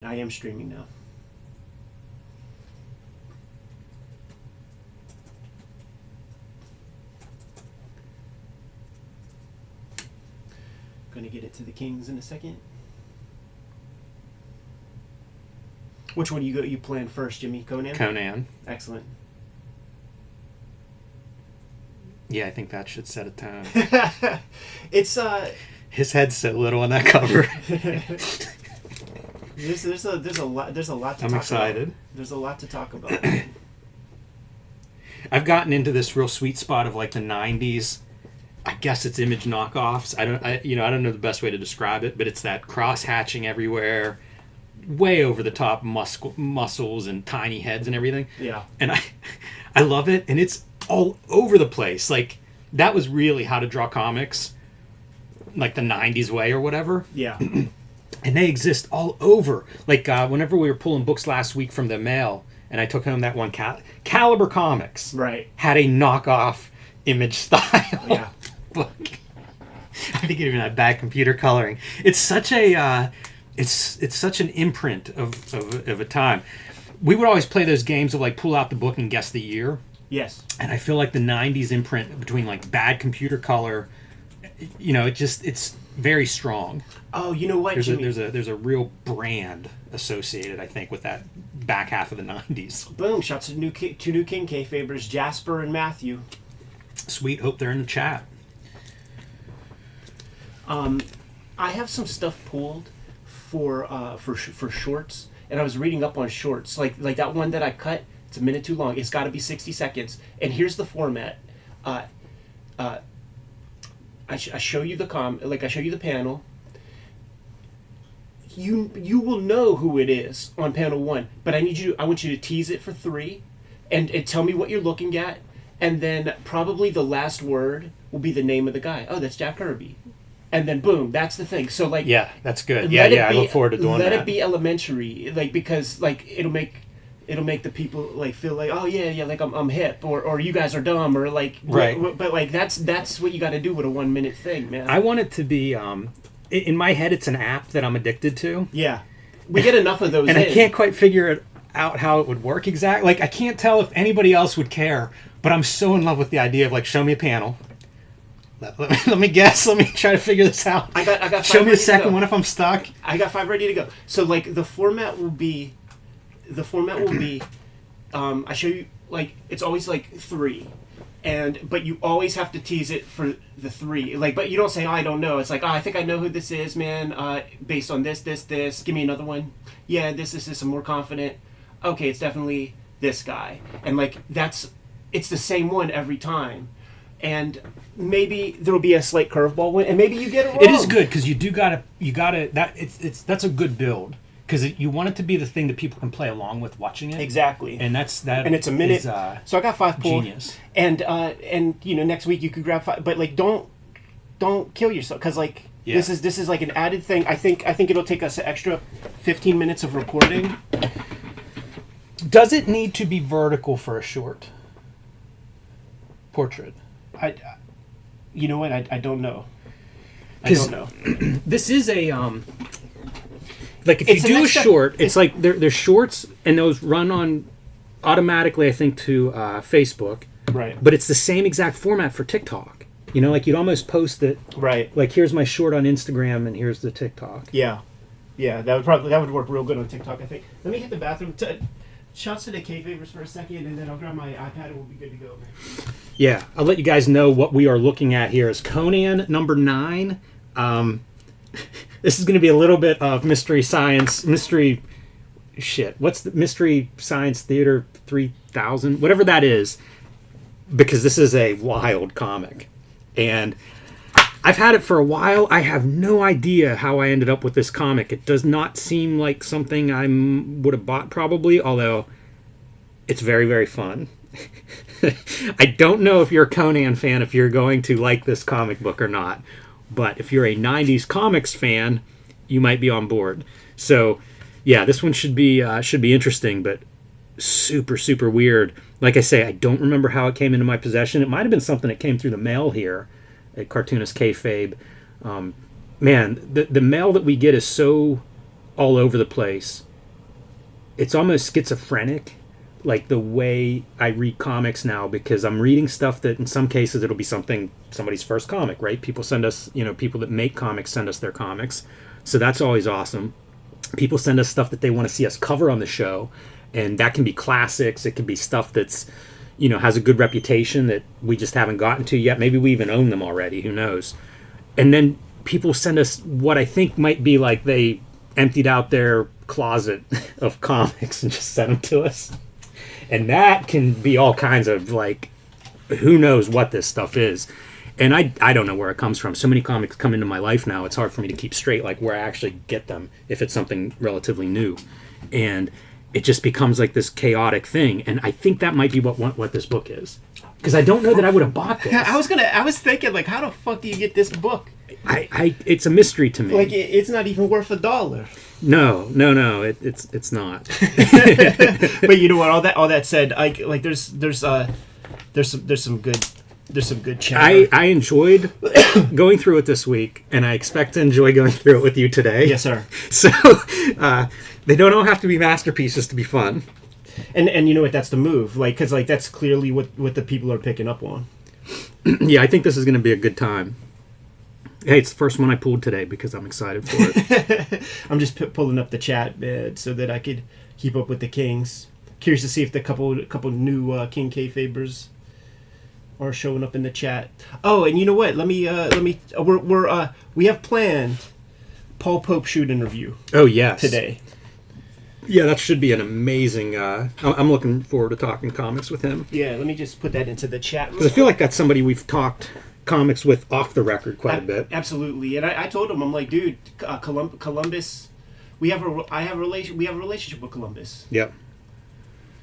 I am streaming now. Gonna get it to the Kings in a second. Which one you plan first, Jimmy? Conan? Conan. Excellent. Yeah, I think that should set a tone. It's His head's so little on that cover. there's a lot to talk about. I'm excited. There's a lot to talk about. I've gotten into this real sweet spot of like the 90s. I guess it's image knockoffs. I don't know the best way to describe it, but it's that cross hatching everywhere, way over the top muscles and tiny heads and everything. Yeah. And I love it, and it's all over the place. Like, that was really how to draw comics, like the 90s way or whatever. Yeah. And they exist all over. Like, whenever we were pulling books last week from the mail, and I took home that one, Caliber Comics Right. had a knockoff image style Yeah. book. I think it even had bad computer coloring. It's such a it's such an imprint of a time. We would always play those games of like pull out the book and guess the year. Yes. And I feel like the 90s imprint between like bad computer color, it's very strong. Oh, you know what, Jimmy? There's a real brand associated, I think, with that back half of the 90s. Boom! Shots to two new King Kayfabers, Jasper and Matthew. Sweet. Hope they're in the chat. I have some stuff pulled for shorts, and I was reading up on shorts, like that one that I cut. It's a minute too long. It's got to be 60 seconds. And here's the format. I show you the I show you the panel. You will know who it is on panel 1, but I want you to tease it for 3, and tell me what you're looking at, and then probably the last word will be the name of the guy. Oh, that's Jack Kirby. And then boom, that's the thing. So like, yeah, that's good. I look forward to doing that. Let it be elementary, like, because like it'll make the people like feel like, oh yeah, like I'm hip, or you guys are dumb, or like, right. But like that's what you got to do with a 1 minute thing, man. I want it to be in my head. It's an app that I'm addicted to. Yeah, we get enough of those, and I can't quite figure it out how it would work exactly. Like, I can't tell if anybody else would care, but I'm so in love with the idea of like, show me a panel. Let me guess. Let me try to figure this out. I got. Show me a second one if I'm stuck. I got 5 ready to go. So like the format will be, I show you, like, it's always like 3, but you always have to tease it for the 3. Like, but you don't say, oh, I don't know. It's like, oh, I think I know who this is, man. Based on this. Give me another one. Yeah, this. I'm more confident. Okay, it's definitely this guy. And like it's the same one every time. And maybe there'll be a slight curveball one, and maybe you get it wrong. It is good because you gotta that's a good build, because you want it to be the thing that people can play along with watching it. Exactly. And and it's a minute. So I got 5 pulled. Genius. And next week you could grab 5, but like don't kill yourself, because like this is like an added thing. I think it'll take us an extra 15 minutes of recording. Does it need to be vertical for a short portrait? You know what? I don't know. I don't know. This is a like, if you do a short, it's like there's shorts, and those run on automatically, I think, to Facebook. Right. But it's the same exact format for TikTok. You know, like, you'd almost post it. Right. Like, here's my short on Instagram, and here's the TikTok. Yeah. Yeah, that would work real good on TikTok, I think. Let me hit the bathroom. Shouts to the Kayfabers for a second, and then I'll grab my iPad and we'll be good to go, man. Yeah, I'll let you guys know what we are looking at here is Conan number 9. This is going to be a little bit of mystery shit. What's the Mystery Science Theater 3000? Whatever that is, because this is a wild comic. And I've had it for a while. I have no idea how I ended up with this comic. It does not seem like something I would have bought probably, although it's very, very fun. I don't know if you're a Conan fan, if you're going to like this comic book or not. But if you're a 90s comics fan, you might be on board. So, yeah, this one should be interesting, but super, super weird. Like I say, I don't remember how it came into my possession. It might have been something that came through the mail here at Cartoonist Kayfabe. Man, the mail that we get is so all over the place. it's almost schizophrenic, like the way I read comics now, because I'm reading stuff that in some cases it'll be somebody's first comic, right? People send us, people that make comics send us their comics. So that's always awesome. People send us stuff that they want to see us cover on the show. And that can be classics. It can be stuff that's, has a good reputation that we just haven't gotten to yet. Maybe we even own them already. Who knows? And then people send us what I think might be like they emptied out their closet of comics and just sent them to us. And that can be all kinds of like, who knows what this stuff is. And I don't know where it comes from. So many comics come into my life now, it's hard for me to keep straight like where I actually get them if it's something relatively new. And it just becomes like this chaotic thing. And I think that might be what this book is. Because I don't know that I would have bought this. I was thinking, like, how the fuck do you get this book? It's a mystery to me. Like, it's not even worth $1. No, it's not. But you know what? All that said, there's some good chatter. I enjoyed going through it this week, and I expect to enjoy going through it with you today. Yes, sir. So they don't all have to be masterpieces to be fun. And you know what? That's the move. Like, because like that's clearly what the people are picking up on. Yeah, I think this is going to be a good time. Hey, it's the first one I pulled today because I'm excited for it. I'm just pulling up the chat so that I could keep up with the Kings. Curious to see if the couple new King Kayfabers are showing up in the chat. Oh, and you know what? We have planned Paul Pope shoot interview. Oh yes, today. Yeah, that should be an amazing. I'm looking forward to talking comics with him. Yeah, let me just put that into the chat. Because I feel like that's somebody we've talked comics with off the record quite a bit. Absolutely, and I told him, I'm like, dude, Columbus, we have a relationship with Columbus. Yep.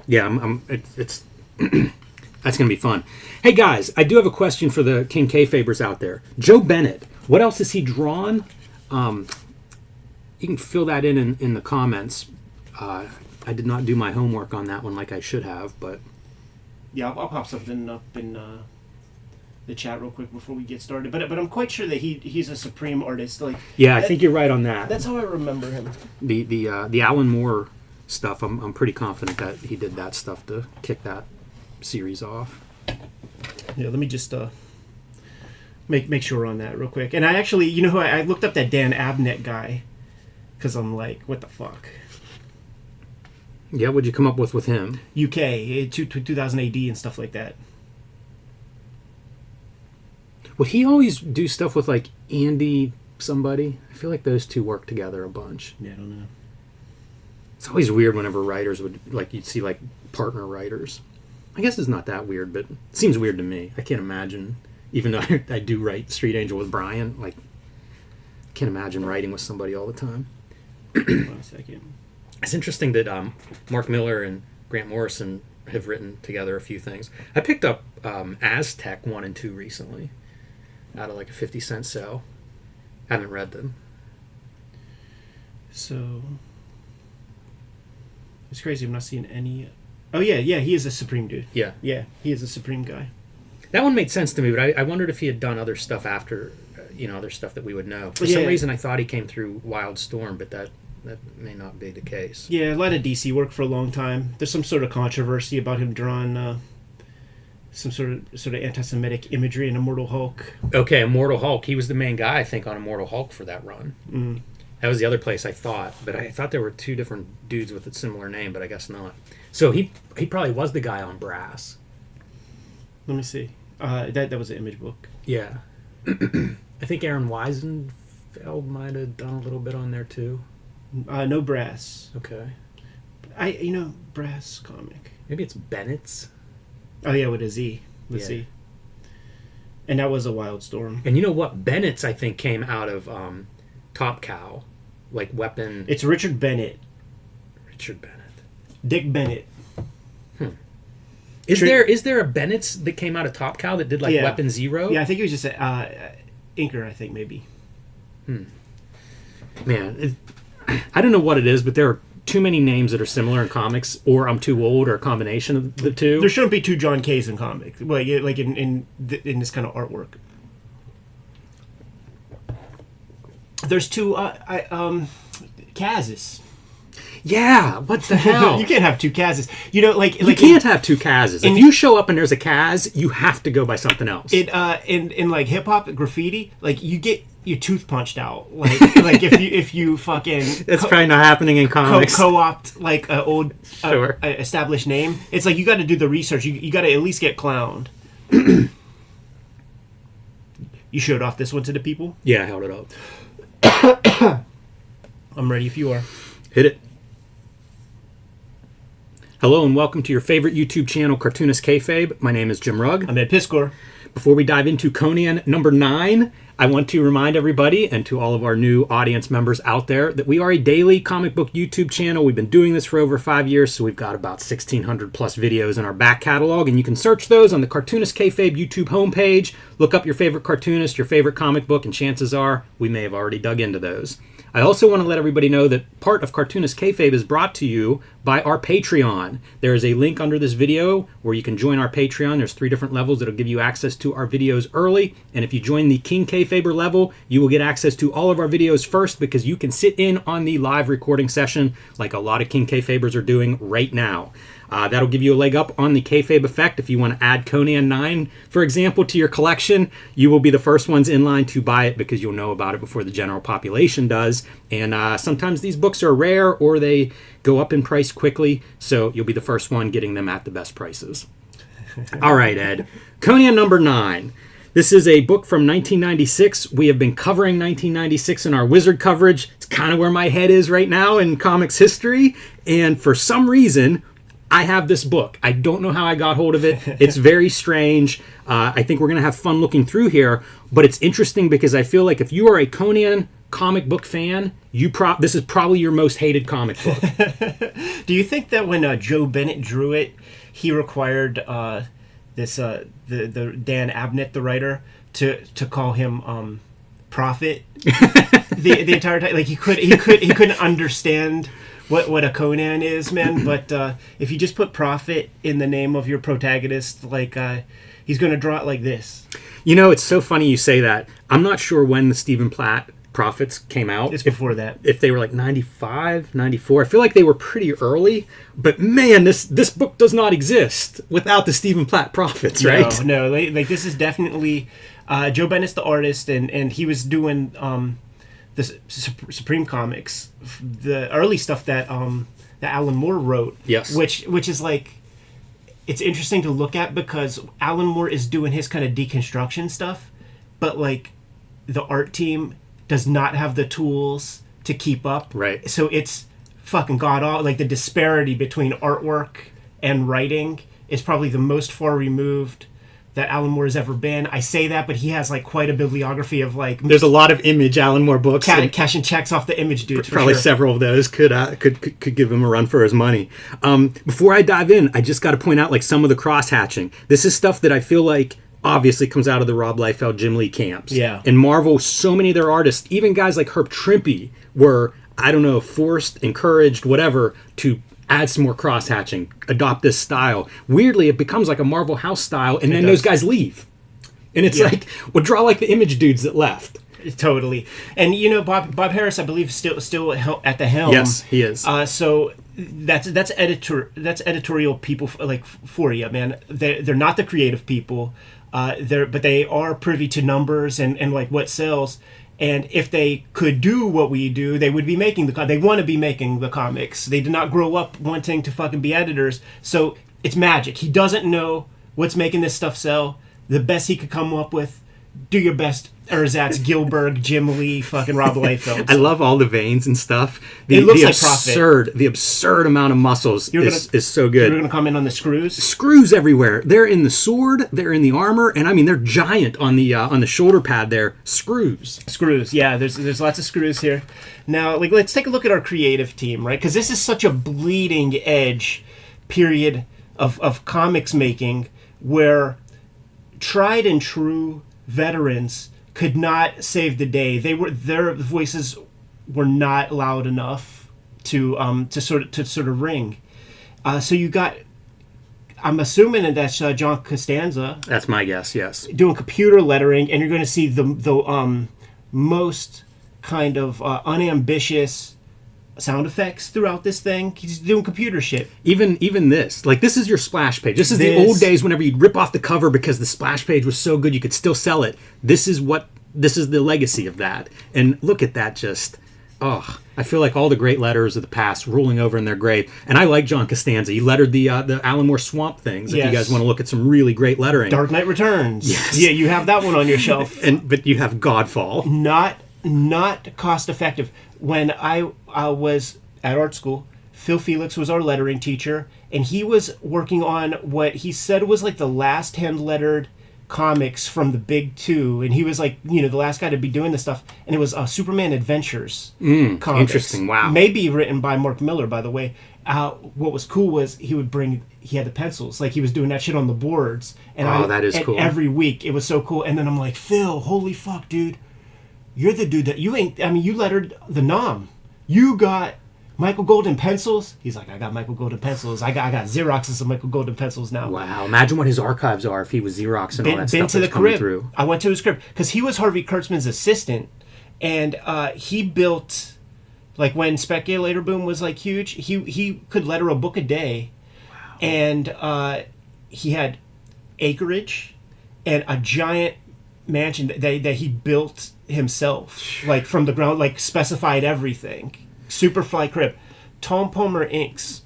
Yeah, it's that's gonna be fun. Hey guys, I do have a question for the King Kayfabers out there. Joe Bennett, what else has he drawn? You can fill that in the comments. I did not do my homework on that one like I should have, but yeah, I'll pop something up in the chat real quick before we get started. But I'm quite sure that he's a supreme artist. Like, yeah, I think you're right on that. That's how I remember him. The Alan Moore stuff, I'm pretty confident that he did that stuff to kick that series off. Yeah, let me just make sure on that real quick. And I actually, you know who I looked up that Dan Abnett guy because I'm like, what the fuck? Yeah, what'd you come up with him? UK, 2000 AD and stuff like that. Would he always do stuff with like Andy somebody? I feel like those two work together a bunch. Yeah, I don't know. It's always weird whenever writers would, like, you'd see like partner writers. I guess it's not that weird, but it seems weird to me. I can't imagine, even though I do write Street Angel with Brian, like, can't imagine writing with somebody all the time. Hold on a second. It's interesting that Mark Miller and Grant Morrison have written together a few things. I picked up Aztec 1 and 2 recently out of like a 50-cent sale. Haven't read them. So it's crazy. I'm not seeing any. Oh yeah, he is a Supreme dude. Yeah, he is a Supreme guy. That one made sense to me, but I wondered if he had done other stuff after, other stuff that we would know. For some reason, I thought he came through Wildstorm, but that may not be the case. Yeah, a lot of DC work for a long time. There's some sort of controversy about him drawing some sort of anti-Semitic imagery in Immortal Hulk. Okay, Immortal Hulk. He was the main guy, I think, on Immortal Hulk for that run. Mm. That was the other place I thought, but I thought there were two different dudes with a similar name, but I guess not. So he probably was the guy on Brass. Let me see. That was an Image book. Yeah. I think Aaron Weisenfeld might have done a little bit on there too. No Brass. Okay. Brass comic. Maybe it's Bennett's. Oh yeah, with a Z. Let's see. And that was a Wildstorm. And you know what? Bennett's, I think, came out of Top Cow, like Weapon. It's Richard Bennett. Richard Bennett. Dick Bennett. Is there a Bennett's that came out of Top Cow that did like Weapon Zero? Yeah, I think it was just Inker. I think maybe. Man, I don't know what it is, but there are too many names that are similar in comics, or I'm too old, or a combination of the two. There shouldn't be two John Kays in comics, like in this kind of artwork. There's two Kaz's. Yeah, what the hell? You can't have two Kazes. You know, like you can't have two Kazes. If you show up and there's a Kaz, you have to go by something else. In like hip hop graffiti, like you get your tooth punched out. Like if you fucking that's probably not happening in comics. Co-opt like an old sure. Established name. It's like you got to do the research. You got to at least get clowned. You showed off this one to the people? Yeah, I held it up. I'm ready if you are. Hit it. Hello and welcome to your favorite YouTube channel, Cartoonist Kayfabe. My name is Jim Rugg. I'm Ed Piscor. Before we dive into Conan number 9, I want to remind everybody and to all of our new audience members out there that we are a daily comic book YouTube channel. We've been doing this for over 5 years, so we've got about 1,600 plus videos in our back catalog, and you can search those on the Cartoonist Kayfabe YouTube homepage. Look up your favorite cartoonist, your favorite comic book, and chances are we may have already dug into those. I also want to let everybody know that part of Cartoonist Kayfabe is brought to you by our Patreon. There is a link under this video where you can join our Patreon. There's 3 different levels that'll give you access to our videos early. And if you join the King Kayfaber level, you will get access to all of our videos first because you can sit in on the live recording session like a lot of King Kayfabers are doing right now. That'll give you a leg up on the Kayfabe effect. If you want to add Conan 9, for example, to your collection, you will be the first ones in line to buy it because you'll know about it before the general population does. And sometimes these books are rare or they go up in price quickly, so you'll be the first one getting them at the best prices. All right, Ed. Conan number 9. This is a book from 1996. We have been covering 1996 in our Wizard coverage. It's kind of where my head is right now in comics history. And for some reason, I have this book. I don't know how I got hold of it. It's very strange. I think we're going to have fun looking through here. But it's interesting because I feel like if you are a Conan comic book fan, this is probably your most hated comic book. Do you think that when Joe Bennett drew it, he required the Dan Abnett, the writer, to call him Prophet the entire time? Like he couldn't understand what a Conan is, man. But if you just put Prophet in the name of your protagonist, like he's going to draw it like this. You know, it's so funny you say that. I'm not sure when the Stephen Platt Prophets came out. It's before that. If they were like 95, 94. I feel like they were pretty early. But man, this book does not exist without the Stephen Platt Prophets, right? No. Like this is definitely Joe Bennett's the artist, and he was doing the Supreme Comics, the early stuff that Alan Moore wrote. Yes. Which is like, it's interesting to look at because Alan Moore is doing his kind of deconstruction stuff, but like the art team does not have the tools to keep up. Right. So it's fucking god awful. Like the disparity between artwork and writing is probably the most far removed that Alan Moore has ever been. I say that, but he has like quite a bibliography of like. There's a lot of Image Alan Moore books. Cashing checks off the Image dudes. Probably for sure. Several of those could give him a run for his money. Before I dive in, I just got to point out like some of the cross hatching. This is stuff that I feel like obviously comes out of the Rob Liefeld, Jim Lee camps. Yeah. And Marvel, so many of their artists, even guys like Herb Trimpe, were, I don't know, forced, encouraged, whatever, to add some more cross-hatching, adopt this style. Weirdly, it becomes like a Marvel house style, and then those guys leave. And it's like, well, draw like the Image dudes that left. Totally. And, you know, Bob Harris, I believe, still at the helm. Yes, he is. So that's editorial people for you, man. They're not the creative people. But they are privy to numbers and like what sells. And if they could do what we do, they would be making they want to be making the comics. They did not grow up wanting to fucking be editors. So it's magic. He doesn't know what's making this stuff sell. The best he could come up with, do your best. Erzatz, Gilbert, Jim Lee, fucking Rob Liefeld. I love all the veins and stuff. It looks like Prophet. The absurd amount of muscles is so good. You're going to comment on the screws? Screws everywhere. They're in the sword. They're in the armor, and I mean they're giant on the shoulder pad there. Screws. Yeah. There's lots of screws here. Now, like, let's take a look at our creative team, right? Because this is such a bleeding edge period of comics making where tried and true veterans could not save the day. Their voices were not loud enough to sort of ring. So you got, I'm assuming that that's John Costanza. That's my guess. Yes. Doing computer lettering, and you're going to see the most kind of unambitious sound effects throughout this thing. He's doing computer shit. Even this, like, this is your splash page. This is the old days whenever you'd rip off the cover because the splash page was so good you could still sell it. This is the legacy of that. And look at that, just I feel like all the great letterers of the past rolling over in their grave. And I like John Costanza. He lettered the Alan Moore Swamp things. If you guys want to look at some really great lettering. Dark Knight Returns. Yes. Yeah, you have that one on your shelf. But you have Godfall. Not cost effective. When I was at art school, Phil Felix was our lettering teacher, and he was working on what he said was like the last hand lettered comics from the big two, and he was like, the last guy to be doing this stuff, and it was Superman Adventures comics. Interesting. Wow. Maybe written by Mark Miller, by the way. What was cool was he had the pencils, like he was doing that shit on the boards, and that is cool. Every week it was so cool. And then I'm like, Phil, holy fuck, dude, you're the dude that you lettered the Nom. You got Michael Golden pencils? He's like, I got Michael Golden pencils. I got Xeroxes of Michael Golden pencils now. Wow. Imagine what his archives are if he was Xeroxing all that stuff to the coming crib. through. I went to his crib because he was Harvey Kurtzman's assistant, and he built, like, when Speculator Boom was like huge, he could letter a book a day. Wow. And he had acreage and a giant mansion that he built himself, like from the ground, like specified everything. Superfly crib. Tom Palmer inks.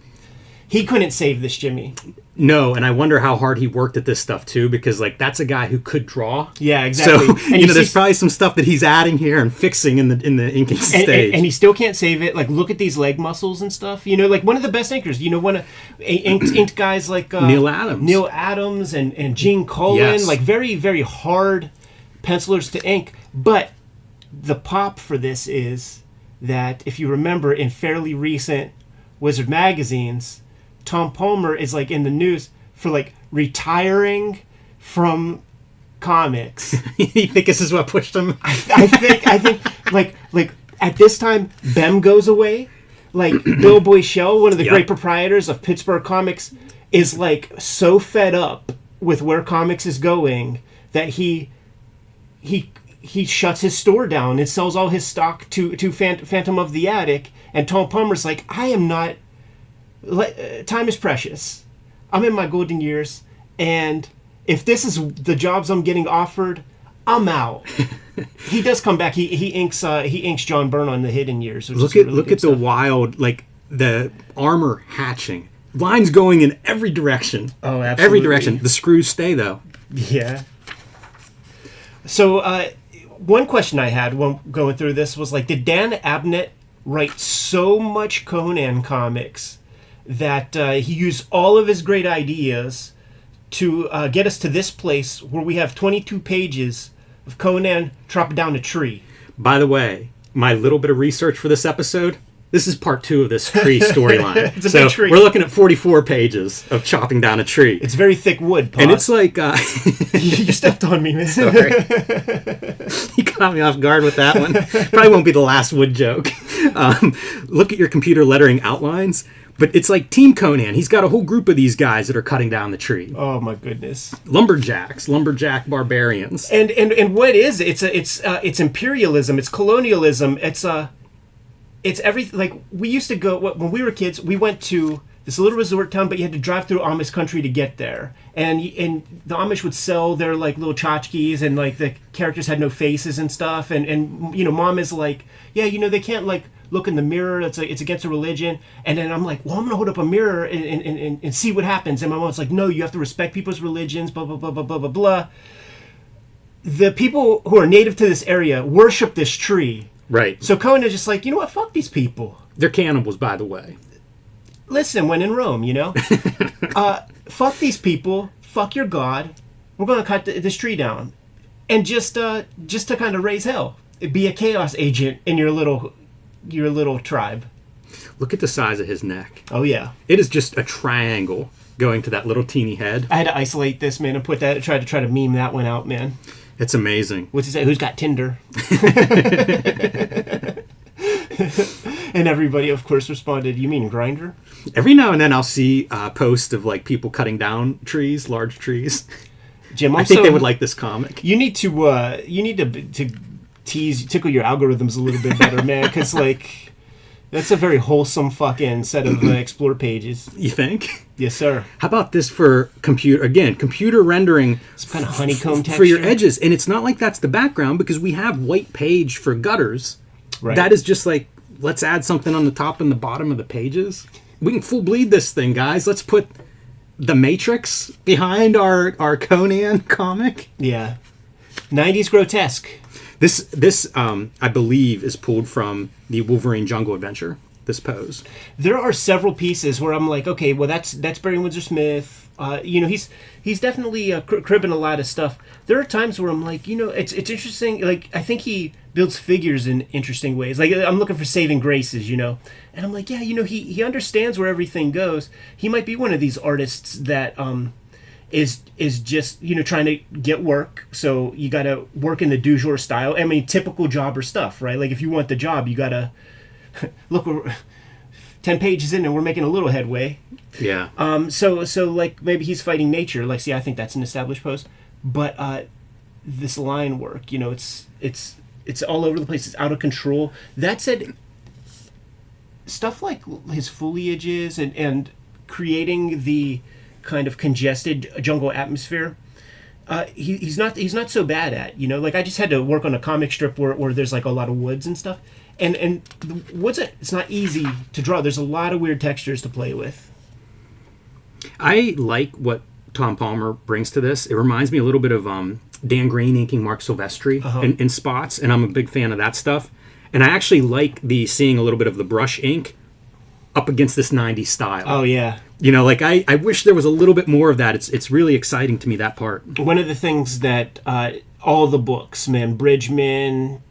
He couldn't save this, Jimmy. No, and I wonder how hard he worked at this stuff too, because like that's a guy who could draw. Yeah, exactly. So and there's probably some stuff that he's adding here and fixing in the inking stage. And he still can't save it. Like, look at these leg muscles and stuff. Like one of the best inkers. One of inked guys like Neil Adams and Gene Colan. Yes. Like very, very hard pencilers to ink. But the pop for this is that if you remember in fairly recent Wizard magazines, Tom Palmer is like in the news for like retiring from comics. You think this is what pushed him? I think like at this time Bem goes away. Like Bill Boychell, one of the great proprietors of Pittsburgh Comics, is like so fed up with where comics is going that he shuts his store down and sells all his stock to Phantom of the Attic. And Tom Palmer's like, I am not. Time is precious. I'm in my golden years, and if this is the jobs I'm getting offered, I'm out. He does come back. He inks John Byrne on the Hidden Years. Look at the wild, like the armor hatching, lines going in every direction. Oh, absolutely. Every direction. The screws stay though. Yeah. So one question I had when going through this was like, did Dan Abnett write so much Conan comics that he used all of his great ideas to get us to this place where we have 22 pages of Conan chopping down a tree? By the way, my little bit of research for this episode, this is part 2 of this tree storyline. It's a big tree. We're looking at 44 pages of chopping down a tree. It's very thick wood, Paul. And it's like... You stepped on me, man. Sorry. You caught me off guard with that one. Probably won't be the last wood joke. Look at your computer lettering outlines. But it's like Team Conan. He's got a whole group of these guys that are cutting down the tree. Oh my goodness! Lumberjack barbarians. And what is it? It's imperialism. It's colonialism. It's everything. Like, we used to go when we were kids. We went to this little resort town, but you had to drive through Amish country to get there. And the Amish would sell their like little tchotchkes, and like the characters had no faces and stuff. And Mom is like, yeah, they can't like look in the mirror. It's against a religion. And then I'm like, well, I'm gonna hold up a mirror and see what happens. And my mom's like, no, you have to respect people's religions. Blah blah blah blah blah blah blah. The people who are native to this area worship this tree. Right. So Conan is just like, you know what? Fuck these people. They're cannibals, by the way. Listen, when in Rome, fuck these people. Fuck your god. We're gonna cut this tree down, and just to kind of raise hell. Be a chaos agent in your little tribe. Look at the size of his neck. Oh yeah. It is just a triangle going to that little teeny head. I had to isolate this, man, and put that. Try to meme that one out, man. It's amazing. What's he say? Who's got Tinder? And everybody, of course, responded, "You mean Grindr?" Every now and then, I'll see a post of like people cutting down trees, large trees. Jim, I think they would like this comic. You need to tickle your algorithms a little bit better, man, because like That's a very wholesome fucking set of Explore pages. You think? Yes, sir. How about this for computer rendering? Some kind of honeycomb texture for your edges, and it's not like that's the background because we have white page for gutters. Right. That is just like, let's add something on the top and the bottom of the pages. We can full bleed this thing, guys. Let's put the Matrix behind our Conan comic. Yeah. 90s grotesque. This I believe is pulled from the Wolverine Jungle Adventure. This pose. There are several pieces where I'm like, okay, well that's Barry Windsor Smith. He's definitely cribbing a lot of stuff. There are times where I'm like, it's interesting. Like I think he builds figures in interesting ways. Like I'm looking for saving graces, and I'm like, yeah, he understands where everything goes. He might be one of these artists that is just trying to get work. So you got to work in the du jour style. I mean, typical jobber stuff, right? Like if you want the job, you got to look. We're 10 pages in and we're making a little headway. Yeah. So like maybe he's fighting nature. Like, see, I think that's an established pose, but this line work, it's all over the place. It's out of control. That said, stuff like his foliages and creating the kind of congested jungle atmosphere, he's not so bad at. Like I just had to work on a comic strip where there's like a lot of woods and stuff, and the woods, it's not easy to draw. There's a lot of weird textures to play with. I like what Tom Palmer brings to this. It reminds me a little bit of Dan Green inking Mark Silvestri in spots, and I'm a big fan of that stuff. And I actually like seeing a little bit of the brush ink up against this 90s style. Oh, yeah. Like I wish there was a little bit more of that. It's really exciting to me, that part. One of the things that all the books, man, Bridgman,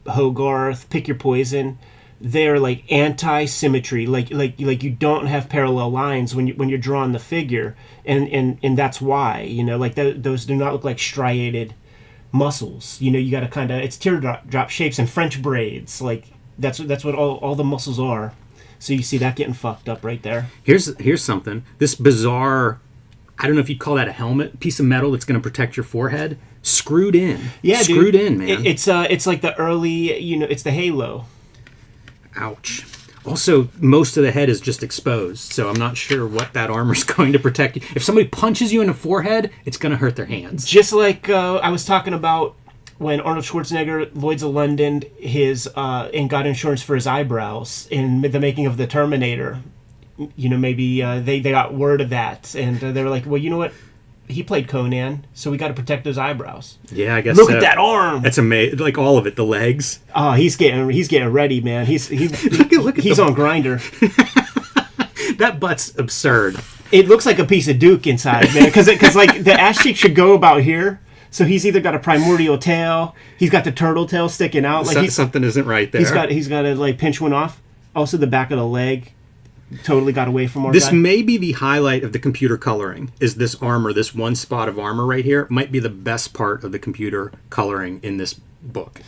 Hogarth, pick your poison, they're like anti-symmetry. Like you don't have parallel lines when you're drawing the figure, and that's why like those do not look like striated muscles. You got to kind of, it's teardrop shapes and French braids. Like that's what all the muscles are. So you see that getting fucked up right there. Here's something. This bizarre, I don't know if you'd call that a helmet, piece of metal that's going to protect your forehead, screwed in. Yeah, screwed dude. in, man. It's like the early, it's the halo. Ouch. Also, most of the head is just exposed, so I'm not sure what that armor's going to protect you. If somebody punches you in the forehead, it's going to hurt their hands. Just like I was talking about when Arnold Schwarzenegger, Lloyd's of London, and got insurance for his eyebrows in the making of the Terminator. Maybe they got word of that, and they were like, well, you know what? He played Conan, so we got to protect those eyebrows. Yeah, I guess. Look at that arm. That's amazing. Like all of it, the legs. Oh, he's getting ready, man. He's look at he's on grinder. That butt's absurd. It looks like a piece of Duke inside, man. Because like the ass cheek should go about here. So he's either got a primordial tail, he's got the turtle tail sticking out. Like something isn't right there. He's got to like pinch one off. Also, the back of the leg totally got away from our This guy. may be the highlight of the computer coloring. Is this armor? This one spot of armor right here might be the best part of the computer coloring in this book.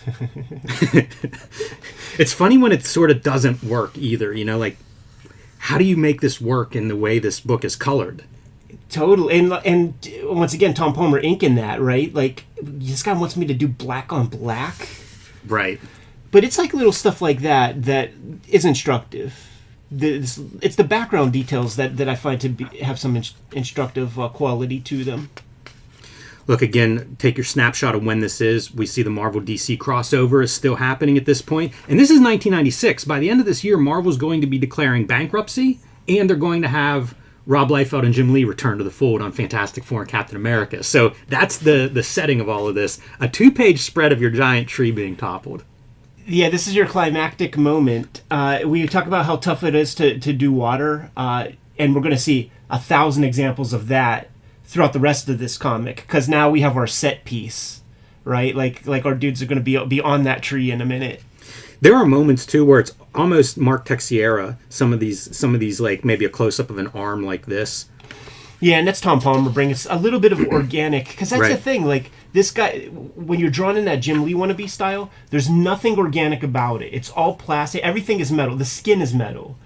It's funny when it sort of doesn't work either. Like how do you make this work in the way this book is colored? Totally, and once again, Tom Palmer inking that, right? Like this guy wants me to do black on black, right? But it's like little stuff like that is instructive. It's the background details that I find to have some instructive quality to them. Look, again, take your snapshot of when this is. We see the Marvel DC crossover is still happening at this point, and this is 1996. By the end of this year, Marvel's going to be declaring bankruptcy, and they're going to have Rob Liefeld and Jim Lee return to the fold on Fantastic Four and Captain America. So that's the setting of all of this. A 2-page spread of your giant tree being toppled. Yeah, this is your climactic moment. We talk about how tough it is to do water, and we're going to see 1,000 examples of that throughout the rest of this comic, because now we have our set piece, right? Like our dudes are going to be on that tree in a minute. There are moments too where it's almost Mark Texiera. Some of these like maybe a close up of an arm like this. Yeah, and that's Tom Palmer bringing a little bit of organic, because that's right. the thing. Like this guy, when you're drawn in that Jim Lee wannabe style, there's nothing organic about it. It's all plastic. Everything is metal. The skin is metal.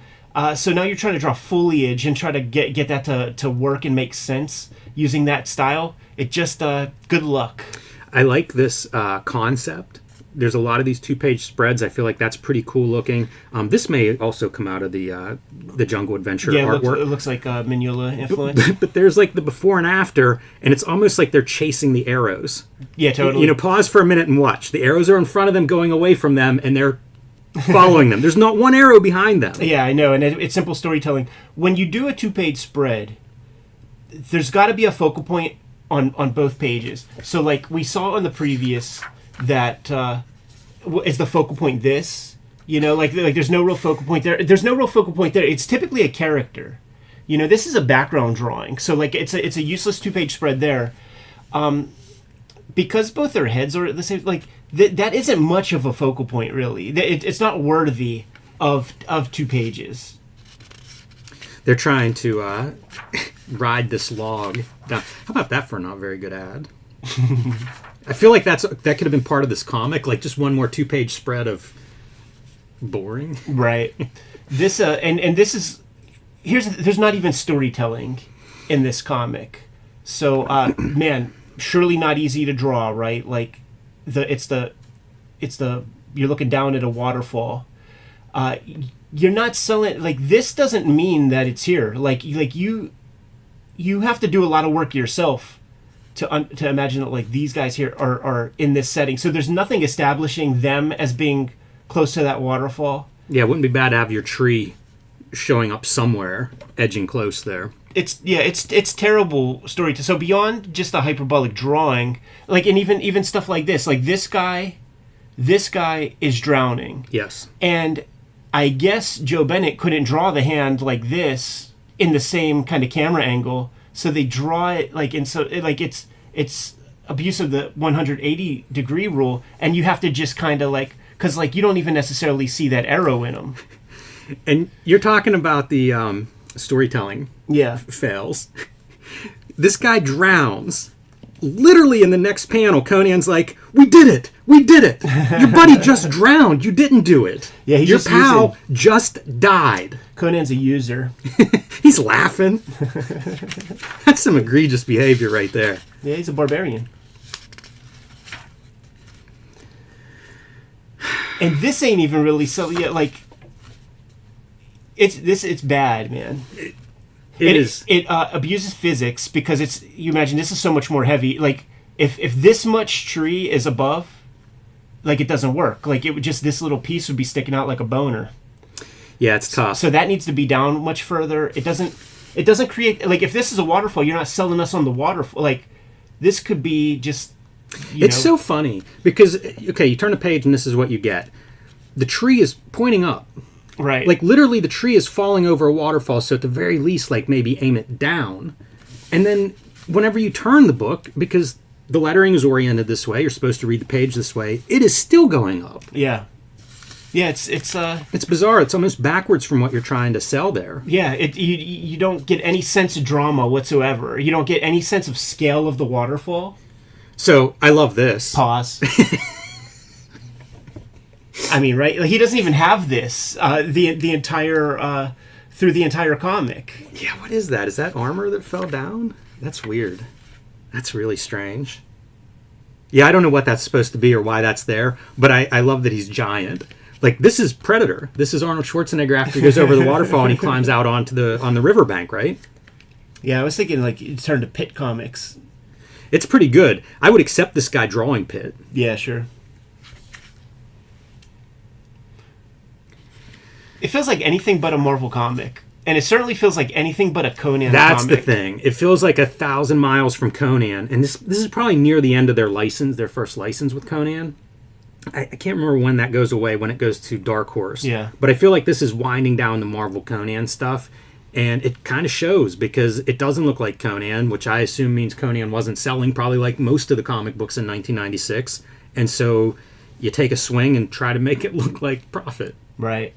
So now you're trying to draw foliage and try to get that to work and make sense using that style. It just good luck. I like this concept there's a lot of these 2-page spreads. I feel like that's pretty cool looking. This may also come out of the Jungle Adventure artwork. It looks like Mignola influence. But there's like the before and after, and it's almost like they're chasing the arrows. Yeah, totally. Pause for a minute and watch. The arrows are in front of them, going away from them, and they're following them. There's not one arrow behind them. Yeah, I know, and it's simple storytelling. When you do a 2-page spread, there's got to be a focal point on both pages. So, like we saw on the previous, that is the focal point this. Like there's no real focal point there. There's no real focal point there. It's typically a character. This is a background drawing. So, like, it's a useless 2-page spread there. Because both their heads are the same, like, that isn't much of a focal point, really. It's not worthy of 2 pages. They're trying to ride this log down. How about that for a not very good ad? I feel like that could have been part of this comic, like just one more 2-page spread of boring. Right. This and this is there's not even storytelling in this comic. So man, surely not easy to draw, right? Like it's the you're looking down at a waterfall. You're not selling, like, this doesn't mean that it's here. Like you have to do a lot of work yourself to imagine that, like, these guys here are in this setting. So there's nothing establishing them as being close to that waterfall. Yeah, it wouldn't be bad to have your tree showing up somewhere, edging close there. It's terrible story. So beyond just the hyperbolic drawing, like, and even stuff like this, like this guy is drowning. Yes. And I guess Joe Bennett couldn't draw the hand like this in the same kind of camera angle, so they draw it like it's abuse of the 180 degree rule, and you have to just kind of like, because like you don't even necessarily see that arrow in them. And you're talking about the storytelling fails. This guy drowns. Literally in the next panel, Conan's like, "We did it! We did it! Your buddy just drowned. You didn't do it. Yeah, your pal just died." Conan's a user. He's laughing. That's some egregious behavior right there. Yeah, he's a barbarian. And this ain't even really so. Yeah, like it's bad, man. It abuses physics because you imagine this is so much more heavy. Like if this much tree is above, like, it doesn't work. Like, it would just, this little piece would be sticking out like a boner. Yeah, it's tough. So that needs to be down much further. It doesn't create, like, if this is a waterfall, you're not selling us on the waterfall. Like, this could be just, it's so funny because, okay, you turn a page and this is what you get. The tree is pointing up. Right. Like, literally the tree is falling over a waterfall, so at the very least, like, maybe aim it down. And then whenever you turn the book, because the lettering is oriented this way, you're supposed to read the page this way, it is still going up. Yeah. Yeah, it's bizarre. It's almost backwards from what you're trying to sell there. Yeah, you don't get any sense of drama whatsoever. You don't get any sense of scale of the waterfall. So, I love this. Pause. I mean, right? Like, he doesn't even have this the entire through the entire comic. Yeah, what is that? Is that armor that fell down? That's weird. That's really strange. Yeah, I don't know what that's supposed to be or why that's there, but I love that he's giant. Like, this is Predator. This is Arnold Schwarzenegger after he goes over the waterfall and he climbs out on the riverbank, right? Yeah, I was thinking, like, it turned to Pitt comics. It's pretty good. I would accept this guy drawing Pitt. Yeah, sure. It feels like anything but a Marvel comic. And it certainly feels like anything but a Conan That's comic. the thing. It feels like 1,000 miles from Conan. And this is probably near the end of their first license with Conan. I can't remember when that goes away, when it goes to Dark Horse. Yeah. But I feel like this is winding down the Marvel Conan stuff. And it kind of shows because it doesn't look like Conan, which I assume means Conan wasn't selling probably like most of the comic books in 1996. And so you take a swing and try to make it look like Prophet. Right.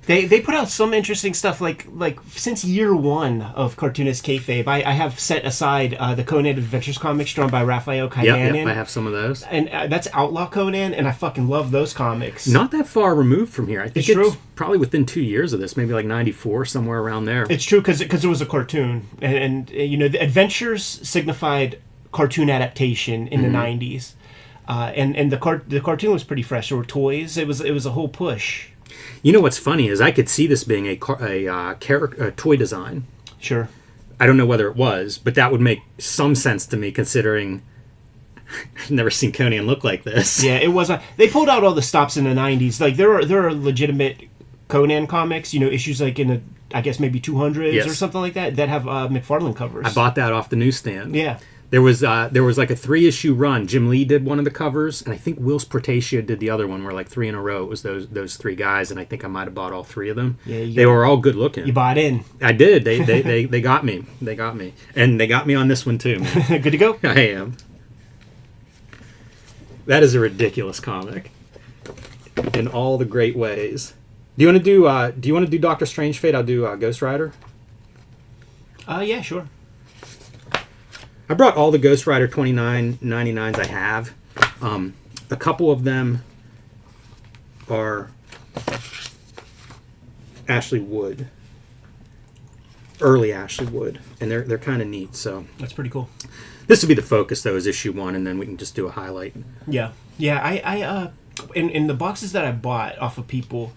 They put out some interesting stuff, like since year one of Cartoonist Kayfabe, I have set aside the Conan Adventures comics drawn by Raphael Kaidanen. Yep, I have some of those. And that's Outlaw Conan, and I fucking love those comics. Not that far removed from here. I think it's true. Probably within 2 years of this, maybe like 94, somewhere around there. It's true, because it was a cartoon. And you know, the Adventures signified cartoon adaptation in the 90s. And the cartoon was pretty fresh. There were toys. It was a whole push. You know what's funny is I could see this being a toy design. Sure. I don't know whether it was, but that would make some sense to me considering I've never seen Conan look like this. Yeah, it was. They pulled out all the stops in the 90s. Like there are legitimate Conan comics, issues like in the, I guess maybe 200s or something like that have McFarlane covers. I bought that off the newsstand. Yeah. There was like a 3-issue run. Jim Lee did one of the covers, and I think Will Portacia did the other one, where like 3 in a row. It was those 3 guys, and I think I might have bought all 3 of them. Yeah, they were all good looking. You bought in. I did. They got me. They got me, and they got me on this one too. Man. Good to go. I am. That is a ridiculous comic, in all the great ways. Do you want to do Doctor Strangefate? I'll do Ghost Rider. Yeah, sure. I brought all the Ghost Rider 29.99s I have. A couple of them are Ashley Wood, early Ashley Wood, and they're kind of neat. So that's pretty cool. This would be the focus though, is issue 1, and then we can just do a highlight. Yeah. I in the boxes that I bought off of people,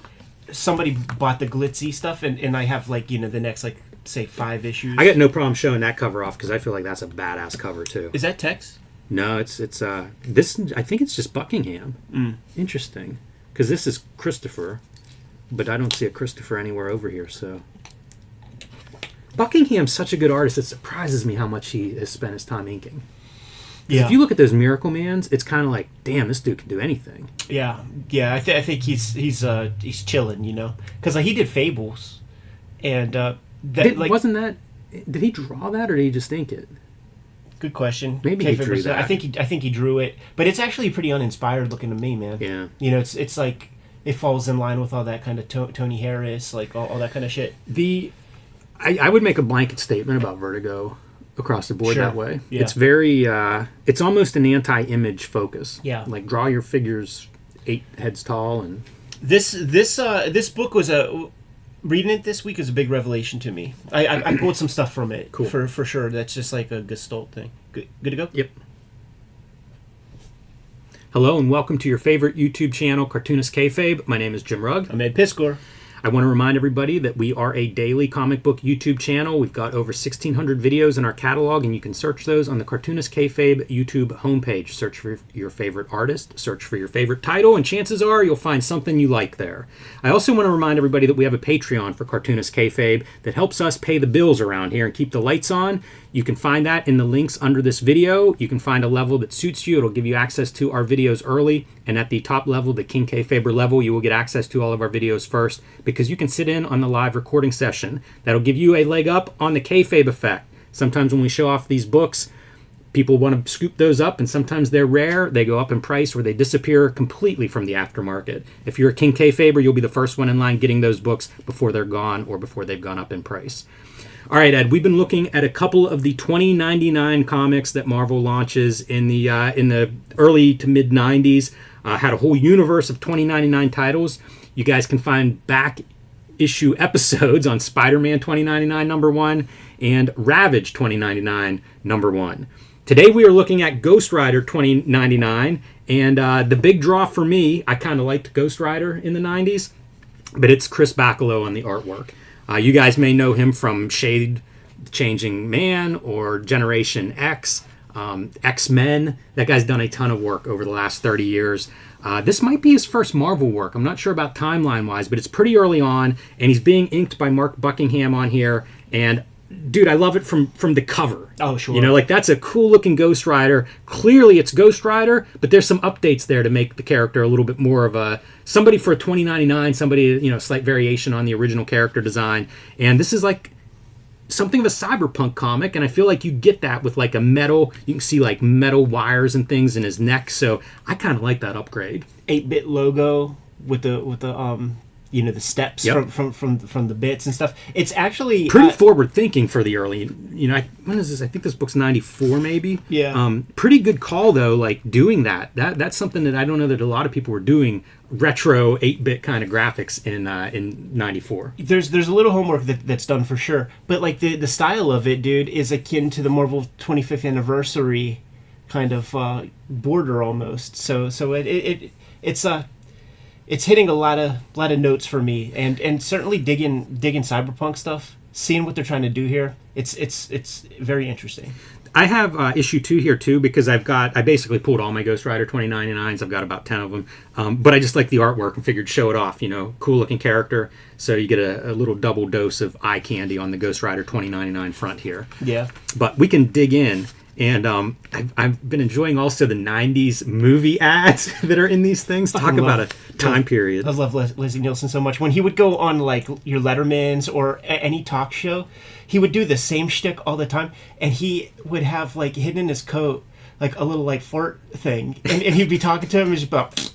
somebody bought the glitzy stuff, and I have like the next like say 5 issues. I got no problem showing that cover off because I feel like that's a badass cover too. Is that Tex? No, it's this. I think it's just Buckingham. Interesting, because this is Christopher, but I don't see a Christopher anywhere over here. So Buckingham's such a good artist. It surprises me how much he has spent his time inking. Yeah. If you look at those Miracle Mans, it's kind of like, damn, this dude can do anything. Yeah. I think he's chilling, because he did Fables, and. Wasn't that? Did he draw that or did he just ink it? Good question. Maybe he drew that. I think he drew it, but it's actually pretty uninspired looking to me, man. Yeah. It's like it falls in line with all that kind of Tony Harris, like all that kind of shit. I would make a blanket statement about Vertigo across the board that way. Yeah. It's very. It's almost an anti-image focus. Yeah. Like draw your figures 8 heads tall and. This book was reading it this week is a big revelation to me. I pulled some stuff from it. Cool. For sure. That's just like a Gestalt thing. Good to go? Yep. Hello and welcome to your favorite YouTube channel, Cartoonist Kayfabe. My name is Jim Rugg. I'm Ed Piskor. I want to remind everybody that we are a daily comic book YouTube channel. We've got over 1,600 videos in our catalog, and you can search those on the Cartoonist Kayfabe YouTube homepage. Search for your favorite artist, search for your favorite title, and chances are you'll find something you like there. I also want to remind everybody that we have a Patreon for Cartoonist Kayfabe that helps us pay the bills around here and keep the lights on. You can find that in the links under this video. You can find a level that suits you. It'll give you access to our videos early. And at the top level, the King Kayfaber level, you will get access to all of our videos first because you can sit in on the live recording session. That'll give you a leg up on the Kayfabe effect. Sometimes when we show off these books, people want to scoop those up, and sometimes they're rare. They go up in price or they disappear completely from the aftermarket. If you're a King Kayfaber, you'll be the first one in line getting those books before they're gone or before they've gone up in price. All right, Ed, we've been looking at a couple of the 2099 comics that Marvel launches in the early to mid 90s. Had a whole universe of 2099 titles. You guys can find back issue episodes on Spider-Man 2099 number 1 and Ravage 2099 number 1. Today we are looking at Ghost Rider 2099, and the big draw for me, I kind of liked Ghost Rider in the 90s, but it's Chris Bachalo on the artwork. You guys may know him from Shade, Changing Man, or Generation X, X-Men. That guy's done a ton of work over the last 30 years. This might be his first Marvel work. I'm not sure about timeline-wise, but it's pretty early on, and he's being inked by Mark Buckingham on here. And, dude, I love it from the cover. Oh, sure. Like, that's a cool-looking Ghost Rider. Clearly, it's Ghost Rider, but there's some updates there to make the character a little bit more of a... Somebody for a 2099, somebody, slight variation on the original character design. And this is, like... something of a cyberpunk comic, and I feel like you get that with like a metal, you can see like metal wires and things in his neck, so I kind of like that upgrade. 8-bit logo with the the steps from the bits and stuff. It's actually pretty forward thinking for the early, when is this? I think this book's 94 maybe. Yeah. Pretty good call though, like doing that's something that I don't know that a lot of people were doing, retro 8-bit kind of graphics in 94. There's a little homework that's done for sure, but like the style of it, dude, is akin to the Marvel 25th anniversary kind of border almost. So it's hitting a lot of notes for me, and certainly digging cyberpunk stuff, seeing what they're trying to do here. It's very interesting. I have issue 2 here too, because I basically pulled all my Ghost Rider 2099s. I've got about 10 of them, but I just like the artwork and figured show it off. Cool looking character, so you get a little double dose of eye candy on the Ghost Rider 2099 front here. Yeah, but we can dig in. And I've been enjoying also the 90s movie ads that are in these things. Talk about a time period. I love Leslie Nielsen so much. When he would go on like your Letterman's or any talk show, he would do the same shtick all the time. And he would have like hidden in his coat like a little like fart thing. And he'd be talking to him and just about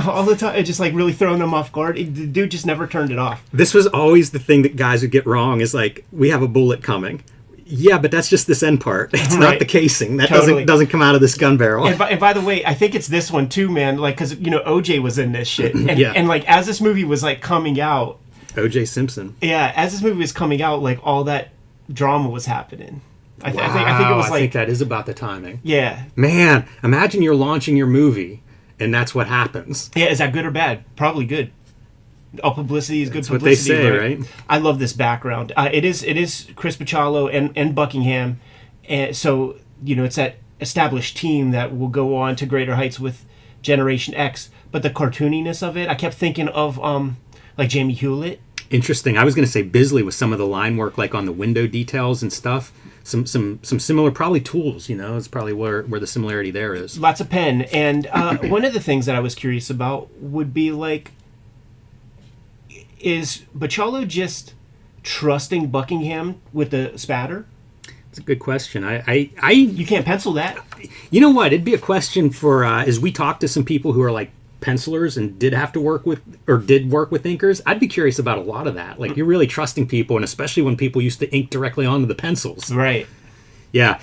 all the time. It just like really throwing them off guard. The dude just never turned it off. This was always the thing that guys would get wrong, is like, we have a bullet coming. Yeah, but that's just this end part. It's not the casing. That doesn't come out of this gun barrel. And by the way, I think it's this one too, man. Like, because OJ was in this shit, and, yeah. And like as this movie was like coming out, OJ Simpson. Yeah, as this movie was coming out, like all that drama was happening. I think it was like. I think that is about the timing. Yeah. Man, imagine you're launching your movie, and that's what happens. Yeah, is that good or bad? Probably good. All publicity is good That's publicity. What they say, right? I love this background. It is Chris Bachalo and Buckingham, and so it's that established team that will go on to greater heights with Generation X. But the cartooniness of it, I kept thinking of like Jamie Hewlett. Interesting. I was going to say Bisley with some of the line work, like on the window details and stuff. Some similar, probably tools. It's probably where the similarity there is. Lots of pen, and one of the things that I was curious about would be like. Is Bachalo just trusting Buckingham with the spatter? It's a good question. You can't pencil that. You know what? It'd be a question for as we talk to some people who are like pencilers and did work with inkers. I'd be curious about a lot of that. Like, you're really trusting people, and especially when people used to ink directly onto the pencils. Right. Yeah.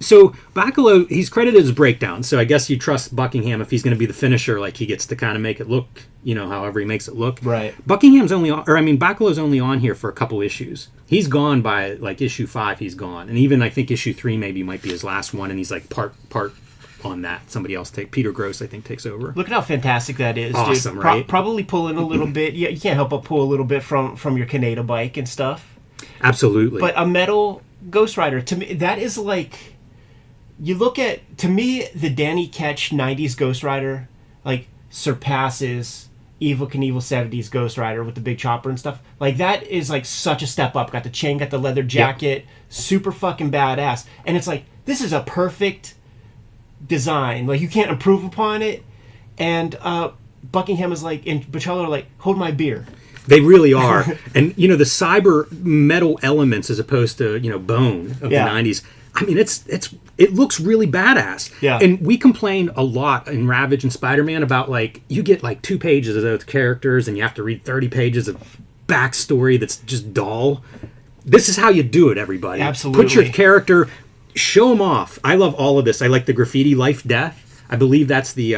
So Bachalo, he's credited as breakdown. So I guess you trust Buckingham if he's going to be the finisher. Like, he gets to kind of make it look, however he makes it look. Right. Bachalo's only on here for a couple issues. He's gone by like issue 5. He's gone, and even I think issue 3 maybe might be his last one. And he's like part on that. Somebody else Peter Gross, I think, takes over. Look at how fantastic that is, awesome, dude. Right? Probably pulling a little bit. Yeah, you can't help but pull a little bit from your Kaneda bike and stuff. Absolutely. But a metal Ghost Rider, to me, that is like, you look at, to me, the Danny Ketch 90s Ghost Rider, like, surpasses Evel Knievel 70s Ghost Rider with the big chopper and stuff. Like, that is, like, such a step up. Got the chain, got the leather jacket, super fucking badass. And it's like, this is a perfect design. Like, you can't improve upon it. And Buckingham is like, and Bachalo are like, hold my beer. They really are. And, the cyber metal elements as opposed to, bone of the 90s. I mean, it looks really badass. Yeah. And we complain a lot in Ravage and Spider-Man about, like, you get, like, 2 pages of those characters and you have to read 30 pages of backstory that's just dull. This is how you do it, everybody. Absolutely. Put your character, show them off. I love all of this. I like the graffiti Life Death. I believe that's the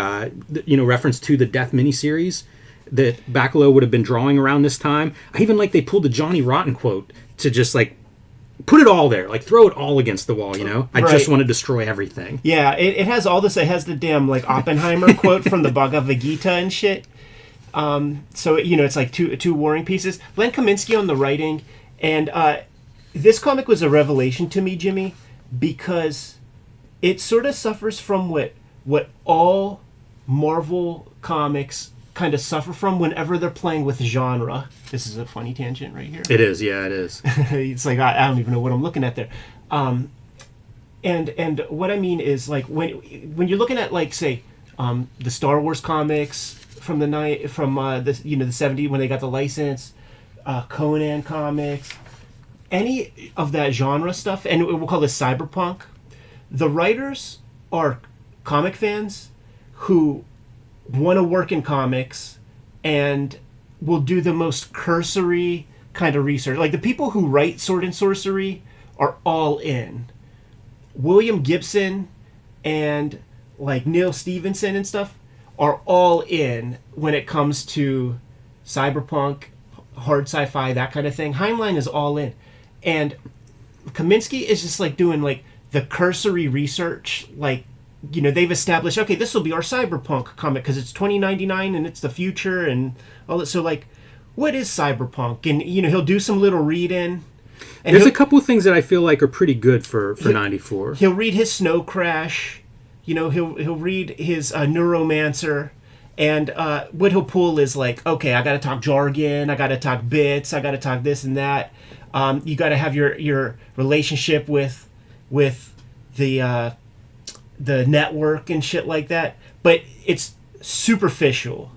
reference to the Death miniseries that Bachalo would have been drawing around this time. I even like they pulled the Johnny Rotten quote to just like put it all there, like throw it all against the wall, I just want to destroy everything. Yeah, it has all this. It has the damn like Oppenheimer quote from the Bhagavad Gita and shit. So it's like two warring pieces. Len Kaminsky on the writing, and this comic was a revelation to me, Jimmy, because it sort of suffers from what all Marvel comics kind of suffer from whenever they're playing with genre. This is a funny tangent right here. It is, yeah, it is. It's like I don't even know what I'm looking at there. And what I mean is, like, when you're looking at, like, say, the Star Wars comics from the 70s when they got the license, Conan comics, any of that genre stuff, and we'll call this cyberpunk. The writers are comic fans who want to work in comics and will do the most cursory kind of research. Like, the people who write Sword and Sorcery are all in. William Gibson and like Neil Stevenson and stuff are all in when it comes to cyberpunk, hard sci-fi, that kind of thing. Heinlein is all in. And Kaminsky is just like doing like the cursory research, like, they've established, okay, this will be our cyberpunk comic because it's 2099 and it's the future and all that. So, like, what is cyberpunk? And, he'll do some little read-in. And there's a couple of things that I feel like are pretty good for 94. He'll read his Snow Crash. He'll read his Neuromancer. And what he'll pull is like, okay, I got to talk jargon, I got to talk bits, I got to talk this and that. You got to have your relationship with the network and shit like that. But it's superficial.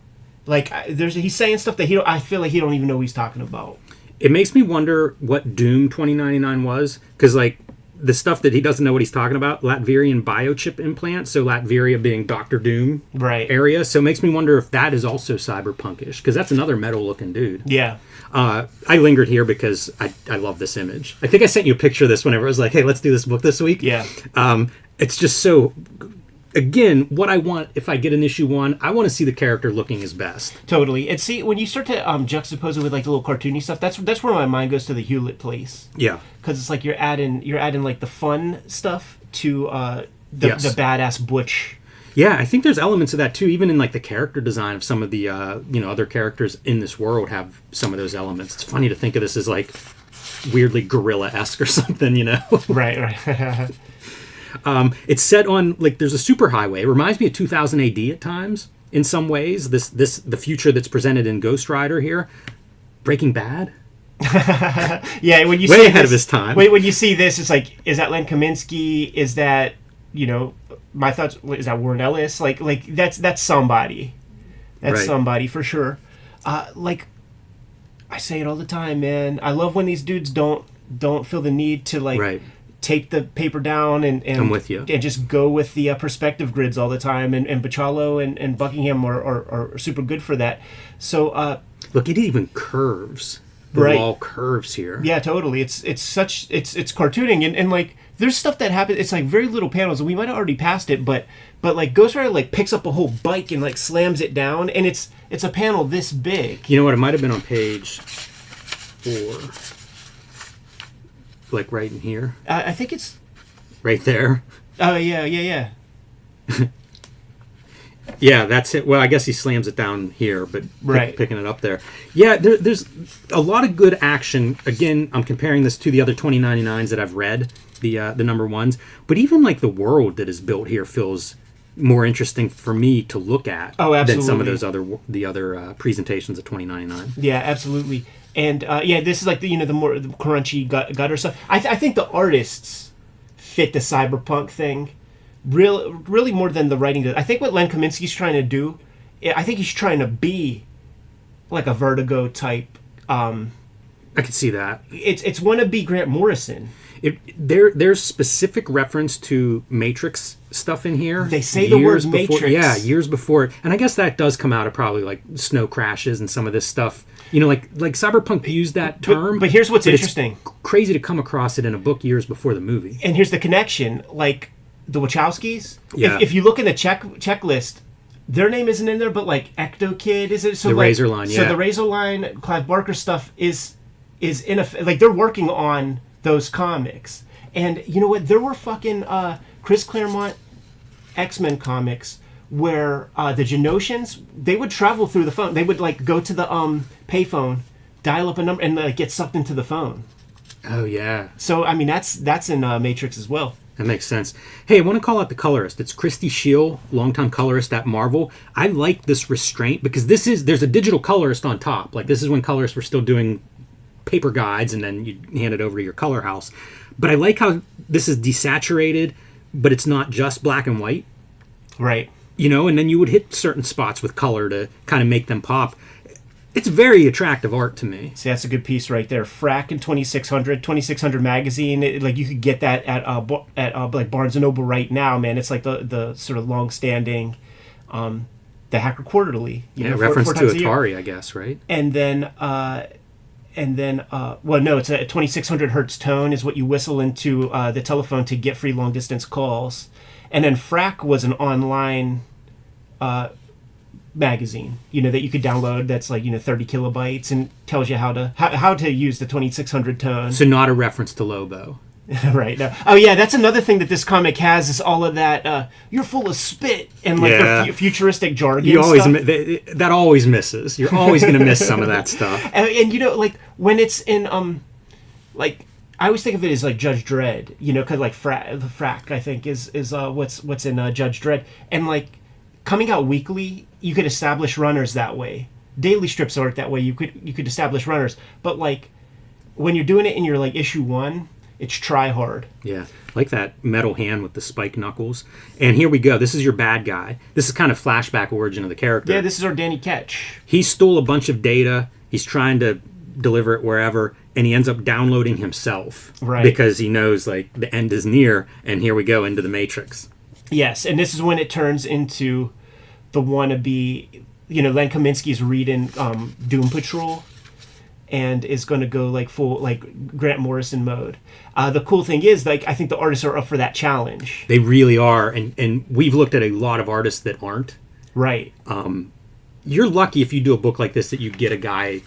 Like he's saying stuff that I feel like he don't even know what he's talking about. It makes me wonder what Doom 2099 was, because like the stuff that he doesn't know what he's talking about, Latverian biochip implant, so Latveria being Doctor Doom area, so it makes me wonder if that is also cyberpunkish, because that's another metal-looking dude. Yeah. I lingered here because I love this image. I think I sent you a picture of this whenever I was like, hey, let's do this book this week. Yeah. It's just so... Again, what I want, if I get an issue 1, I want to see the character looking his best. Totally. And see, when you start to juxtapose it with like the little cartoony stuff, that's where my mind goes to the Hewlett place. Yeah. Because it's like you're adding like the fun stuff to the badass butch. Yeah, I think there's elements of that too. Even in like the character design of some of the other characters in this world have some of those elements. It's funny to think of this as like weirdly gorilla-esque or something, Right. It's set on like there's a superhighway. It reminds me of 2000 AD at times in some ways. The future that's presented in Ghost Rider here, Breaking Bad. Yeah, when you way see ahead this, of his time. When you see this, it's like, is that Len Kaminsky? Is that my thoughts? Is that Warren Ellis? Like that's somebody. That's right. Somebody for sure. Like I say it all the time, man. I love when these dudes don't feel the need to like. Right. Tape the paper down and I'm with you. And just go with the perspective grids all the time. And Bachalo and Buckingham are super good for that. So look, it even curves. The wall curves here. Yeah, totally. It's cartooning and like there's stuff that happens. It's like very little panels, and we might have already passed it, but like Ghost Rider like picks up a whole bike and like slams it down, and it's a panel this big. You know what? It might have been on page 4. Like right in here. I think it's right there. Oh yeah. Yeah, that's it. Well, I guess he slams it down here, but picking it up there. Yeah, there's a lot of good action. Again, I'm comparing this to the other 2099s that I've read, the number ones. But even like the world that is built here feels more interesting for me to look at than some of those other presentations of 2099. Yeah, absolutely. And this is like the more the crunchy gutter stuff. I think the artists fit the cyberpunk thing really more than the writing does. I think what Len Kaminsky's trying to do, I think he's trying to be like a Vertigo type. I could see that. It's wannabe Grant Morrison. There's specific reference to Matrix stuff in here. They say the word Matrix. Yeah, years before. And I guess that does come out of probably like Snow Crashes and some of this stuff. Like Cyberpunk used that term. But here's what's interesting. It's crazy to come across it in a book years before the movie. And here's the connection. Like the Wachowskis. Yeah. If you look in the checklist, their name isn't in there, but like Ecto Kid is it? So the like, Razor Line, yeah. So the Razor Line, Clive Barker stuff is in a like they're working on those comics. And you know what? There were fucking Chris Claremont X-Men comics where the Genosians, they would travel through the phone. They would like go to the payphone, dial up a number, and get sucked into the phone. Oh yeah. So I mean that's in Matrix as well. That makes sense. Hey, I want to call out the colorist. It's Christy Scheel, longtime colorist at Marvel. I like this restraint because there's a digital colorist on top. Like this is when colorists were still doing paper guides and then you hand it over to your color house. But I like how this is desaturated, but it's not just black and white. Right. And then you would hit certain spots with color to kind of make them pop. It's very attractive art to me. See, that's a good piece right there. Frack in 2600 magazine. Like you could get that at like Barnes & Noble right now, man. It's like the sort of long-standing, the Hacker Quarterly. Reference to Atari, I guess, right? And then it's a 2600 hertz tone is what you whistle into the telephone to get free long-distance calls. And then Frack was an online magazine, that you could download that's like 30 kilobytes and tells you how to use the 2600 tone. So not a reference to Lobo. Right. No. Oh yeah, that's another thing that this comic has is all of that. You're full of spit and like the futuristic jargon. You always stuff. that always misses. You're always going to miss some of that stuff. And you know, like when it's in like I always think of it as like Judge Dredd. You know, because like the Frack I think is what's in Judge Dredd, and like coming out weekly, you could establish runners that way. Daily strips work that way. You could establish runners, but like when you're doing it in your like issue 1. It's try hard. Yeah, like that metal hand with the spike knuckles. And here we go. This is your bad guy. This is kind of flashback origin of the character. Yeah, this is our Danny Ketch. He stole a bunch of data. He's trying to deliver it wherever, and he ends up downloading himself. Right. Because he knows, like, the end is near, and here we go into the Matrix. Yes, and this is when it turns into the wannabe, you know, Len Kaminsky's reading Doom Patrol and is going to go like full like Grant Morrison mode. The cool thing is, like, I think the artists are up for that challenge. They really are, and we've looked at a lot of artists that aren't. Right. You're lucky if you do a book like this that you get a guy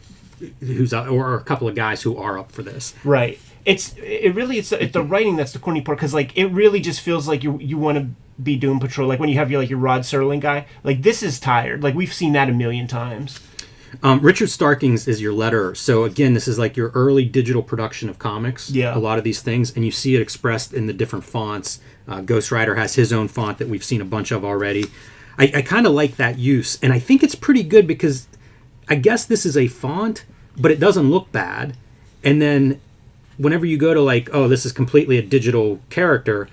who's or a couple of guys who are up for this. Right. It's the writing that's the corny part, because like it really just feels like you want to be Doom Patrol, like when you have your Rod Serling guy. Like, this is tired. Like, we've seen that a million times. Richard Starkings is your letterer. So again, this is like your early digital production of comics. Yeah. A lot of these things, and you see it expressed in the different fonts. Ghost Rider has his own font that we've seen a bunch of already. I kind of like that use, and I think it's pretty good because I guess this is a font, but it doesn't look bad. And then whenever you go to like, oh, this is completely a digital character,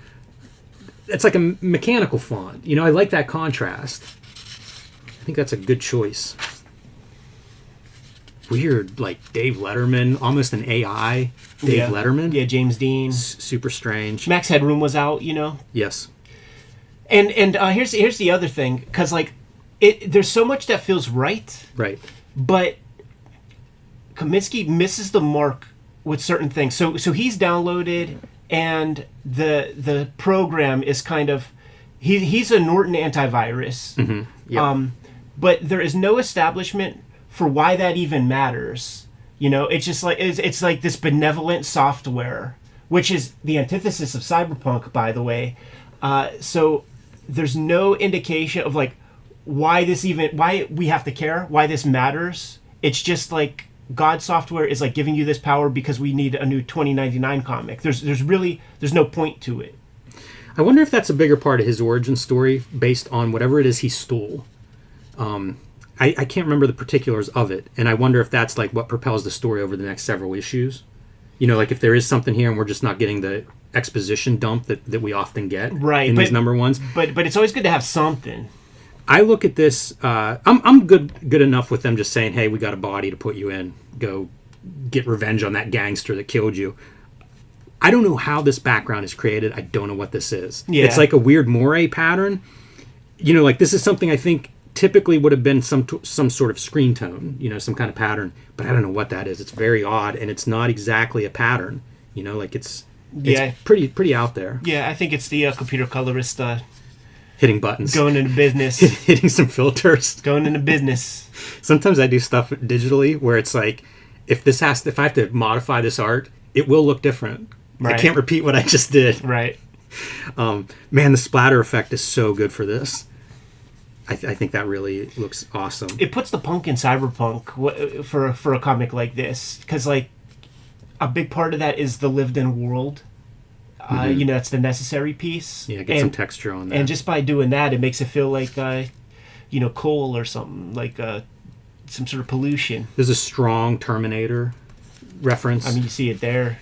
it's like a mechanical font. You know, I like that contrast. I think that's a good choice. Weird, like Dave Letterman, almost an AI Dave Letterman. Yeah, James Dean. Super strange. Max Headroom was out, you know. Yes. And here's the other thing, because like there's so much that feels right. Right. But Kaminsky misses the mark with certain things. So he's downloaded, and the program is kind of he's a Norton antivirus. Mm-hmm. Yep. But there is no establishment for why that even matters. You know, it's just like it's like this benevolent software, which is the antithesis of cyberpunk, by the way. So there's no indication of like why we have to care, why this matters. It's just like God software is like giving you this power because we need a new 2099 comic. There's no point to it. I wonder if that's a bigger part of his origin story based on whatever it is he stole. I can't remember the particulars of it, and I wonder if that's like what propels the story over the next several issues. You know, like if there is something here and we're just not getting the exposition dump that we often get in these number ones. But it's always good to have something. I look at this. I'm good enough with them just saying, "Hey, we got a body to put you in. Go get revenge on that gangster that killed you." I don't know how this background is created. I don't know what this is. Yeah. It's like a weird moire pattern. You know, like this is something I think typically would have been some sort of screen tone, you know, some kind of pattern, but I don't know what that is. It's very odd, and it's not exactly a pattern, you know, like it's pretty out there. Yeah, I think it's the computer colorist hitting buttons, going into business, hitting some filters, going into business. Sometimes I do stuff digitally where it's like, if I have to modify this art, it will look different. Right. I can't repeat what I just did. Right. Man, the splatter effect is so good for this. I think that really looks awesome. It puts the punk in cyberpunk for a comic like this, because like a big part of that is the lived-in world. You know, that's the necessary piece. Yeah, get some texture on that. And just by doing that, it makes it feel like you know, coal or something, like some sort of pollution. There's a strong Terminator reference. I mean, you see it there.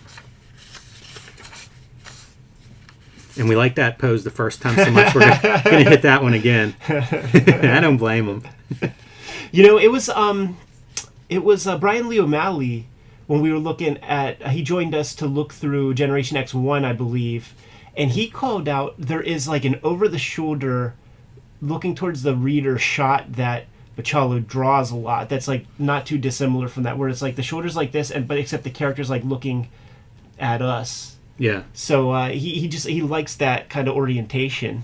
And we like that pose the first time so much, we're going to hit that one again. I don't blame him. You know, it was Brian Lee O'Malley, when we were looking at, he joined us to look through Generation X1, I believe, and he called out there is like an over-the-shoulder, looking towards the reader shot that Bachalo draws a lot. That's like not too dissimilar from that, where it's like the shoulder's like this, but except the character's like looking at us. Yeah. So he likes that kind of orientation.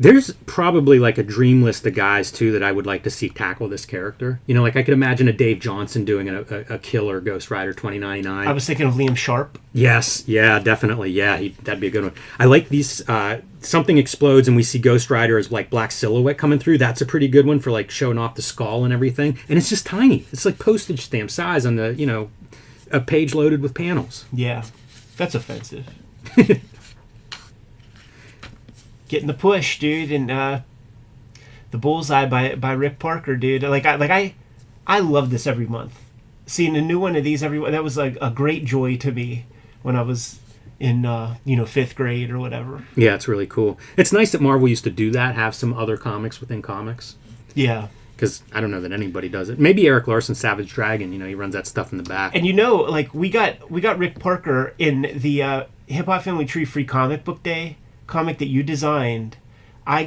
There's probably like a dream list of guys too that I would like to see tackle this character. You know, like I could imagine a Dave Johnson doing a killer Ghost Rider 2099. I was thinking of Liam Sharp. Yes, yeah, definitely, yeah, that'd be a good one. I like these. Something explodes and we see Ghost Rider as like black silhouette coming through. That's a pretty good one for like showing off the skull and everything. And it's just tiny. It's like postage stamp size on the a page loaded with panels. Yeah, that's offensive. Getting the push, dude, and the Bullseye by Rick Parker, dude. I love this every month. Seeing a new one of these that was like a great joy to me when I was in 5th grade or whatever. Yeah, it's really cool. It's nice that Marvel used to do that, have some other comics within comics. Yeah. Because I don't know that anybody does it. Maybe Eric Larson, Savage Dragon, he runs that stuff in the back. And we got Rick Parker in the Hip Hop Family Tree Free Comic Book Day comic that you designed. I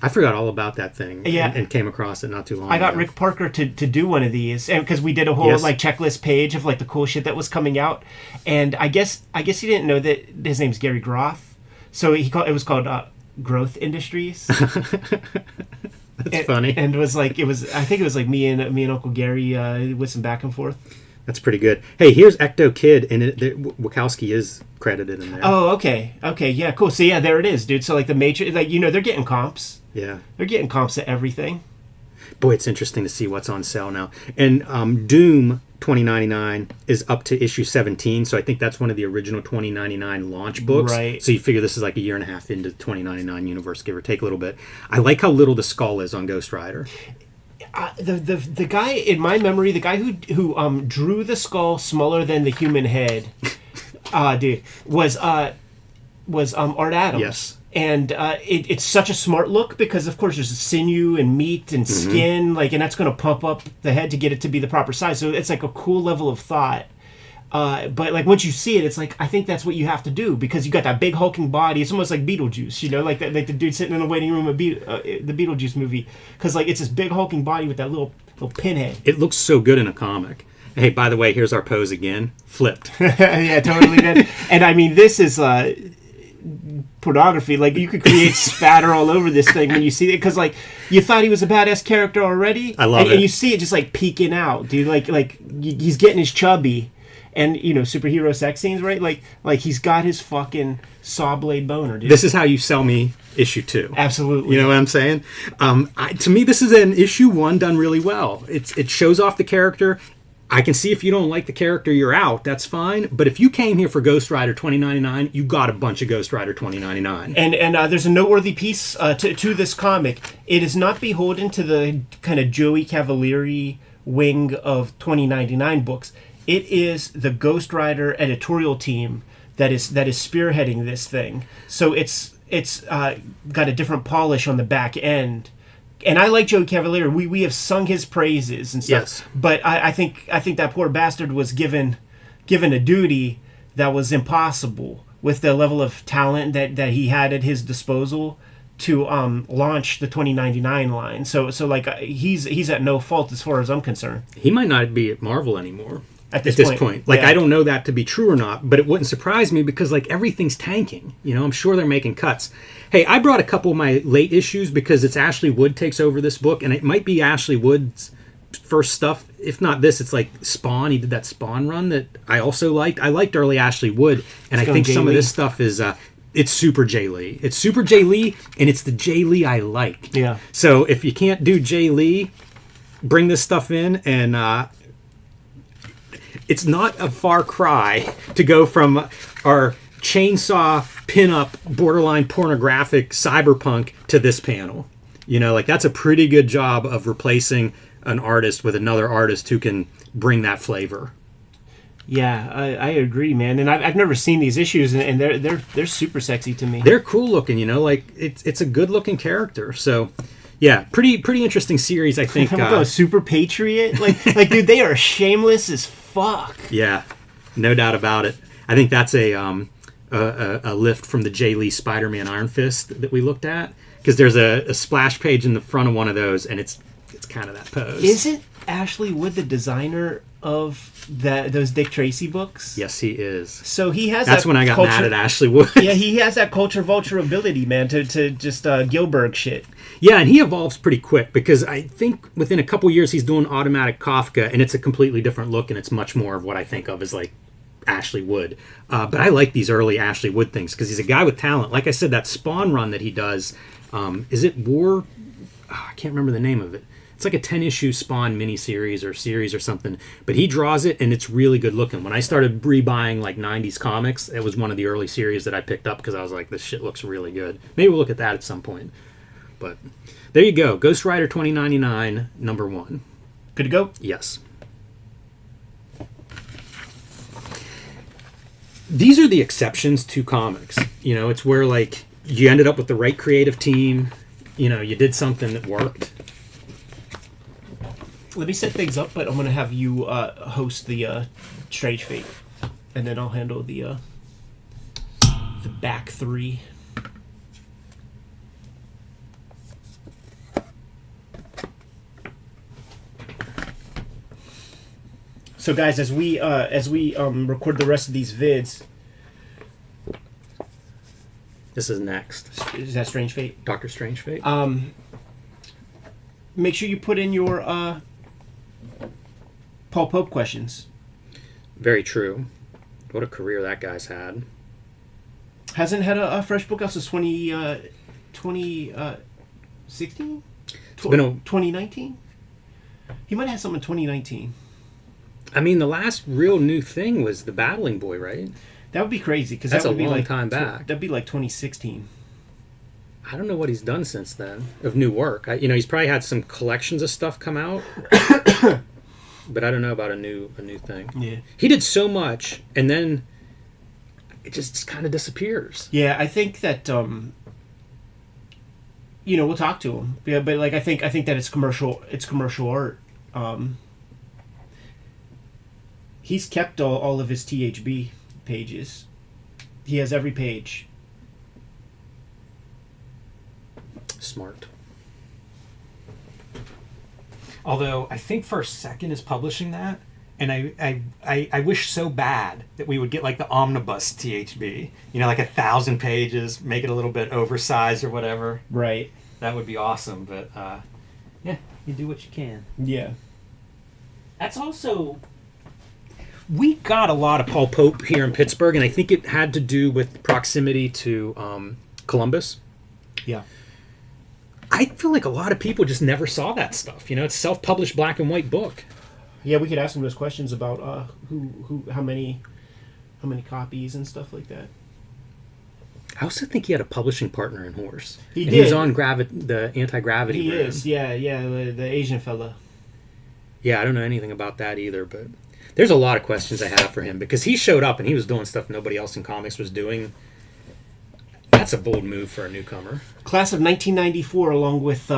forgot all about that thing. Yeah. And came across it not too long ago. I got Rick Parker to do one of these, and because we did a whole like checklist page of like the cool shit that was coming out, and I guess he didn't know that his name's Gary Groth, so it was called Growth Industries. That's funny. And I think it was like me and Uncle Gary with some back and forth. That's pretty good. Hey, here's Ecto Kid, and Wachowski is credited in there. Oh, okay, yeah, cool. So yeah, there it is, dude. So like the Matrix, like they're getting comps. Yeah, they're getting comps to everything. Boy, it's interesting to see what's on sale now. And Doom 2099 is up to issue 17, so I think that's one of the original 2099 launch books. Right. So you figure this is like a year and a half into the 2099 universe, give or take a little bit. I like how little the skull is on Ghost Rider. The guy in my memory, the guy who drew the skull smaller than the human head, dude, was Art Adams. Yes. And it's such a smart look because, of course, there's sinew and meat and skin, and that's going to pump up the head to get it to be the proper size. So it's like a cool level of thought. But like once you see it, it's like I think that's what you have to do because you got that big hulking body. It's almost like Beetlejuice, like the dude sitting in the waiting room of the Beetlejuice movie, because like it's this big hulking body with that little pinhead. It looks so good in a comic. Hey, by the way, here's our pose again, flipped. Yeah, totally. Man. And I mean, this is pornography. Like you could create spatter all over this thing when you see it, because like you thought he was a badass character already. I love it. And you see it just like peeking out, dude. Like he's getting his chubby. And superhero sex scenes, right? Like he's got his fucking saw blade boner, dude. This is how you sell me issue 2. Absolutely. You know what I'm saying? To me, this is an issue 1 done really well. It shows off the character. I can see if you don't like the character, you're out. That's fine. But if you came here for Ghost Rider 2099, you got a bunch of Ghost Rider 2099. And there's a noteworthy piece to this comic. It is not beholden to the kind of Joey Cavalieri wing of 2099 books. It is the Ghost Rider editorial team that is spearheading this thing. So it's got a different polish on the back end. And I like Joe Cavalieri. We have sung his praises and stuff. Yes. But I think that poor bastard was given a duty that was impossible with the level of talent that he had at his disposal to launch the 2099 line. So like he's at no fault as far as I'm concerned. He might not be at Marvel anymore. At this point. Like, yeah. I don't know that to be true or not, but it wouldn't surprise me because, like, everything's tanking. I'm sure they're making cuts. Hey, I brought a couple of my late issues because it's Ashley Wood takes over this book, and it might be Ashley Wood's first stuff. If not this, it's like Spawn. He did that Spawn run that I also liked. I liked early Ashley Wood, and I think some of this stuff is... it's super Jay Lee. It's super Jay Lee, and it's the Jay Lee I like. Yeah. So if you can't do Jay Lee, bring this stuff in, and... it's not a far cry to go from our chainsaw pinup borderline pornographic cyberpunk to this panel. That's a pretty good job of replacing an artist with another artist who can bring that flavor. Yeah, I agree, man. And I've never seen these issues, and they're super sexy to me. They're cool looking, like it's a good looking character. So yeah, pretty interesting series, I think. Super Patriot, like dude, they are shameless as fuck. Yeah, no doubt about it. I think that's a lift from the Jay Lee Spider-Man Iron Fist that we looked at, because there's a splash page in the front of one of those, and it's kind of that pose. Isn't Ashley Wood the designer of those Dick Tracy books? Yes, he is. So he has. That's when I got mad at Ashley Wood. Yeah, he has that culture vulture ability, man, to just Gilbert shit. Yeah, and he evolves pretty quick because I think within a couple years he's doing Automatic Kafka, and it's a completely different look, and it's much more of what I think of as like Ashley Wood. But I like these early Ashley Wood things because he's a guy with talent. Like I said, that Spawn run that he does, is it War? Oh, I can't remember the name of it. It's like a 10-issue Spawn miniseries or series or something. But he draws it, and it's really good looking. When I started rebuying like 90s comics, it was one of the early series that I picked up because I was like, this shit looks really good. Maybe we'll look at that at some point. But there you go. Ghost Rider 2099, number 1. Good to go? Yes. These are the exceptions to comics. You know, it's where like you ended up with the right creative team. You know, you did something that worked. Let me set things up, but I'm going to have you host the Strangefate, and then I'll handle the back 3. So, guys, as we record the rest of these vids, This is next. is that Strangefate? Dr. Strangefate. Make sure you put in your Paul Pope questions. Very true. What a career that guy's had. Hasn't had a fresh book out since 2016? It's been 2019? He might have something in 2019. I mean, the last real new thing was The Battling Boy, right? That would be crazy because That's that would a be long like time back. That'd be like 2016. I don't know what he's done since then of new work. He's probably had some collections of stuff come out, but I don't know about a new thing. Yeah. He did so much, and then it just kind of disappears. Yeah, I think that we'll talk to him. Yeah, but like I think that it's commercial art. He's kept all of his THB pages. He has every page. Smart. Although I think First Second is publishing that, and I wish so bad that we would get like the omnibus THB. Like 1,000 pages, make it a little bit oversized or whatever. Right. That would be awesome. But yeah, you do what you can. Yeah. That's also. We got a lot of Paul Pope here in Pittsburgh, and I think it had to do with proximity to Columbus. Yeah. I feel like a lot of people just never saw that stuff. It's self-published black and white book. Yeah, we could ask him those questions about how many copies and stuff like that. I also think he had a publishing partner in Horse. He did. He was on the anti-gravity. He brand. is, yeah, the Asian fella. Yeah, I don't know anything about that either, but there's a lot of questions I have for him because he showed up and he was doing stuff nobody else in comics was doing. That's a bold move for a newcomer. Class of 1994, along with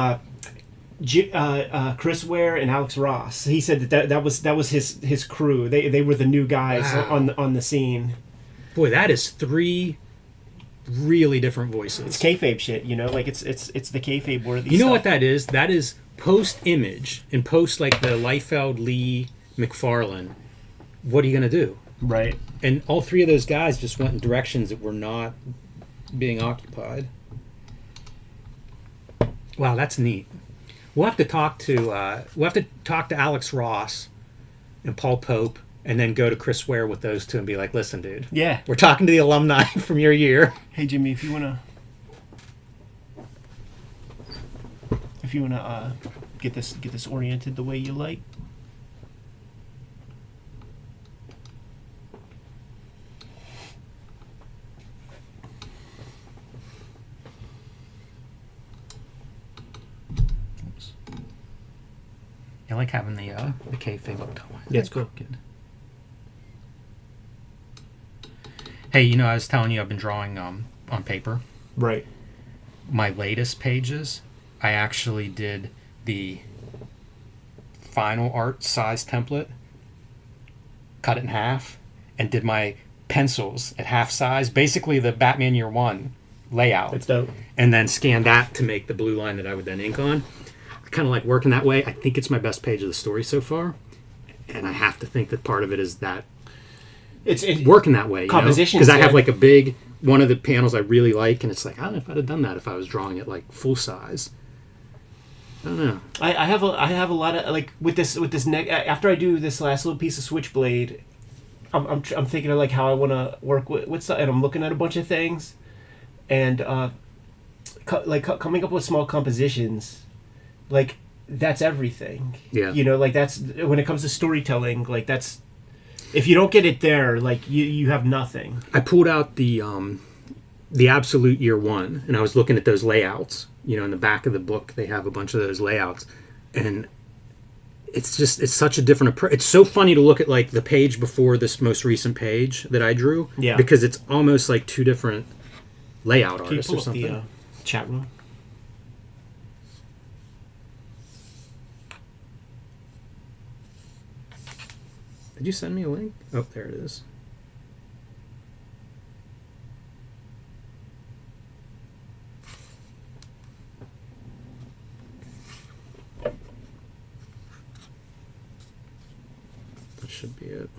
Chris Ware and Alex Ross. He said that was his crew. They were the new guys on the scene. Boy, that is 3 really different voices. It's kayfabe shit, like it's the kayfabe worthy. You know what that is? That is post-Image and post like the Liefeld, Lee, McFarlane. What are you gonna do? Right. And all 3 of those guys just went in directions that were not being occupied. Wow, that's neat. We'll have to talk to Alex Ross and Paul Pope, and then go to Chris Ware with those 2 and be like, "Listen, dude, yeah, we're talking to the alumni from your year. Hey, Jimmy, if you wanna get this oriented the way you like." I like having the kayfabe up top. Yeah, it's cool. Good. Hey, I was telling you I've been drawing on paper. Right. My latest pages, I actually did the final art size template, cut it in half, and did my pencils at half size, basically the Batman Year One layout. That's dope. And then scanned that to make the blue line that I would then ink on. I kind of like working that way. I think it's my best page of the story so far. and I have to think that part of it is that it's working that way. Composition. Because I have like a big one of the panels I really like, and it's like I don't know if I'd have done that if I was drawing it like full size. I don't know. I have a lot of like with this after I do this last little piece of Switchblade, I'm thinking of like how I want to work with and I'm looking at a bunch of things, and coming up with small compositions, like that's everything. Yeah. Like that's when it comes to storytelling, like that's if you don't get it there, like you have nothing. I pulled out the Absolute Year One, and I was looking at those layouts. In the back of the book, they have a bunch of those layouts, and it's such a different approach. It's so funny to look at like the page before this most recent page that I drew, because it's almost like two different layout artists or something. The chat room. Did you send me a link? Oh, there it is. That should be it.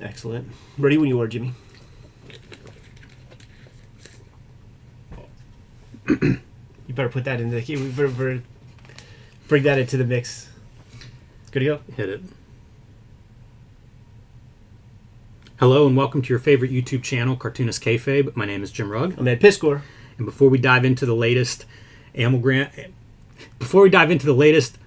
Excellent. Ready when you are, Jimmy. You better put that in the key. We better bring that into the mix. Good to go. Hit it. Hello and welcome to your favorite YouTube channel, Cartoonist Kayfabe. My name is Jim Rugg. I'm Ed Piscor. And before we dive into the latest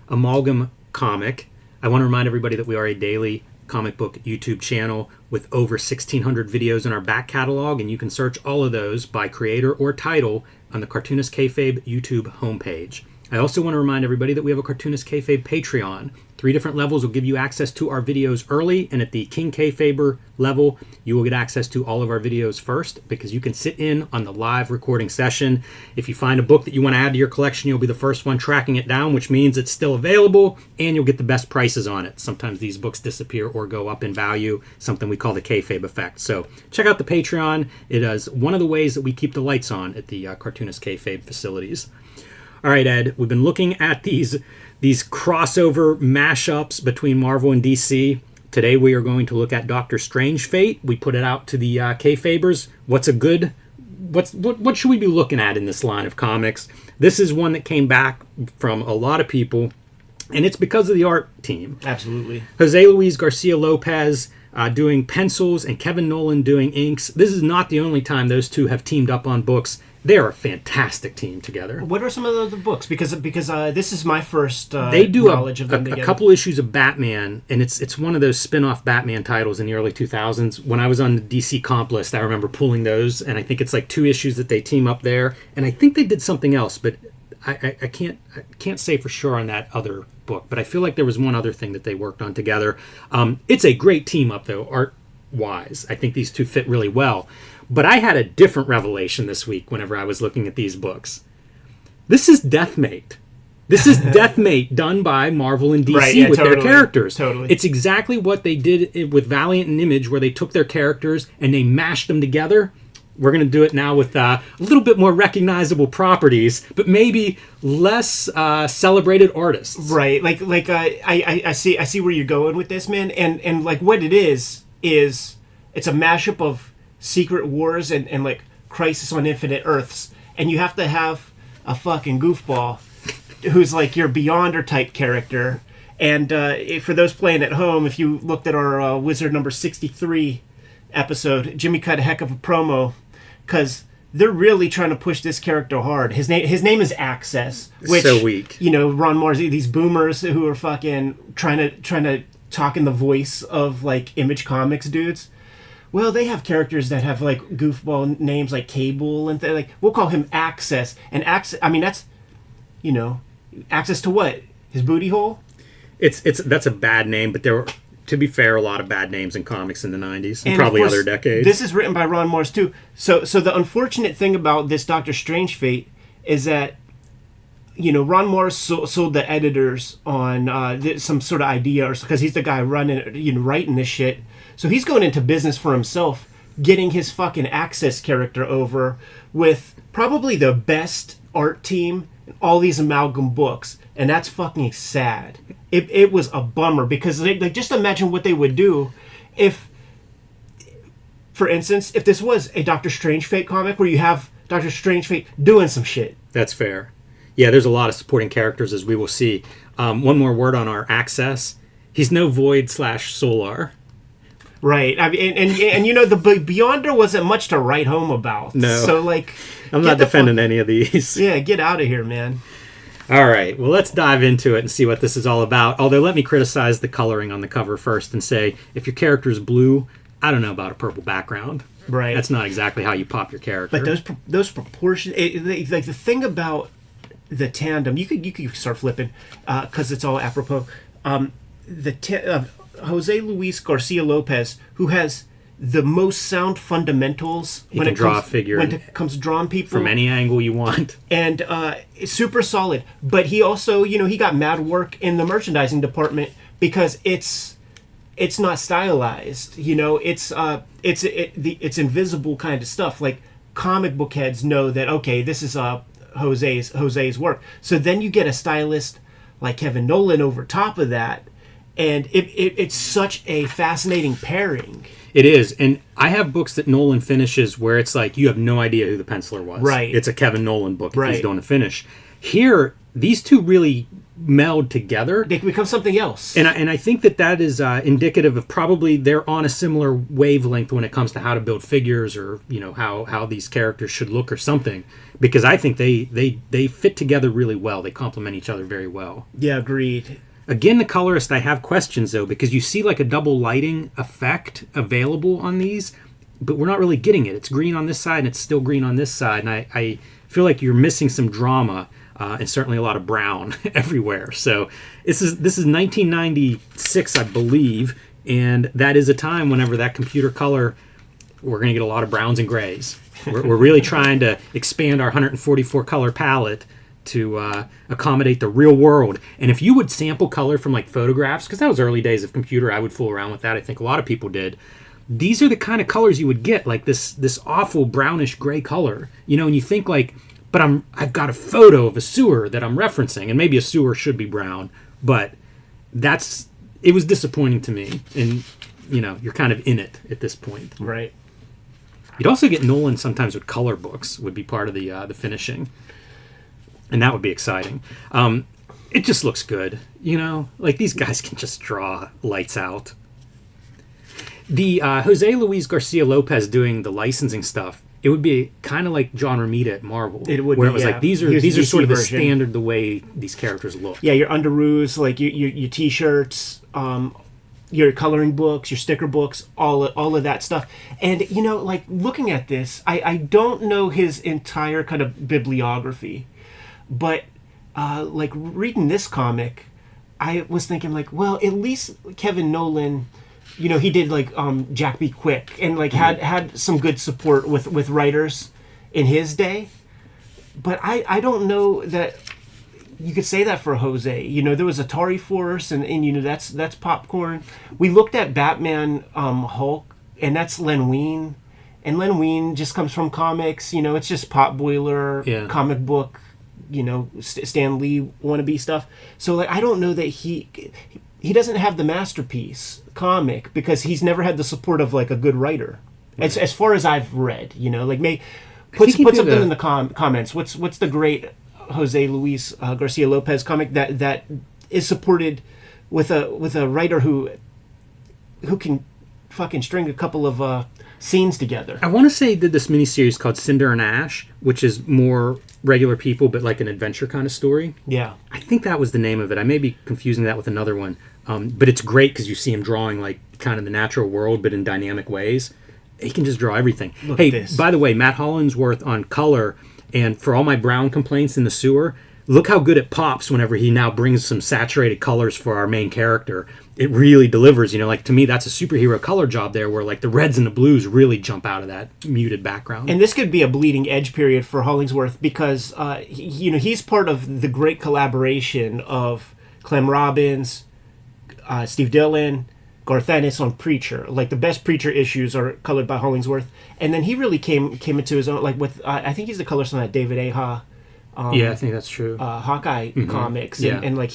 Amalgam comic, I want to remind everybody that we are a daily comic book YouTube channel with over 1,600 videos in our back catalog, and you can search all of those by creator or title on the Cartoonist Kayfabe YouTube homepage. I also want to remind everybody that we have a Cartoonist Kayfabe Patreon. 3 different levels will give you access to our videos early, and at the King Kayfaber level, you will get access to all of our videos first because you can sit in on the live recording session. If you find a book that you want to add to your collection, you'll be the first one tracking it down, which means it's still available, and you'll get the best prices on it. Sometimes these books disappear or go up in value, something we call the Kayfabe effect. So check out the Patreon. It is one of the ways that we keep the lights on at the Cartoonist Kayfabe facilities. All right, Ed, we've been looking at these crossover mashups between Marvel and DC. Today we are going to look at Doctor Strangefate. We put it out to the Kayfabers. What should we be looking at in this line of comics? This is one that came back from a lot of people, and it's because of the art team. Absolutely. Jose Luis Garcia Lopez doing pencils and Kevin Nolan doing inks. This is not the only time those two have teamed up on books. They are a fantastic team together. What are some of the other books? Because this is my first they do knowledge of them together. A couple issues of Batman, and it's one of those spin-off Batman titles in the early 2000s. When I was on the DC comp list, I remember pulling those, and I think it's like 2 issues that they team up there. And I think they did something else, but I can't say for sure on that other book. But I feel like there was one other thing that they worked on together. It's a great team up, though, art-wise. I think these two fit really well. But I had a different revelation this week whenever I was looking at these books. This is Deathmate. This is Deathmate done by Marvel and DC with their characters. Totally. It's exactly what they did with Valiant and Image, where they took their characters and they mashed them together. We're going to do it now with a little bit more recognizable properties, but maybe less celebrated artists. Right. I see where you're going with this, man. And like what it is it's a mashup of Secret Wars and like Crisis on Infinite Earths, and you have to have a fucking goofball who's like your Beyonder type character. And for those playing at home, if you looked at our Wizard number 63 episode, Jimmy cut a heck of a promo because they're really trying to push this character hard. His name is Access, which so weak. Ron Moore's these boomers who are fucking trying to talk in the voice of like Image Comics dudes. Well, they have characters that have like goofball names like Cable and like we'll call him Access. And Access, I mean that's access to what? His booty hole? That's a bad name, but there were, to be fair, a lot of bad names in comics in the 90s and probably course, other decades. This is written by Ron Morris too. So the unfortunate thing about this Doctor Strangefate is that Ron Morris sold the editors on some sort of idea, or because he's the guy writing this shit. So he's going into business for himself, getting his fucking Access character over with probably the best art team all these amalgam books, and that's fucking sad. It was a bummer because like just imagine what they would do if, for instance, if this was a Doctor Strangefate comic where you have Doctor Strangefate doing some shit. That's fair. Yeah, there's a lot of supporting characters, as we will see. One more word on our access. He's no Void/Solar. Right. I mean, and you know, the Beyonder wasn't much to write home about. No. So, like... I'm not defending any of these. Yeah, get out of here, man. All right. Well, let's dive into it and see what this is all about. Although, let me criticize the coloring on the cover first and say, if your character is blue, I don't know about a purple background. Right. That's not exactly how you pop your character. But those proportions... like, the thing about the tandem... You could start flipping, because it's all apropos. Jose Luis Garcia Lopez, who has the most sound fundamentals when it comes to drawing people from any angle you want, and it's super solid. But he also, he got mad work in the merchandising department because it's not stylized. It's invisible kind of stuff. Like comic book heads know that okay, this is Jose's work. So then you get a stylist like Kevin Nolan over top of that. And it's such a fascinating pairing. It is. And I have books that Nolan finishes where it's like you have no idea who the penciler was. Right. It's a Kevin Nolan book if he's doing a finish. Here, these two really meld together. They become something else. And I think that is indicative of probably they're on a similar wavelength when it comes to how to build figures or, how these characters should look or something. Because I think they fit together really well. They complement each other very well. Yeah, agreed. Again, the colorist, I have questions, though, because you see like a double lighting effect available on these, but we're not really getting it. It's green on this side, and it's still green on this side, and I feel like you're missing some drama, and certainly a lot of brown everywhere. So this is 1996, I believe, and that is a time whenever that computer color, we're going to get a lot of browns and grays. We're really trying to expand our 144 color palette to accommodate the real world. And if you would sample color from like photographs, because that was early days of computer, I would fool around with that. I think a lot of people did. These are the kind of colors you would get, like this awful brownish gray color. And you think like, but I've got a photo of a sewer that I'm referencing, and maybe a sewer should be brown, but it was disappointing to me. And you're kind of in it at this point. Right. You'd also get Nolan sometimes with color books would be part of the finishing. And that would be exciting. It just looks good, Like, these guys can just draw lights out. The Jose Luis Garcia Lopez doing the licensing stuff, it would be kind of like John Romita at Marvel. It would where be, it was like, these are sort of the standard, the way these characters look. Yeah, your underoos, like your T-shirts, your coloring books, your sticker books, all of that stuff. And, like, looking at this, I don't know his entire kind of bibliography. But, like, reading this comic, I was thinking, like, well, at least Kevin Nolan, he did, like, Jack B. Quick, and, like, had some good support with writers in his day. But I don't know that you could say that for Jose. There was Atari Force, and that's popcorn. We looked at Batman Hulk, and that's Len Wein. And Len Wein just comes from comics. It's just potboiler, comic book, Stan Lee wannabe stuff. So like I don't know that he doesn't have the masterpiece comic because he's never had the support of like a good writer. Right. As far as I've read, like put something in the comments. What's the great Jose Luis Garcia Lopez comic that is supported with a writer who can fucking string a couple of scenes together. I want to say he did this miniseries called Cinder and Ash, which is more regular people, but like an adventure kind of story. Yeah. I think that was the name of it. I may be confusing that with another one. But it's great because you see him drawing like kind of the natural world, but in dynamic ways. He can just draw everything. Look at this. By the way, Matt Hollingsworth on color, and for all my brown complaints in the sewer, look how good it pops whenever he now brings some saturated colors for our main character. It really delivers, like to me that's a superhero color job there where like the reds and the blues really jump out of that muted background. And this could be a bleeding edge period for Hollingsworth because he's part of the great collaboration of Clem Robbins, Steve Dillon, Garth Ennis on Preacher. Like the best Preacher issues are colored by Hollingsworth, and then he really came into his own. Like with I think he's the colorist on that David Aja Yeah, I think that's true. Hawkeye comics, Yeah. and like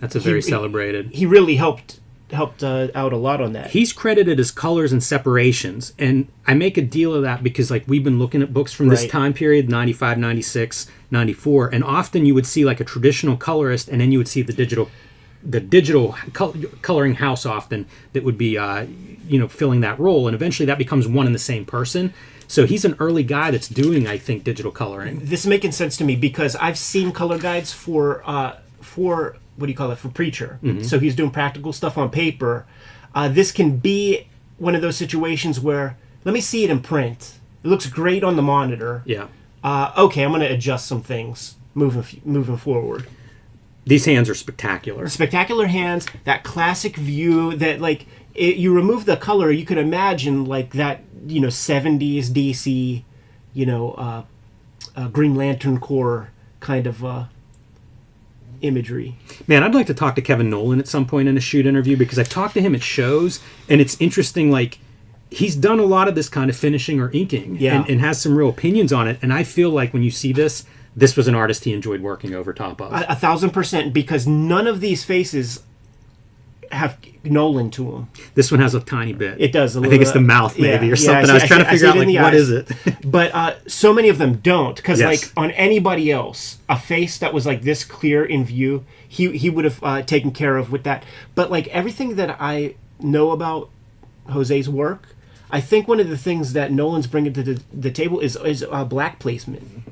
That's a very celebrated. He really helped out a lot on that. He's credited as colors and separations, and I make a deal of that because like we've been looking at books from this time period, 95, 96, 94, and often you would see like a traditional colorist, and then you would see the digital coloring house often that would be filling that role, and eventually that becomes one and the same person. So he's an early guy that's doing, I think, digital coloring. This is making sense to me because I've seen color guides for what do you call it, for Preacher. So he's doing practical stuff on paper. This can be one of those situations where, let me see it in print. It looks great on the monitor. Yeah. Okay, I'm going to adjust some things moving forward. These hands are spectacular. Spectacular hands, that classic view that, like, you remove the color, you could imagine, like, that, 70s DC, Green Lantern Corps kind of imagery. Man, I'd like to talk to Kevin Nolan at some point in a shoot interview because I've talked to him at shows, and it's interesting, like, he's done a lot of this kind of finishing or inking and has some real opinions on it, and I feel like when you see this was an artist he enjoyed working over top of. 1,000%, because none of these faces have Nolan to them. This one has a tiny bit. It does. I think it's the mouth maybe or something. I was trying to figure out, like, what is it? But so many of them don't, because like on anybody else, a face that was like this clear in view, he would have taken care of with that. But like everything that I know about Jose's work, I think one of the things that Nolan's bringing to the table is black placement.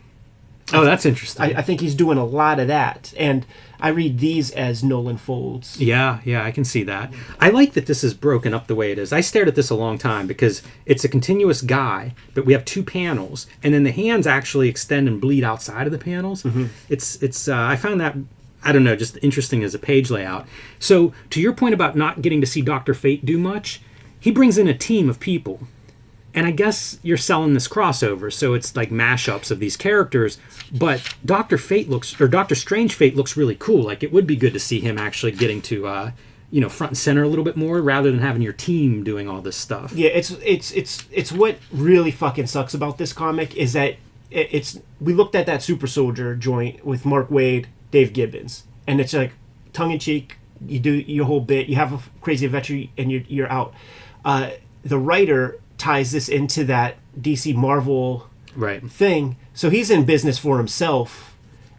Oh, that's interesting. I think he's doing a lot of that, and I read these as Nolan folds. Yeah, I can see that. I like that this is broken up the way it is. I stared at this a long time because it's a continuous guy, but we have two panels, and then the hands actually extend and bleed outside of the panels. It's I found that, I don't know, just interesting as a page layout. So to your point about not getting to see Dr. Fate do much, he brings in a team of people. And I guess you're selling this crossover, so it's like mashups of these characters. But Dr. Strangefate looks really cool. Like, it would be good to see him actually getting to, front and center a little bit more, rather than having your team doing all this stuff. Yeah, it's what really fucking sucks about this comic is that we looked at that Super Soldier joint with Mark Waid, Dave Gibbons, and it's like tongue in cheek. You do your whole bit, you have a crazy adventure, and you're out. The writer ties this into that DC Marvel thing, so he's in business for himself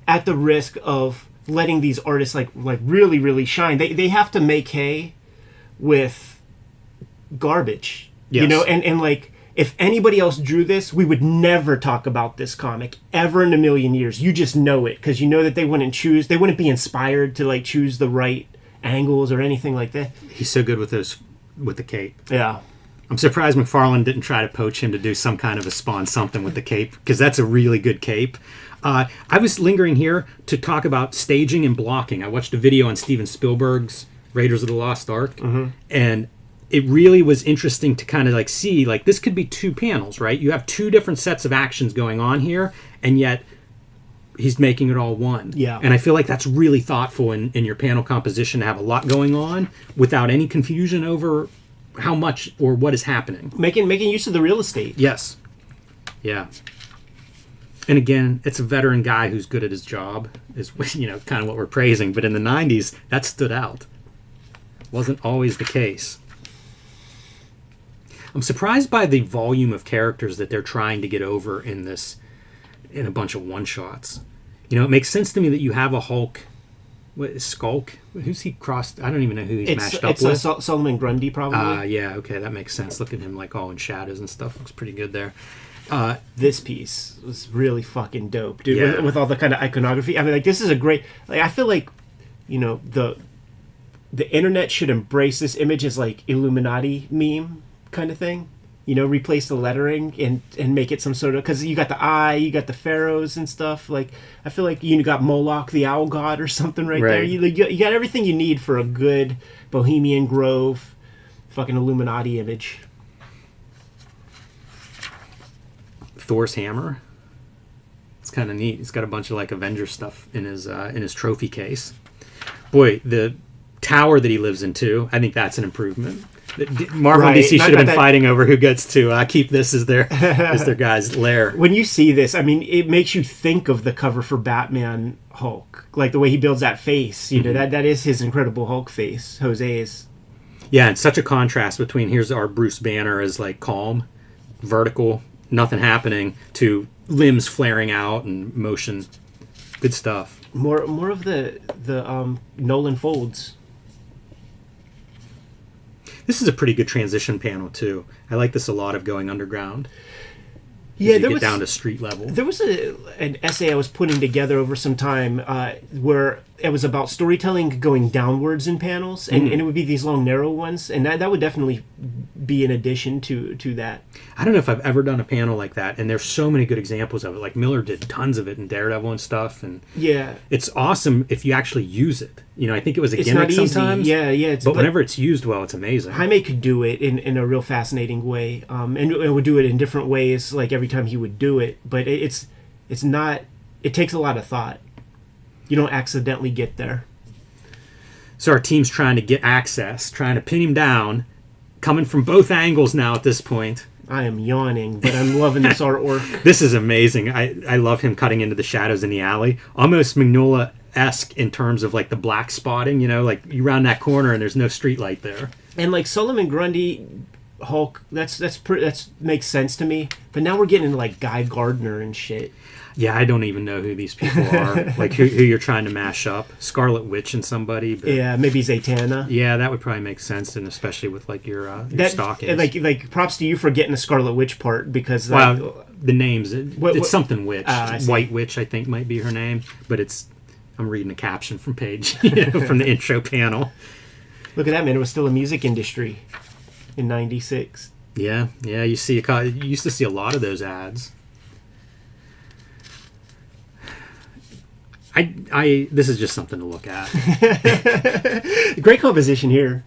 at the risk of letting these artists like really, really shine. They have to make hay with garbage, and like, if anybody else drew this, we would never talk about this comic ever in a million years. You just know it, because you know that they wouldn't be inspired to like choose the right angles or anything like that. He's so good with the cape. Yeah. I'm surprised McFarlane didn't try to poach him to do some kind of a Spawn something with the cape, because that's a really good cape. I was lingering here to talk about staging and blocking. I watched a video on Steven Spielberg's Raiders of the Lost Ark, and it really was interesting to kind of like see, like, this could be two panels, right? You have two different sets of actions going on here, and yet he's making it all one. Yeah. And I feel like that's really thoughtful in your panel composition, to have a lot going on without any confusion over how much or what is happening. Making use of the real estate. Yes. Yeah. And again, it's a veteran guy who's good at his job, is kind of what we're praising. But in the 90s, that stood out. Wasn't always the case. I'm surprised by the volume of characters that they're trying to get over in a bunch of one-shots. It makes sense to me that you have a Hulk. What is Skulk? Who's he crossed? I don't even know who he's mashed up with. It's Solomon Grundy, probably. Yeah, okay, that makes sense. Look at him, like, all in shadows and stuff. Looks pretty good there. This piece was really fucking dope, dude. Yeah. With all the kind of iconography. I mean, like, this is a great... Like, I feel like, the internet should embrace this image as, like, Illuminati meme kind of thing. Replace the lettering and make it some sort of... Because you got the eye, you got the pharaohs and stuff. Like, I feel like you got Moloch, the owl god, or something right there. You got everything you need for a good Bohemian Grove fucking Illuminati image. Thor's hammer. It's kind of neat. He's got a bunch of, like, Avengers stuff in his trophy case. Boy, the tower that he lives in, too, I think that's an improvement. Marvel Right. and DC Not should have been that- fighting over who gets to keep this as their guy's lair. When you see this, I mean, it makes you think of the cover for Batman Hulk, like the way he builds that face. You know, that is his Incredible Hulk face, Jose's. Yeah, and such a contrast between here's our Bruce Banner as like calm, vertical, nothing happening, to limbs flaring out and motion. Good stuff. More of the Nolan folds. This is a pretty good transition panel too. I like this a lot of going underground. Yeah, you there get was down to street level. There was an essay I was putting together over some time where it was about storytelling going downwards in panels, and it would be these long, narrow ones, and that would definitely be an addition to that. I don't know if I've ever done a panel like that, and there's so many good examples of it. Like Miller did tons of it in Daredevil and stuff, and Yeah, it's awesome if you actually use it. You know, I think it was a it's gimmick not easy. sometimes. Yeah. But whenever it's used well, it's amazing. Jaime could do it in a real fascinating way, and it would do it in different ways, like every time he would do it. But it's not. It takes a lot of thought. You don't accidentally get there. So our team's trying to get access, trying to pin him down, coming from both angles now at this point. I am yawning, but I'm loving this artwork. This is amazing. I love him cutting into the shadows in the alley. Almost Mignola-esque in terms of like the black spotting, you know, like you round that corner and there's no street light there. And like Solomon Grundy, Hulk, that's makes sense to me. But now we're getting into like Guy Gardner and shit. Yeah, I don't even know who these people are. Like who you're trying to mash up. Scarlet Witch and somebody. But Yeah, maybe Zatanna. yeah, that would probably make sense, and especially with like your stockings. Like props to you for getting the Scarlet Witch part, because Well, the names, What- it's something Witch. I see. White Witch, I think, might be her name. But I'm reading the caption from page, from the intro panel. look at that, man. It was still a music industry in '96. Yeah, you used to see a lot of those ads. This is just something to look at. Great composition here.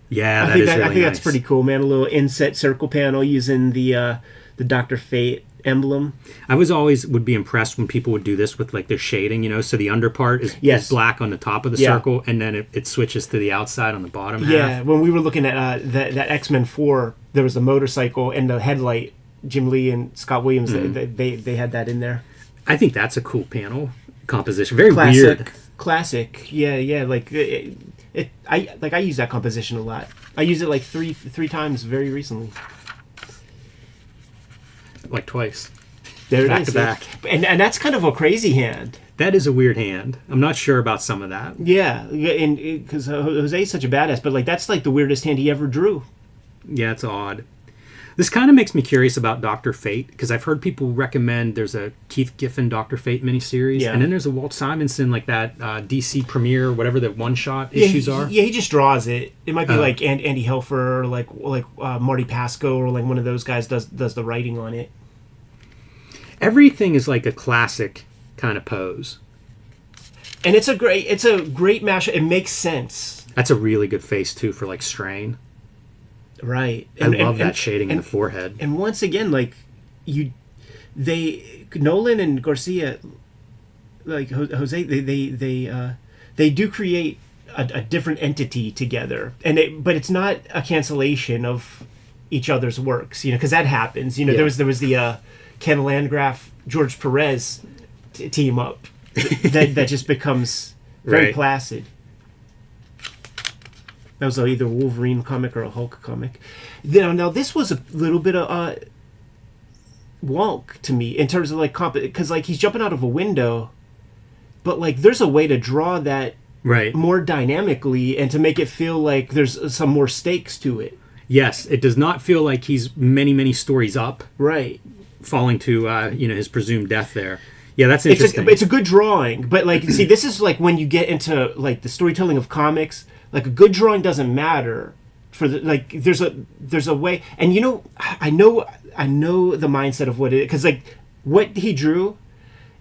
Yeah, I think really that's nice. pretty cool, man. A little inset circle panel using the Dr. Fate emblem. I would be impressed when people would do this with like their shading, you know, so the under part is black on the top of the Yeah. circle, and then it switches to the outside on the bottom Yeah, half. when we were looking at that X-Men 4, there was a motorcycle and the headlight. Jim Lee and Scott Williams, they had that in there. I think that's a cool panel composition. Very weird. Classic. Yeah. Like I use that composition a lot. I use it like three times very recently. Like twice. There Back it is. to back. And that's kind of a crazy hand. That is a weird hand. I'm not sure about some of that. Yeah, and because Jose's such a badass, but like that's like the weirdest hand he ever drew. Yeah, it's odd. This kind of makes me curious about Dr. Fate, because I've heard people recommend there's a Keith Giffen Dr. Fate miniseries, Yeah. and then there's a Walt Simonson, like that DC premiere, whatever the one-shot issues are. Yeah, he just draws it. It might be like Andy Helfer or like Marty Pasco or like one of those guys does the writing on it. Everything is like a classic kind of pose. And it's a great mashup. It makes sense. That's a really good face, too, for like strain. Right. I love that shading in the forehead. And once again, like Nolan and Garcia, like Jose, they do create a different entity together, but it's not a cancellation of each other's works, you know, because that happens. You know, Yeah. there was the Ken Landgraf George Perez team up that just becomes very Right. placid. That was either a Wolverine comic or a Hulk comic. Now this was a little bit of wonk to me in terms of like because like he's jumping out of a window, but like there's a way to draw that Right. more dynamically and to make it feel like there's some more stakes to it. Yes, it does not feel like he's many, many stories up, Right. falling to his presumed death there. Yeah, that's interesting. It's a good drawing, but like see, this is like when you get into like the storytelling of comics. Like a good drawing doesn't matter for the like. There's a way, and you know, I know the mindset of what it is, because like what he drew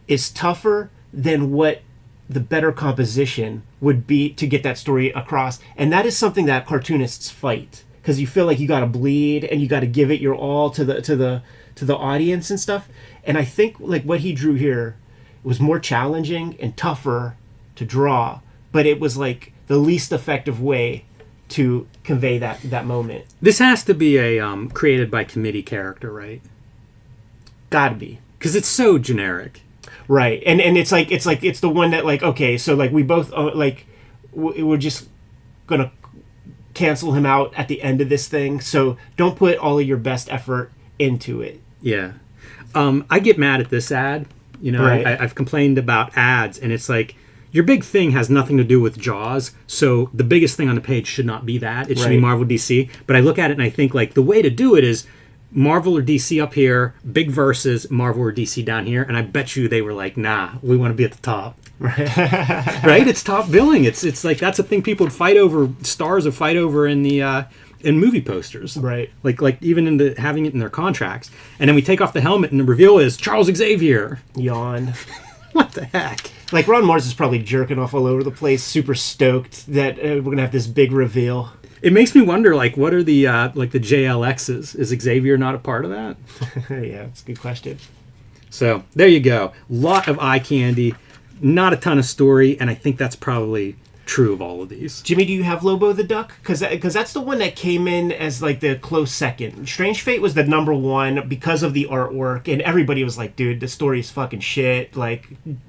is tougher than what the better composition would be to get that story across, and that is something that cartoonists fight, because you feel like you got to bleed and you got to give it your all to the audience and stuff. And I think like what he drew here was more challenging and tougher to draw, but it was like the least effective way to convey that moment. This has to be a created by committee character, right? Gotta be. Because it's so generic. Right. And it's the one that, like, okay, so, like, we both, like, we're just gonna cancel him out at the end of this thing, so don't put all of your best effort into it. Yeah. I get mad at this ad. You know, Right. I've complained about ads, and it's like, your big thing has nothing to do with Jaws, so the biggest thing on the page should not be that. It should be Right. Marvel DC. But I look at it and I think, like, the way to do it is Marvel or DC up here, big versus Marvel or DC down here, and I bet you they were like, nah, we want to be at the top. Right? It's top billing. It's like, that's a thing people would fight over, stars would fight over in the in movie posters. Right. Like even in the having it in their contracts. And then we take off the helmet and the reveal is Charles Xavier. Yawn. What the heck? Like, Ron Mars is probably jerking off all over the place, super stoked that we're gonna have this big reveal. It makes me wonder, like, what are the like the JLXs? Is Xavier not a part of that? Yeah, that's a good question. So there you go. Lot of eye candy, not a ton of story, and I think that's probably true of all of these. Jimmy, do you have Lobo the Duck? Because that's the one that came in as, like, the close second. Strange Fate was the number one because of the artwork, and everybody was like, dude, the story is fucking shit. Like,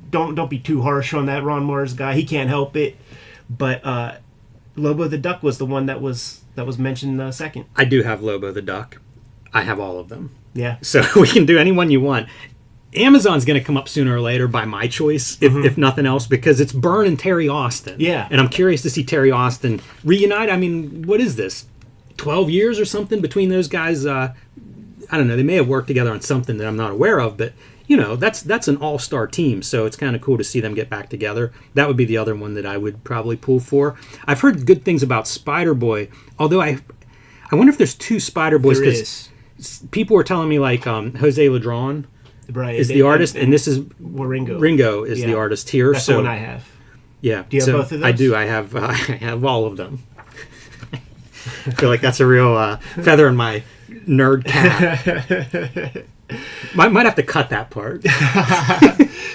don't be too harsh on that Ron Mars guy. He can't help it. But Lobo the Duck was the one that was mentioned second. I do have Lobo the Duck. I have all of them. Yeah. So we can do any one you want. Amazon's going to come up sooner or later by my choice, if nothing else, because it's Byrne and Terry Austin. Yeah. And I'm curious to see Terry Austin reunite. I mean, what is this? 12 years or something between those guys? I don't know. They may have worked together on something that I'm not aware of, but, you know, that's an all-star team, so it's kind of cool to see them get back together. That would be the other one that I would probably pull for. I've heard good things about Spider-Boy, although I wonder if there's two Spider-Boys, There because people were telling me, like, Jose Ladron Right. is the artist, and this is Ringo is the artist here. That's so the one I have. yeah, Do you have both of those? I do. I have all of them. I feel like that's a real feather in my nerd cap. Might have to cut that part.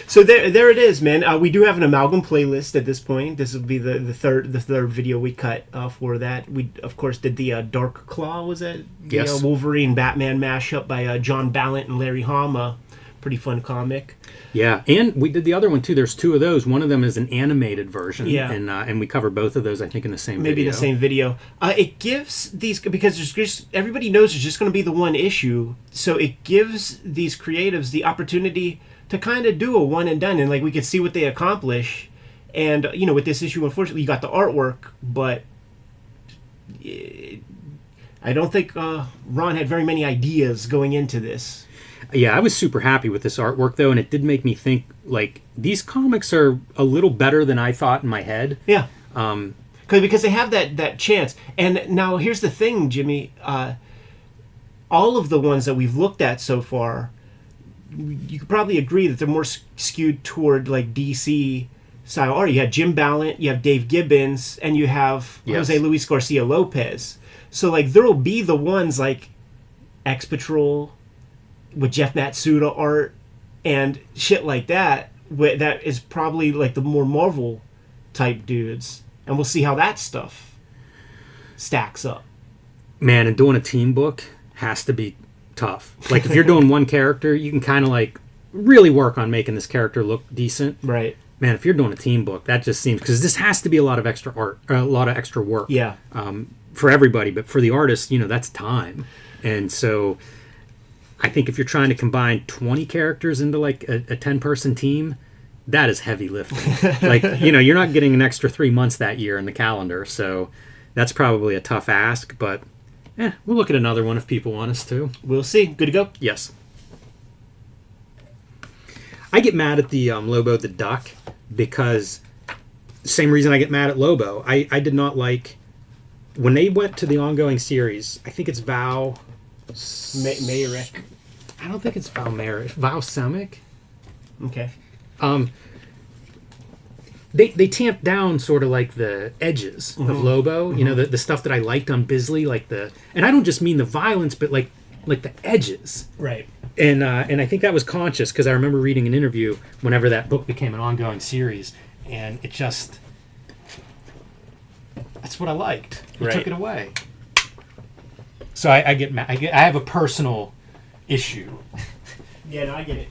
So there it is, man. We do have an amalgam playlist at this point. This will be the third video we cut for that. We of course did the Dark Claw. Was that the Yes. Wolverine Batman mashup by John Ballant and Larry Hama? Pretty fun comic. Yeah, and we did the other one too. There's two of those. One of them is an animated version. Yeah. and we covered both of those, I think, in the same Maybe video. the same video. It gives these, because there's just, everybody knows there's just going to be the one issue, so it gives these creatives the opportunity to kind of do a one and done, and, like, we could see what they accomplish. And, you know, with this issue, unfortunately, you got the artwork, but I don't think Ron had very many ideas going into this. Yeah, I was super happy with this artwork, though, and it did make me think, like, these comics are a little better than I thought in my head. Yeah. Because they have that chance. And now here's the thing, Jimmy. All of the ones that we've looked at so far, you could probably agree that they're more skewed toward, like, DC style art. You have Jim Ballant, you have Dave Gibbons, and you have Jose Luis Garcia Lopez. So, like, there will be the ones like X Patrol with Jeff Matsuda art and shit like that. That is probably, like, the more Marvel type dudes, and we'll see how that stuff stacks up. Man, and doing a team book has to be tough. Like, if you're doing one character, you can kind of, like, really work on making this character look decent. Right. Man, if you're doing a team book, that just seems, because this has to be a lot of extra art, or a lot of extra work. Yeah. For everybody, but for the artist, you know, that's time. And so I think if you're trying to combine 20 characters into, like, a 10-person team, that is heavy lifting. Like, you know, you're not getting an extra 3 months that year in the calendar, so that's probably a tough ask, but we'll look at another one if people want us to. We'll see. Good to go? Yes. I get mad at the Lobo the Duck because same reason I get mad at Lobo. I did not like when they went to the ongoing series. I think it's Val Mayrick. I don't think it's Val Mayrick. Val Semick. Okay. They tamped down sort of like the edges of Lobo. You know, the stuff that I liked on Bisley, like and I don't just mean the violence, but like the edges. Right. And I think that was conscious because I remember reading an interview whenever that book became an ongoing series, and it just That's what I liked. You Right. took it away. So I get mad. I have a personal issue. Yeah, no, I get it.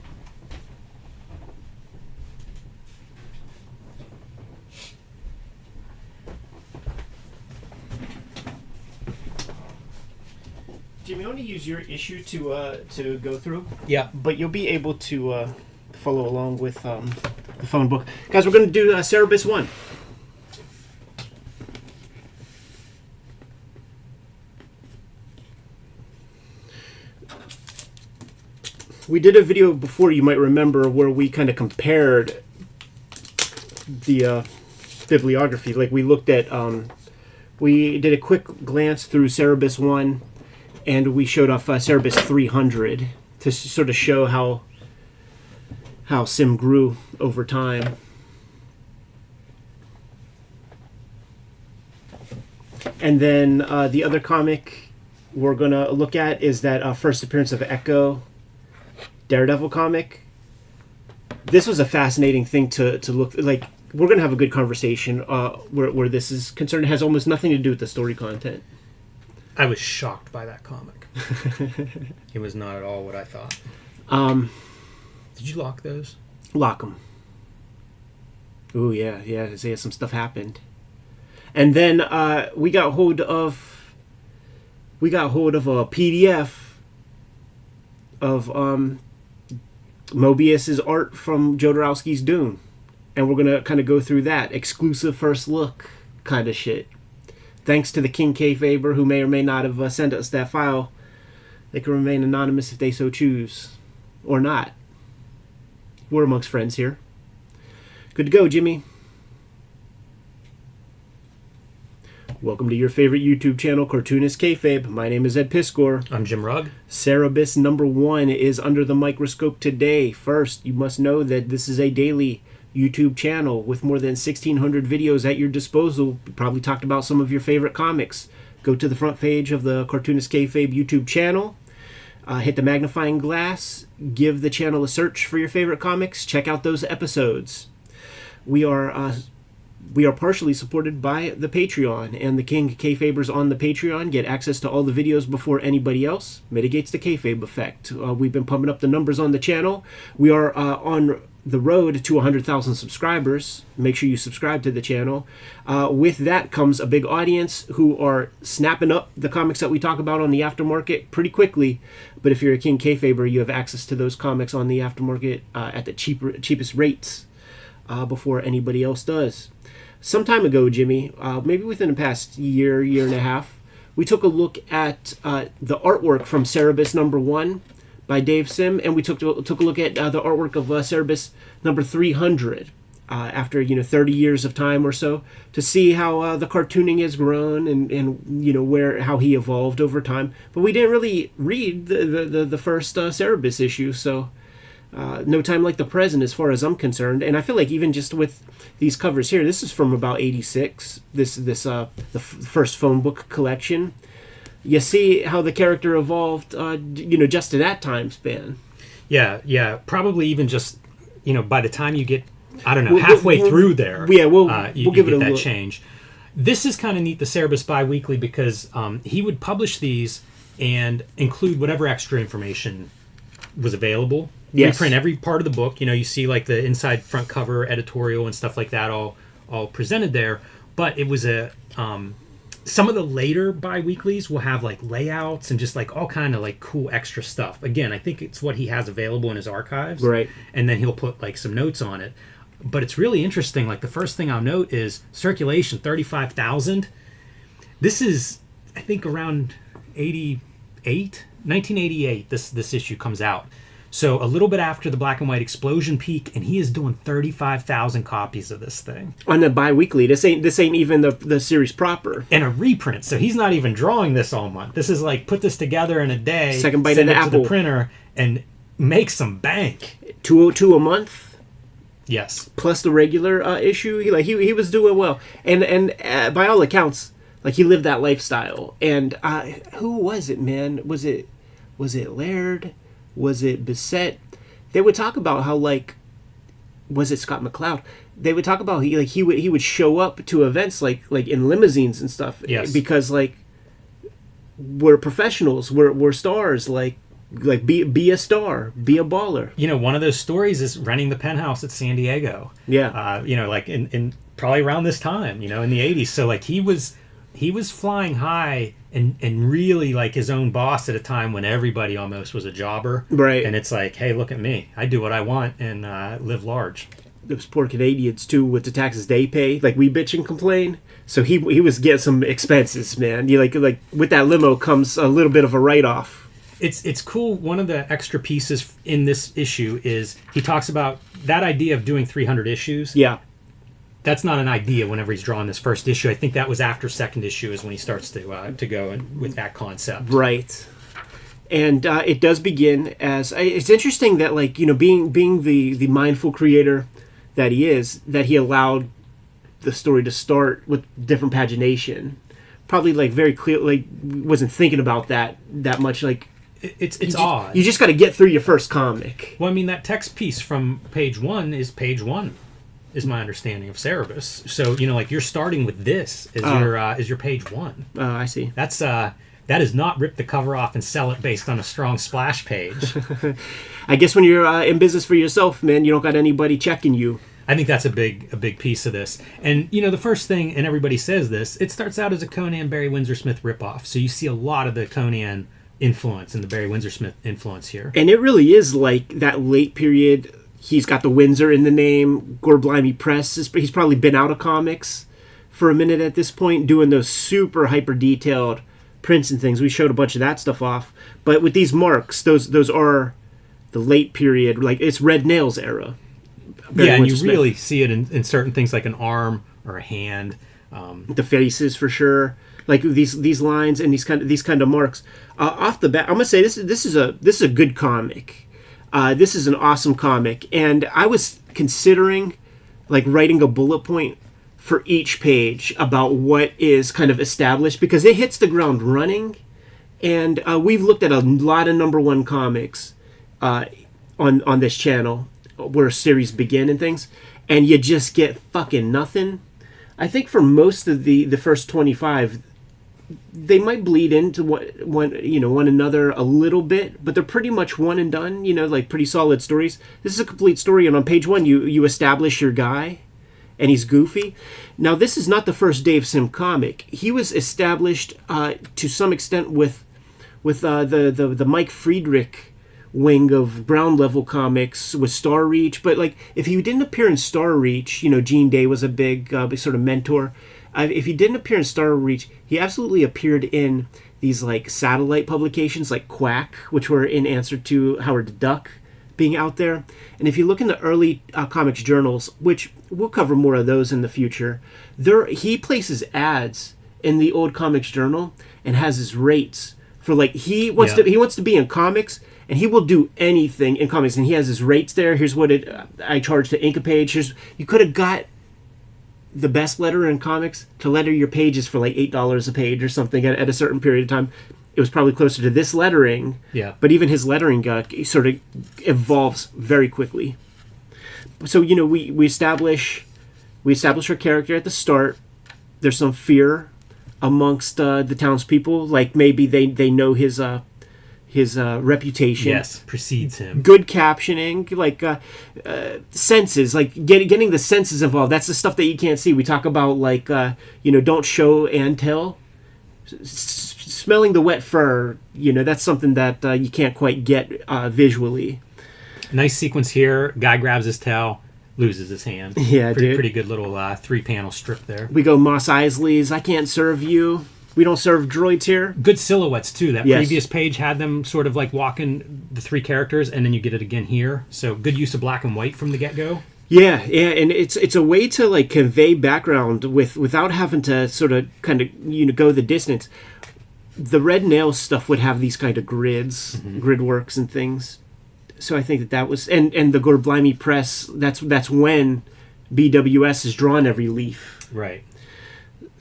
Jimmy, I want to use your issue to go through. Yeah. But you'll be able to follow along with the phone book. Guys, we're going to do Cerebus 1. We did a video before, you might remember, where we kind of compared the bibliography. Like, we looked at... we did a quick glance through Cerebus 1, and we showed off Cerebus 300 to sort of show how Sim grew over time. And then the other comic we're going to look at is that first appearance of Echo Daredevil comic. This was a fascinating thing to look like. We're going to have a good conversation where this is concerned. It has almost nothing to do with the story content. I was shocked by that comic. It was not at all what I thought. Did you lock those? Lock them. Ooh, yeah. Some stuff happened, and then we got hold of a PDF of Mobius's art from Jodorowsky's Dune, and we're gonna kind of go through that exclusive first look kind of shit. Thanks to the King Kayfaber, who may or may not have sent us that file. They can remain anonymous if they so choose, or not. We're amongst friends here. Good to go, Jimmy. Welcome to your favorite YouTube channel, Cartoonist Kayfabe. My name is Ed Piskor. I'm Jim Rugg. Cerebus number 1 is under the microscope today. First, you must know that this is a daily YouTube channel with more than 1,600 videos at your disposal. We probably talked about some of your favorite comics. Go to the front page of the Cartoonist Kayfabe YouTube channel. Hit the magnifying glass. Give the channel a search for your favorite comics. Check out those episodes. We are partially supported by the Patreon, and the King Kayfabers on the Patreon get access to all the videos before anybody else. Mitigates the kayfabe effect. We've been pumping up the numbers on the channel. We are on the road to 100,000 subscribers. Make sure you subscribe to the channel. With that comes a big audience who are snapping up the comics that we talk about on the aftermarket pretty quickly. But if you're a King Kayfaber, you have access to those comics on the aftermarket at the cheapest rates before anybody else does. Some time ago, Jimmy, maybe within the past year and a half, we took a look at the artwork from Cerebus number 1 by Dave Sim, and we took a look at the artwork of Cerebus number 300 after 30 years of time or so, to see how the cartooning has grown and how he evolved over time. But we didn't really read the first Cerebus issue, so no time like the present as far as I'm concerned. And I feel like even just with these covers here, this is from about 86, the first phone book collection. You see how the character evolved, just to that time span. Yeah. Probably even just, by the time you get, I don't know, halfway through there. Yeah, we'll give it a that look. change. This is kind of neat, the Cerebus Biweekly, because he would publish these and include whatever extra information was available. Yes. Reprint every part of the book. You see like the inside front cover editorial and stuff like that all presented there. But it was some of the later bi-weeklies will have like layouts and just like all kind of like cool extra stuff. Again, I think it's what he has available in his archives. Right. And then he'll put like some notes on it. But it's really interesting. Like the first thing I'll note is circulation, 35,000. This is, I think, around 1988, this issue comes out. So a little bit after the black and white explosion peak, and he is doing 35,000 copies of this thing on the bi-weekly. This ain't even the series proper. And a reprint. So he's not even drawing this all month. This is like put this together in a day, second bite send of the it apple to the printer, and make some bank. 202 a month. Yes. Plus the regular issue. He was doing well, and by all accounts, like he lived that lifestyle. And who was it, man? Was it Laird? Was it Bissett? They would talk about how, like, was it Scott McCloud? they would talk about he would show up to events like in limousines and stuff. Yes. Because like we're professionals, we're stars. Like be a star, be a baller. You know, one of those stories is renting the penthouse at San Diego. Yeah. You know, like in probably around this time, you know, in the 80s. So like he was flying high and really like his own boss at a time when everybody almost was a jobber. Right. And it's like, hey, look at me. I do what I want and live large. Those poor Canadians too with the taxes they pay. Like we bitch and complain. So he was getting some expenses, man. You like with that limo comes a little bit of a write-off. It's cool. One of the extra pieces in this issue is he talks about that idea of doing 300 issues. Yeah. That's not an idea whenever he's drawing this first issue. I think that was after second issue is when he starts to go with that concept. Right. And it does begin as... It's interesting that, like, you know, being the mindful creator that he is, that he allowed the story to start with different pagination. Probably, like, very clear, like, wasn't thinking about that much, like... It's odd. You just got to get through your first comic. Well, I mean, that text piece from page 1 is page 1, is my understanding of Cerebus. So, you know, like, you're starting with this as your page 1. Oh, I see. That's that is not rip the cover off and sell it based on a strong splash page. I guess when you're in business for yourself, man, you don't got anybody checking you. I think that's a big piece of this. And, you know, the first thing, and everybody says this, it starts out as a Conan Barry Windsor Smith ripoff. So you see a lot of the Conan influence and the Barry Windsor Smith influence here. And it really is like that late period. He's got the Windsor in the name. Gorblimey Press. He's probably been out of comics for a minute at this point, doing those super hyper detailed prints and things. We showed a bunch of that stuff off. But with these marks, those are the late period. Like, it's Red Nails era. Barry and Windsor you Smith. really see it in certain things like an arm or a hand. The faces for sure. Like these lines and these kind of marks. Off the bat, I'm gonna say this is a good comic. This is an awesome comic, and I was considering like writing a bullet point for each page about what is kind of established, because it hits the ground running. And we've looked at a lot of #1 comics on this channel where series begin and things, and you just get fucking nothing. I think for most of the first 25, they might bleed into one another a little bit, but they're pretty much one and done. You know, like pretty solid stories. This is a complete story, and on page 1, you establish your guy, and he's goofy. Now, this is not the first Dave Sim comic. He was established to some extent with the Mike Friedrich wing of ground level comics with Star Reach. But like, if he didn't appear in Star Reach, you know, Gene Day was a big sort of mentor. If he didn't appear in Star Reach, he absolutely appeared in these like satellite publications like Quack, which were in answer to Howard the Duck being out there. And if you look in the early comics journals, which we'll cover more of those in the future, he places ads in the old comics journal and has his rates for like he wants to be in comics, and he will do anything in comics, and he has his rates there. Here's what I charge to ink a page. You could have got the best letterer in comics to letter your pages for like $8 a page or something at a certain period of time. It was probably closer to this lettering. Yeah. But even his lettering sort of evolves very quickly. So, you know, we establish our character at the start. There's some fear amongst the townspeople. Like maybe they know his reputation. Yes, precedes him. Good captioning, like senses, like getting the senses involved. That's the stuff that you can't see. We talk about like don't show and tell. Smelling the wet fur, you know, that's something that you can't quite get visually. Nice sequence here. Guy grabs his tail, loses his hand. Yeah, pretty good little 3-panel strip there. We go Moss Eisley's I Can't Serve You. We don't serve droids here. Good silhouettes, too. That Yes. previous page had them sort of like walking the 3 characters, and then you get it again here. So good use of black and white from the get-go. Yeah, and it's a way to like convey background without having to sort of kind of go the distance. The Red Nails stuff would have these kind of grids, grid works and things. So I think that was and the Gorblimey Press. That's when BWS is drawn every leaf. Right.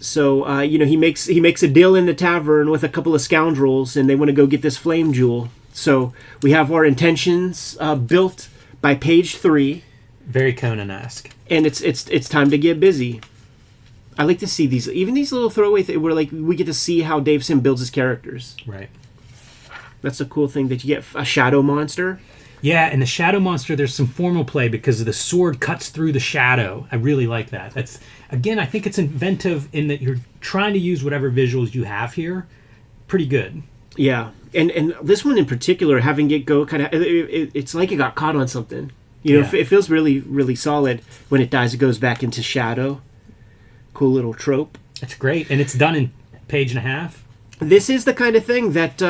So he makes a deal in the tavern with a couple of scoundrels, and they want to go get this flame jewel. So we have our intentions built by page 3, Very Conan-esque. And it's time to get busy. I like to see these little throwaway things where like we get to see how Dave Sim builds his characters. Right. That's a cool thing that you get a shadow monster. Yeah, and the shadow monster, there's some formal play because the sword cuts through the shadow. I really like that. That's, again, I think it's inventive in that you're trying to use whatever visuals you have here. Pretty good. Yeah, and this one in particular, having it go kind of, it's like it got caught on something. You know, it feels really, really solid. When it dies, it goes back into shadow. Cool little trope. It's great, and it's done in page and a half. This is the kind of thing that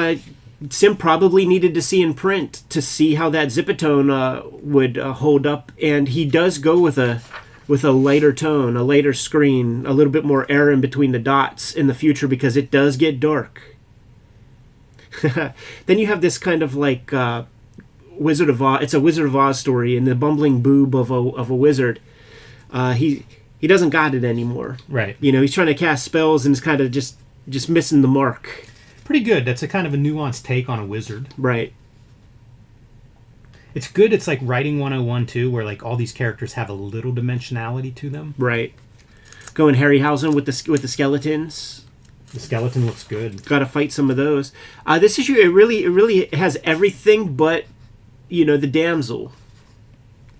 Sim probably needed to see in print to see how that Zipatone would hold up, and he does go with a lighter tone, a lighter screen, a little bit more air in between the dots in the future because it does get dark. Then you have this kind of like Wizard of Oz. It's a Wizard of Oz story, and the bumbling boob of a wizard. He doesn't got it anymore. Right. You know, he's trying to cast spells and is kind of just missing the mark. Pretty good. That's a kind of a nuanced take on a wizard. Right. It's good. It's like writing 101 too, where like all these characters have a little dimensionality to them. Right. Going Harryhausen with the skeletons. The skeleton looks good. Got to fight some of those. This issue it really has everything but, you know, the damsel.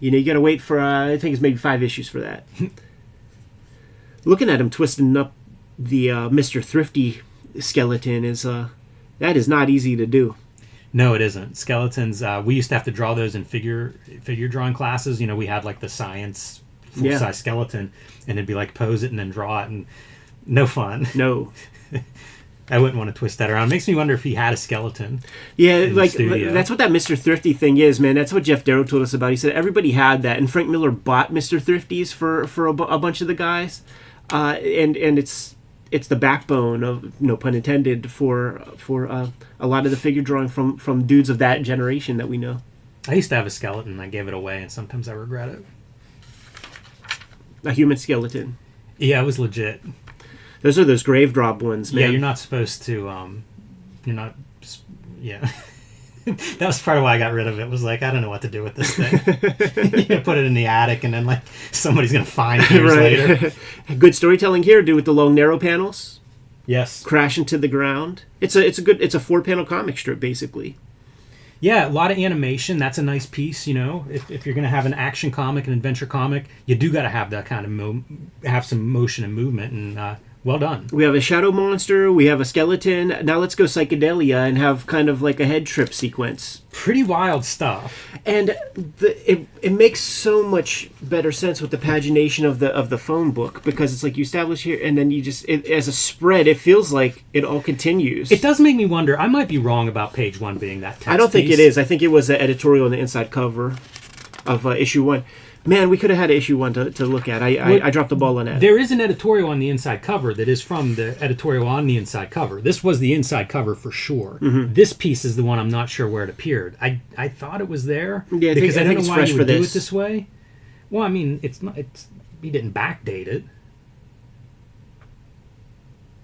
You know, you got to wait for I think it's maybe 5 issues for that. Looking at him twisting up the Mr. Thrifty skeleton is that is not easy to do. No, it isn't. Skeletons. We used to have to draw those in figure drawing classes. You know, we had like the science full-size skeleton, and it'd be like pose it and then draw it, and no fun. No. I wouldn't want to twist that around. It makes me wonder if he had a skeleton. Yeah, like that's what that Mr. Thrifty thing is, man. That's what Jeff Darrow told us about. He said everybody had that, and Frank Miller bought Mr. Thrifties for a bunch of the guys, and it's the backbone of, no pun intended, for a lot of the figure drawing from dudes of that generation that we know. I used to have a skeleton. I gave it away, and sometimes I regret it. A human skeleton. Yeah, it was legit. Those are those grave drop ones, man. Yeah, you're not supposed to. You're not. Yeah. That was part of why I got rid of it. Was like, I don't know what to do with this thing. You put it in the attic, and then like somebody's gonna find it years later. Good storytelling here. Do with the long narrow panels. Yes. Crash into the ground. It's a 4-panel comic strip basically. Yeah, a lot of animation. That's a nice piece. You know, if you're gonna have an action comic, an adventure comic, you do got to have that kind of have some motion and movement, and well done. We have a shadow monster. We have a skeleton. Now let's go psychedelia and have kind of like a head trip sequence. Pretty wild stuff. And it makes so much better sense with the pagination of the phone book, because it's like you establish here and then you just as a spread, it feels like it all continues. It does make me wonder. I might be wrong about page 1 being that text I don't think piece. it is. I think it was the editorial on the inside cover of issue 1. Man, we could have had issue 1 to look at. I dropped the ball on that. There is an editorial on the inside cover that is from the editorial on the inside cover. This was the inside cover for sure. Mm-hmm. This piece is the one I'm not sure where it appeared. I thought it was there. Yeah, because I don't know why fresh you would for do it this way. Well, I mean, it's not. He didn't backdate it.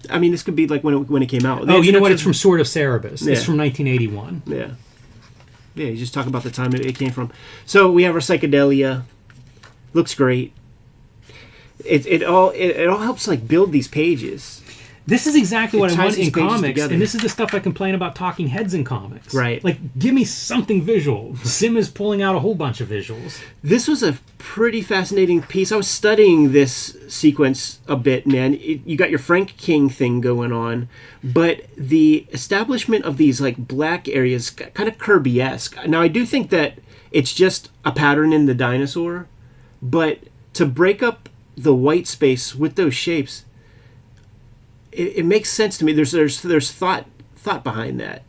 I mean, this could be like when it came out. Oh, you know what? It's from Sword of Cerebus. Yeah. It's from 1981. Yeah. Yeah, you just talk about the time it came from. So we have our psychedelia. Looks great. It all helps like build these pages. This is exactly what I want in comics, together. and this is the stuff I complain about talking heads in comics. Right. Like, give me something visual. Sim is pulling out a whole bunch of visuals. This was a pretty fascinating piece. I was studying this sequence a bit, man. You got your Frank King thing going on, but the establishment of these like black areas, kind of Kirby-esque. Now, I do think that it's just a pattern in the dinosaur, but to break up the white space with those shapes, it makes sense to me. There's thought behind that.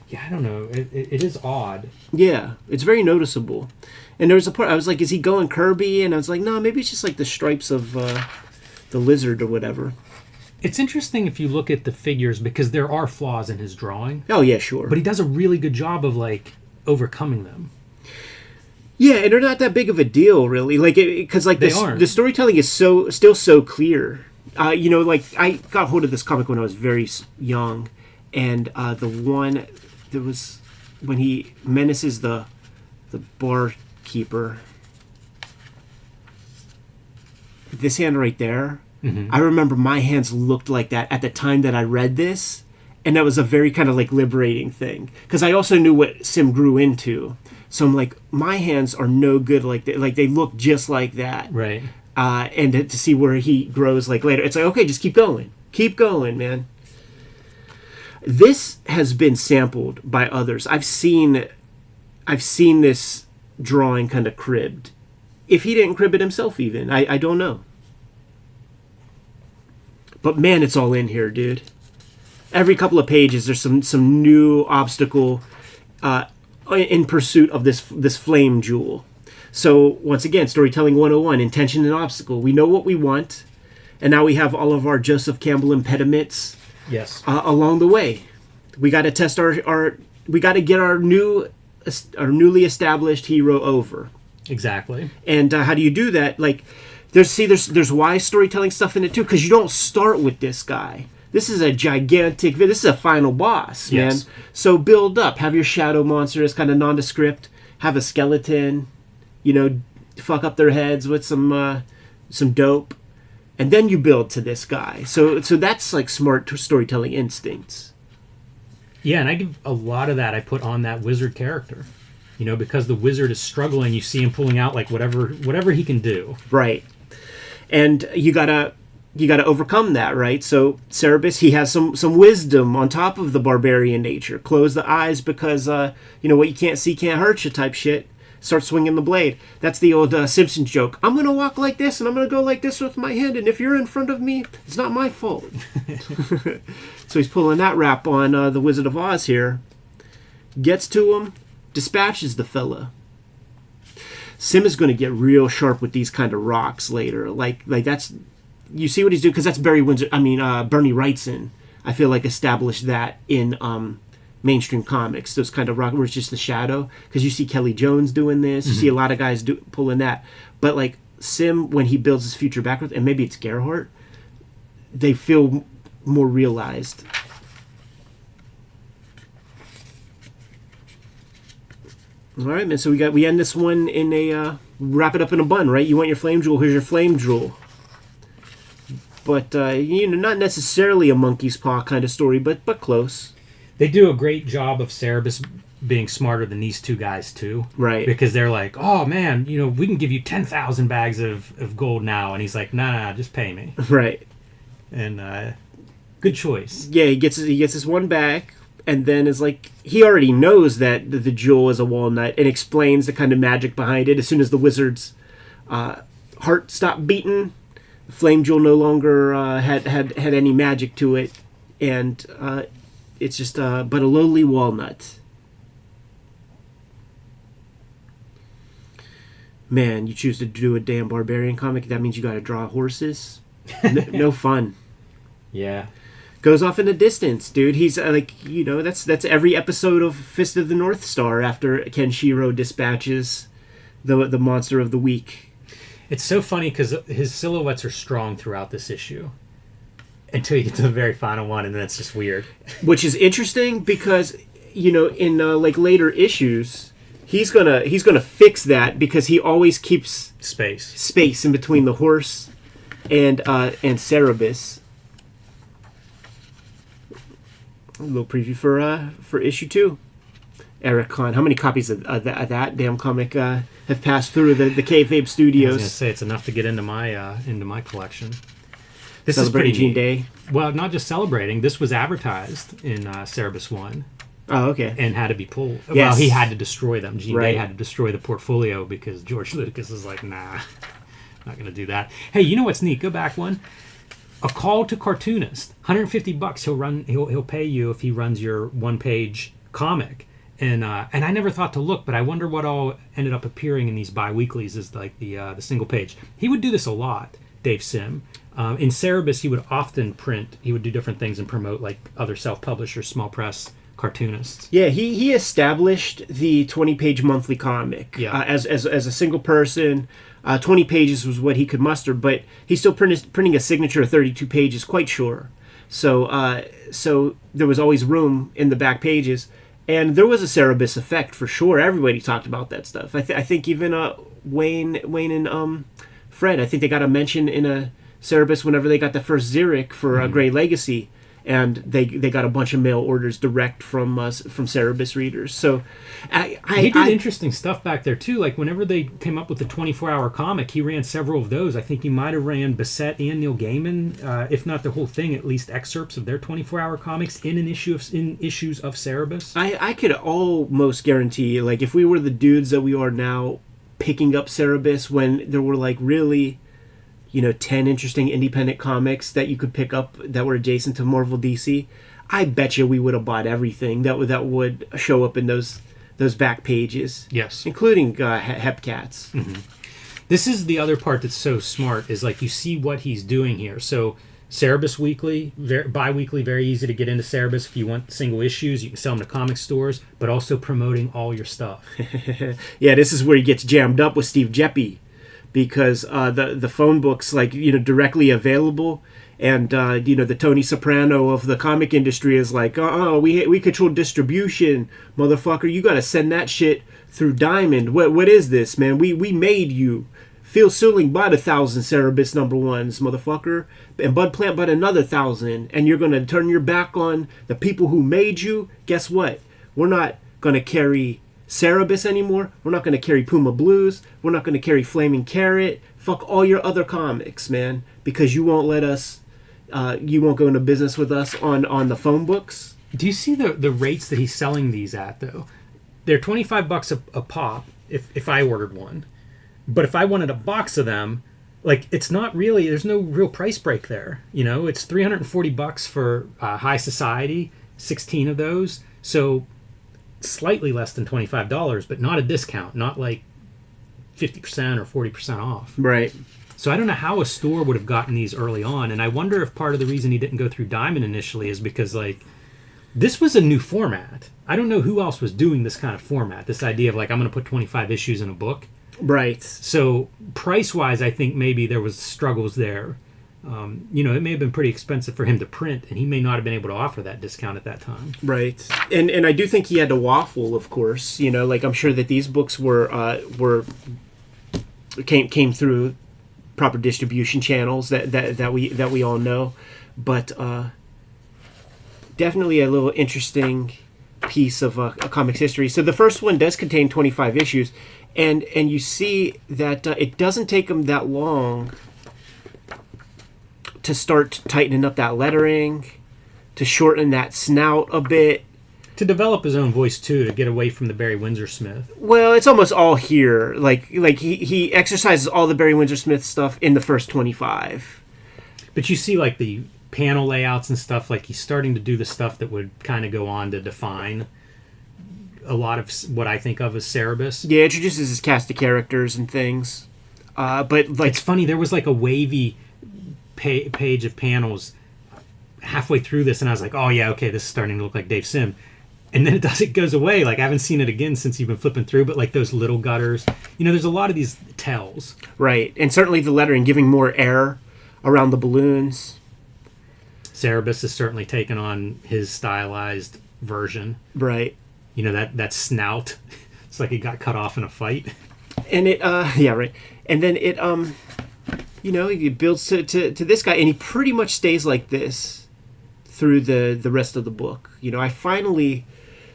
Yeah, I don't know. It is odd. Yeah, it's very noticeable. And there was a part I was like, is he going Kirby? And I was like, no, maybe it's just like the stripes of the lizard or whatever. It's interesting if you look at the figures, because there are flaws in his drawing. Oh yeah, sure. But he does a really good job of like overcoming them. Yeah, and they're not that big of a deal, really. Like, because like the storytelling is still so clear. You know, like I got hold of this comic when I was very young, and the one there was when he menaces the Keeper. This hand right there, Mm-hmm. I remember my hands looked like that at the time that I read this, and that was a very kind of like liberating thing, because I also knew what Sim grew into. So I'm like, my hands are no good like that. Like, they look just like that. Right. And to see where he grows like later, it's like, okay, just keep going, man. This has been sampled by others. I've seen this drawing kind of cribbed. If he didn't crib it himself, even, I don't know. But man, it's all in here, dude. Every couple of pages, there's some new obstacle in pursuit of this flame jewel. So once again, storytelling 101, intention and obstacle. We know what we want, and now we have all of our Joseph Campbell impediments. Yes. Along the way, we got to test we got to get our newly established hero over. Exactly. And how do you do that? Like, there's wise storytelling stuff in it too, because you don't start with this guy. This is a gigantic. This is a final boss, man. Yes. So build up. Have your shadow monster as kind of nondescript. Have a skeleton, fuck up their heads with some dope, and then you build to this guy. So that's like smart storytelling instincts. Yeah, and I give a lot of that I put on that wizard character. Because the wizard is struggling, you see him pulling out like whatever he can do. Right. And you gotta overcome that, right? So Cerebus, he has some wisdom on top of the barbarian nature. Close the eyes because what you can't see can't hurt you type shit. Start swinging the blade. That's the old Simpsons joke. I'm gonna walk like this and I'm gonna go like this with my hand, and if you're in front of me, it's not my fault. So he's pulling that rap on the Wizard of Oz here. Gets to him, dispatches the fella. Sim is going to get real sharp with these kind of rocks later. Like that's, you see what he's doing, because that's Bernie Wrightson. I feel like established that in mainstream comics. Those kind of rock where it's just the shadow, because you see Kelly Jones doing this. You see a lot of guys pulling that. But like Sim, when he builds his future backwards, and maybe it's Gerhardt, they feel more realized. All right, man. So we end this one in a wrap it up in a bun, right? You want your flame jewel? Here's your flame jewel. But not necessarily a monkey's paw kind of story, but close. They do a great job of Cerebus being smarter than these two guys too, right? Because they're like, "Oh man, we can give you 10,000 bags of gold now," and he's like, "Nah, just pay me." Right. And good choice. Yeah, he gets his one back. And then is like, he already knows that the jewel is a walnut, and explains the kind of magic behind it. As soon as the wizard's heart stopped beating, the flame jewel no longer had any magic to it, and it's just but a lowly walnut. Man, you choose to do a damn barbarian comic, that means you got to draw horses. No fun. Yeah. Goes off in the distance, dude. He's that's every episode of Fist of the North Star after Kenshiro dispatches the monster of the week. It's so funny because his silhouettes are strong throughout this issue until you get to the very final one, and then it's just weird. Which is interesting because in later issues, he's gonna fix that, because he always keeps space in between the horse and Cerebus. A little preview for issue 2. Eric Kahn. How many copies of that damn comic have passed through the Kayfabe Studios? I was going to say, it's enough to get into my collection. This Celebrating is pretty Gene neat. Day. Well, not just celebrating. This was advertised in Cerebus 1. Oh, okay. And had to be pulled. Yes. Well, he had to destroy them. Gene Right. Day had to destroy the portfolio because George Lucas is like, nah, not going to do that. Hey, you know what's neat? Go back one. A call to Cartoonist, $150. He'll pay you if he runs your one-page comic, and I never thought to look, but I wonder what all ended up appearing in these bi-weeklies as like the single page. He would do this a lot, Dave Sim. In Cerebus, he would often print. He would do different things and promote like other self-publishers, small press cartoonists. Yeah, he established the 20-page monthly comic. Yeah. As a single person. 20 pages was what he could muster, but he's still printing a signature of 32 pages, quite sure. So there was always room in the back pages, And there was a Cerebus effect for sure. Everybody talked about that stuff. I think even Wayne and Fred, I think they got a mention in a Cerebus whenever they got the first Xeric for Grey Legacy, and they got a bunch of mail orders direct from Cerebus readers. So he did interesting stuff back there too. Like whenever they came up with the 24-hour comic, he ran several of those. I think he might have ran Bissett and Neil Gaiman, if not the whole thing, at least excerpts of their 24-hour comics in issues of Cerebus. I could almost guarantee, like, if we were the dudes that we are now, picking up Cerebus when there were like really, 10 interesting independent comics that you could pick up that were adjacent to Marvel DC, I bet you we would have bought everything that would show up in those back pages. Yes. Including Hepcats. Mm-hmm. This is the other part that's so smart, is like you see what he's doing here. So Cerebus Weekly, bi-weekly, very easy to get into Cerebus. If you want single issues, you can sell them to comic stores, but also promoting all your stuff. Yeah, this is where he gets jammed up with Steve Jeppy, because the phone book's like, directly available, and the Tony Soprano of the comic industry is like, we control distribution, motherfucker. You gotta send that shit through Diamond. What is this, man? We made you. Phil Suling bought 1,000 Cerebus #1s, motherfucker, and Bud Plant bought another 1,000, and you're gonna turn your back on the people who made you? Guess what? We're not gonna carry Cerebus anymore. We're not gonna carry Puma Blues. We're not gonna carry Flaming Carrot. Fuck all your other comics, man, because you won't let us. You won't go into business with us on the phone books. Do you see the rates that he's selling these at though? They're $25 a pop if I ordered one. But if I wanted a box of them, like, it's not really, there's no real price break there. It's $340 for High Society, 16 of those. So slightly less than $25, but not a discount, not like 50% or 40% off. Right. So I don't know how a store would have gotten these early on. And I wonder if part of the reason he didn't go through Diamond initially is because, like, this was a new format. I don't know who else was doing this kind of format. This idea of, like, I'm going to put 25 issues in a book. Right. So price-wise, I think maybe there was struggles there. It may have been pretty expensive for him to print, and he may not have been able to offer that discount at that time. Right. And I do think he had to waffle, of course. Like, I'm sure that these books came through proper distribution channels that we all know, but definitely a little interesting piece of comics history. So the first one does contain 25 issues. And you see that it doesn't take him that long to start tightening up that lettering, to shorten that snout a bit. To develop his own voice, too, to get away from the Barry Windsor Smith. Well, it's almost all here. Like he exercises all the Barry Windsor Smith stuff in the first 25. But you see, like, the panel layouts and stuff, like, he's starting to do the stuff that would kind of go on to define a lot of what I think of as Cerebus. Yeah, introduces his cast of characters and things. But like, it's funny, there was like a wavy page of panels halfway through this, and I was like, oh yeah, okay, this is starting to look like Dave Sim. And then it goes away. Like, I haven't seen it again since you've been flipping through, but like those little gutters. There's a lot of these tells. Right, and certainly the lettering giving more air around the balloons. Cerebus has certainly taken on his stylized version. Right. That snout. It's like it got cut off in a fight. And it, yeah, right. And then it, it builds to this guy, and he pretty much stays like this through the rest of the book. I finally,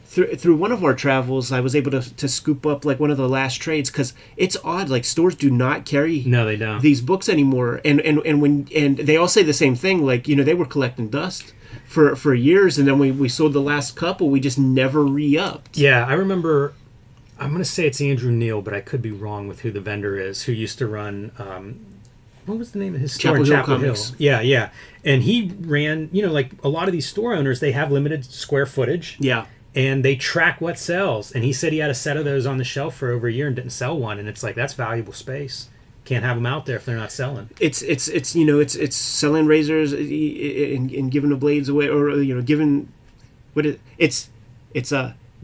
through one of our travels, I was able to scoop up like one of the last trades, because it's odd, like, stores do not carry no, they don't. These books anymore, and they all say the same thing, like, they were collecting dust for years, and then we sold the last couple. We just never re-upped. Yeah, I remember, I'm going to say it's Andrew Neal, but I could be wrong with who the vendor is, who used to run, what was the name of his store? Chapel Hill Comics. Yeah. And he ran, like a lot of these store owners, they have limited square footage. Yeah. And they track what sells. And he said he had a set of those on the shelf for over a year and didn't sell one. And it's like, that's valuable space. Can't have them out there if they're not selling. It's selling razors and giving the blades away, or giving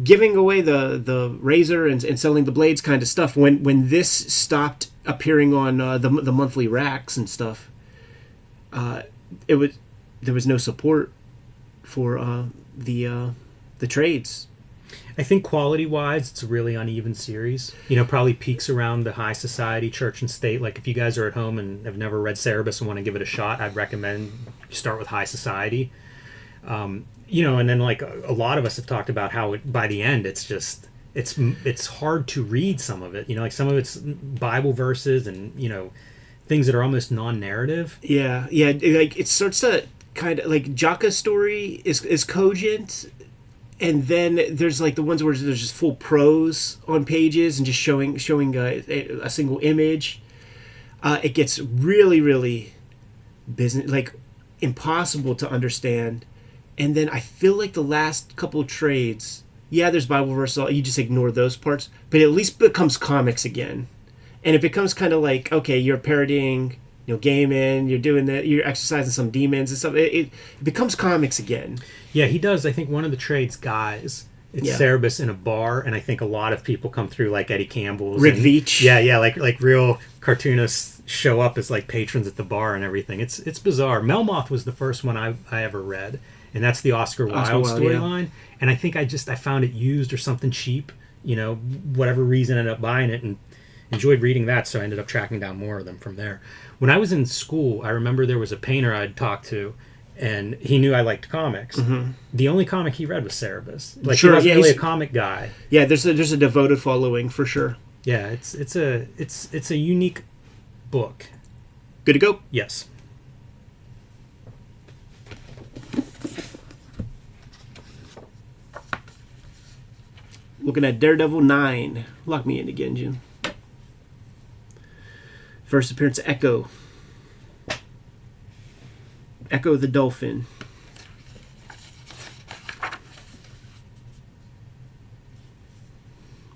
giving away the razor and selling the blades kind of stuff. When this stopped appearing on the monthly racks and stuff, there was no support for the trades. I think quality-wise, it's a really uneven series. Probably peaks around the High Society, Church and State. Like, if you guys are at home and have never read Cerebus and want to give it a shot, I'd recommend you start with High Society. And then, like, a lot of us have talked about how by the end, it's just... It's hard to read some of it. Like, some of it's Bible verses and, things that are almost non-narrative. Yeah. Like, it starts to kind of... Like, Jaka's story is cogent... And then there's like the ones where there's just full prose on pages and just showing a single image. It gets really, really business, like impossible to understand. And then I feel like the last couple of trades, there's Bible verses, you just ignore those parts, but it at least becomes comics again. And it becomes kind of like, okay, you're parodying, gaming, you're doing that, you're exercising some demons and stuff. It becomes comics again. Yeah, he does. I think one of the trades guys, it's Cerebus in a bar, and I think a lot of people come through like Eddie Campbell's. Rick Veitch. Yeah, like real cartoonists show up as like patrons at the bar and everything. It's bizarre. Melmoth was the first one I ever read, and that's the Oscar Wilde storyline. Yeah. And I think I found it used or something cheap, whatever reason, I ended up buying it and enjoyed reading that, so I ended up tracking down more of them from there. When I was in school, I remember there was a painter I'd talked to, and he knew I liked comics. Mm-hmm. The only comic he read was Cerebus. Like, he wasn't really a comic guy. Yeah, there's a devoted following for sure. Yeah, it's a unique book. Good to go? Yes. Looking at Daredevil 9. Lock me in again, Jim. First appearance of Echo. Echo the Dolphin.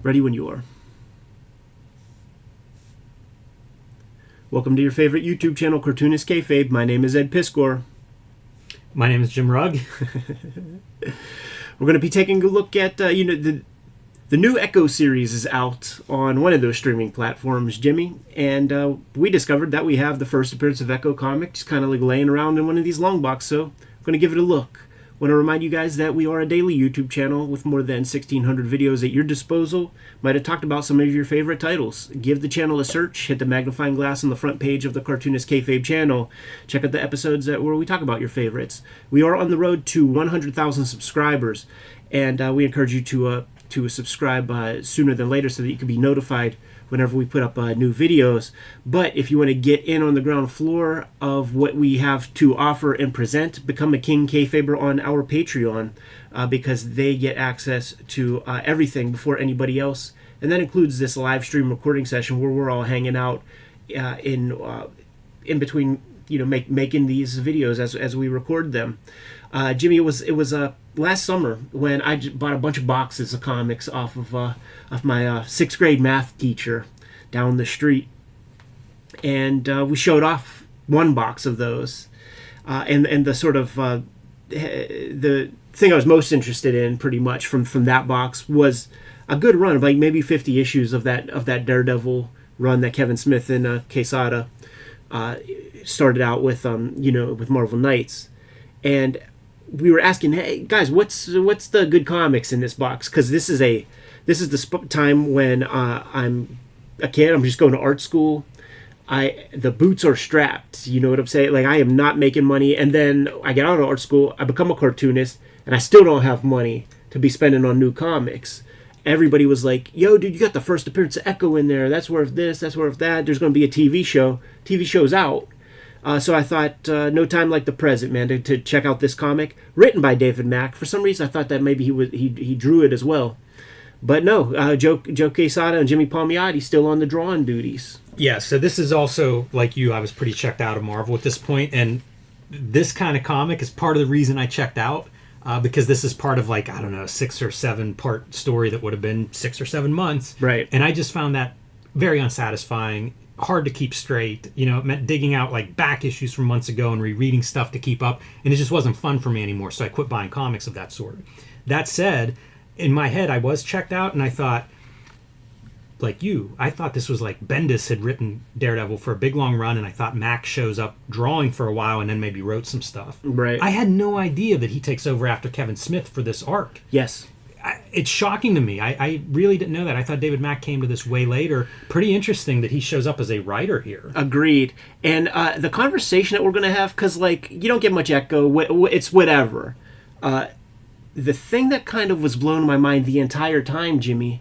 Ready when you are. Welcome to your favorite YouTube channel, Cartoonist Kayfabe. My name is Ed Piskor. My name is Jim Rugg. We're going to be taking a look at, the new Echo series is out on one of those streaming platforms, Jimmy, and we discovered that we have the first appearance of Echo comic just kind of like laying around in one of these long boxes, so I'm going to give it a look. Want to remind you guys that we are a daily YouTube channel with more than 1,600 videos at your disposal. Might have talked about some of your favorite titles. Give the channel a search, hit the magnifying glass on the front page of the Cartoonist Kayfabe channel. Check out the episodes where we talk about your favorites. We are on the road to 100,000 subscribers, and we encourage you to subscribe sooner than later so that you can be notified whenever we put up new videos. But if you want to get in on the ground floor of what we have to offer and present, become a King Kayfaber on our Patreon, because they get access to everything before anybody else. And that includes this live stream recording session where we're all hanging out in between, making these videos as we record them. Jimmy, it was last summer when I bought a bunch of boxes of comics off of my sixth grade math teacher down the street, and we showed off one box of those, and the sort of the thing I was most interested in, pretty much from that box, was a good run of like maybe 50 issues of that Daredevil run that Kevin Smith and Quesada started out with, with Marvel Knights, and we were asking, hey guys, what's the good comics in this box? Because this is the time when I'm a kid. I'm just going to art school. The boots are strapped. You know what I'm saying? Like, I am not making money, and then I get out of art school. I become a cartoonist, and I still don't have money to be spending on new comics. Everybody was like, "Yo, dude, you got the first appearance of Echo in there. That's worth this. That's worth that. There's going to be a TV show. TV show's out." So I thought, no time like the present, man, to check out this comic written by David Mack. For some reason, I thought that maybe he drew it as well, but no. Joe Quesada and Jimmy Palmiotti still on the drawing duties. Yeah, so this is also, like you, I was pretty checked out of Marvel at this point, and this kind of comic is part of the reason I checked out, because this is part of, like, I don't know, a 6 or 7 part story that would have been 6 or 7 months, right? And I just found that very unsatisfying. Hard to keep straight. It meant digging out like back issues from months ago and rereading stuff to keep up, and it just wasn't fun for me anymore, so I quit buying comics of that sort. That said, in my head I was checked out, and I thought, like you, I thought this was like Bendis had written Daredevil for a big long run, and I thought Mac shows up drawing for a while and then maybe wrote some stuff. Right. I had no idea that he takes over after Kevin Smith for this arc. Yes. it's shocking to me. I really didn't know that. I thought David Mack came to this way later. Pretty interesting that he shows up as a writer here. Agreed. And the conversation that we're going to have, because, like, you don't get much echo. It's whatever. The thing that kind of was blowing my mind the entire time, Jimmy,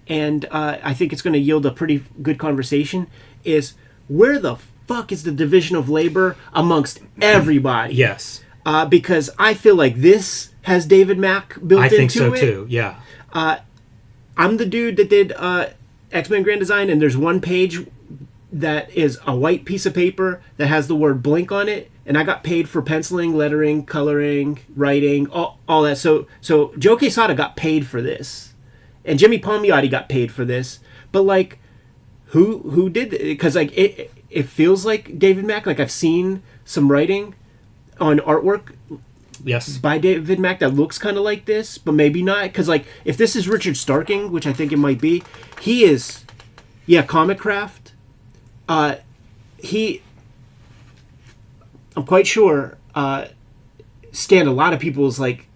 and I think it's going to yield a pretty good conversation, is where the fuck is the division of labor amongst everybody? Yes. Because I feel like this has David Mack built into it. I think so too, yeah. I'm the dude that did X-Men Grand Design, and there's one page that is a white piece of paper that has the word Blink on it, and I got paid for penciling, lettering, coloring, writing, all that. So Joe Quesada got paid for this, and Jimmy Palmiotti got paid for this. But, like, who did it? Because, like, it feels like David Mack. Like, I've seen some writing on artwork, yes, by David Mack that looks kind of like this, but maybe not. Because, like, if this is Richard Starking, which I think it might be, he is, Comic Craft. I'm quite sure, scanned a lot of people's, like,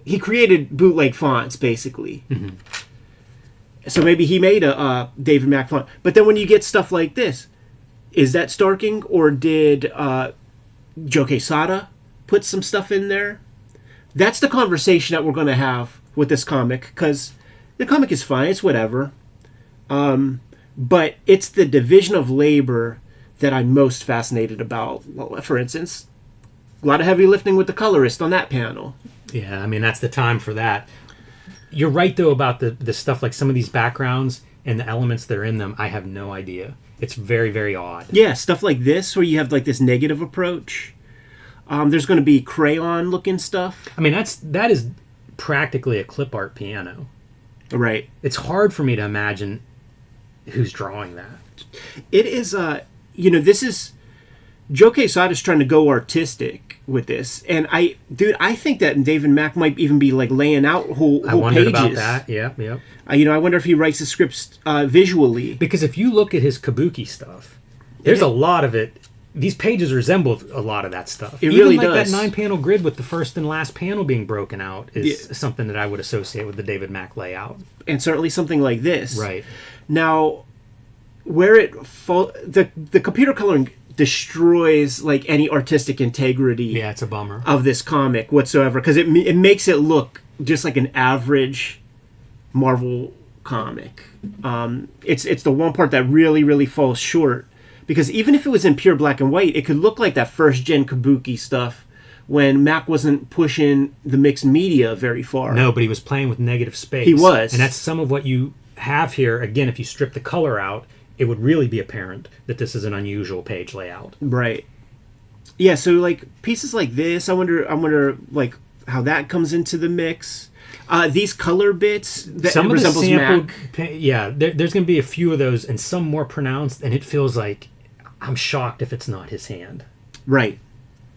he created bootleg fonts, basically. Mm-hmm. So maybe he made a David Mack font. But then when you get stuff like this, is that Starking, or did Joe Quesada put some stuff in there? That's the conversation that we're going to have with this comic, because the comic is fine, it's whatever. But it's the division of labor that I'm most fascinated about. Well, for instance, a lot of heavy lifting with the colorist on that panel. Yeah, I mean, that's the time for that. You're right, though, about the stuff, like some of these backgrounds and the elements that are in them. I have no idea. It's very, very odd. Yeah, stuff like this, where you have, like, this negative approach. There's going to be crayon-looking stuff. I mean, that is practically a clip art piano. Right. It's hard for me to imagine who's drawing that. It is, this is... Joe Quesada's trying to go artistic with this. And I think that David Mack might even be, like, laying out whole I wondered pages. about that, yeah. I wonder if he writes the scripts visually. Because if you look at his kabuki stuff, there's a lot of it. These pages resemble a lot of that stuff. It really Even like does. that 9-panel grid with the first and last panel being broken out is something that I would associate with the David Mack layout. And certainly something like this. Right. Now, where the computer coloring destroys, like, any artistic integrity. Yeah, it's a bummer. Of this comic whatsoever, because it makes it look just like an average Marvel comic. It's the one part that really, really falls short, because even if it was in pure black and white, it could look like that first gen Kabuki stuff when Mack wasn't pushing the mixed media very far. No, but he was playing with negative space. He was. And that's some of what you have here. Again, if you strip the color out, it would really be apparent that this is an unusual page layout. Right. Yeah, so, like, pieces like this, I wonder like, how that comes into the mix. These color bits that some resembles of the sampled, Mack. Yeah, there's going to be a few of those, and some more pronounced, and it feels like I'm shocked if it's not his hand. Right.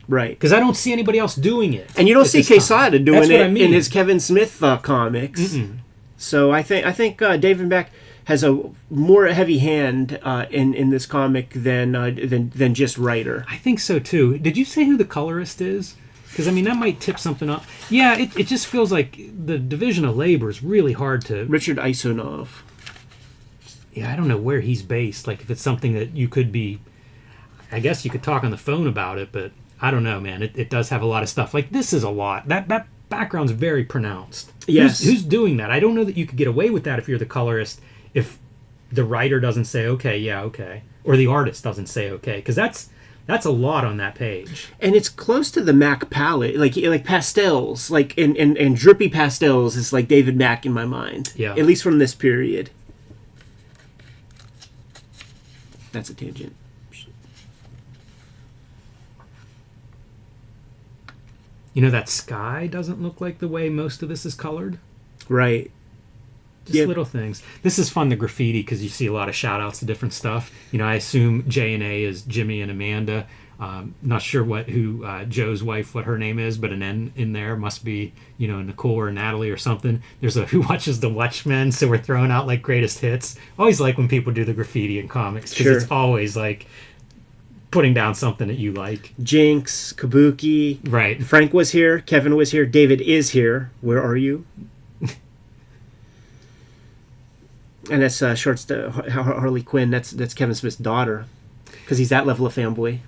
Because I don't see anybody else doing it. And you don't see Quesada doing it in his Kevin Smith comics. Mm-mm. So I think David Mack has a more heavy hand in this comic than just writer. I think so too. Did you say who the colorist is? Because, I mean, that might tip something up. Yeah, it just feels like the division of labor is really hard to... Richard Isonov. Yeah, I don't know where he's based. Like, if it's something that you could be... I guess you could talk on the phone about it, but I don't know, man. It does have a lot of stuff. Like, this is a lot. That background's very pronounced. Yes. Who's doing that? I don't know that you could get away with that if you're the colorist, if the writer doesn't say, okay, or the artist doesn't say okay, because that's a lot on that page. And it's close to the Mack palette, like pastels, like and drippy pastels is like David Mack in my mind. Yeah. At least from this period. That's a tangent. You know, that sky doesn't look like the way most of this is colored. Right. Just little things. This is fun, the graffiti, because you see a lot of shout-outs to different stuff. You know, I assume J&A is Jimmy and Amanda. Not sure who Joe's wife, what her name is, but an N in there must be, Nicole or Natalie or something. There's a Who Watches the Watchmen, so we're throwing out, like, greatest hits. Always like when people do the graffiti in comics, because it's always, like, putting down something that you like. Jinx, Kabuki. Right. Frank was here. Kevin was here. David is here. Where are you? And that's shorts to Harley Quinn. That's Kevin Smith's daughter, because he's that level of fanboy.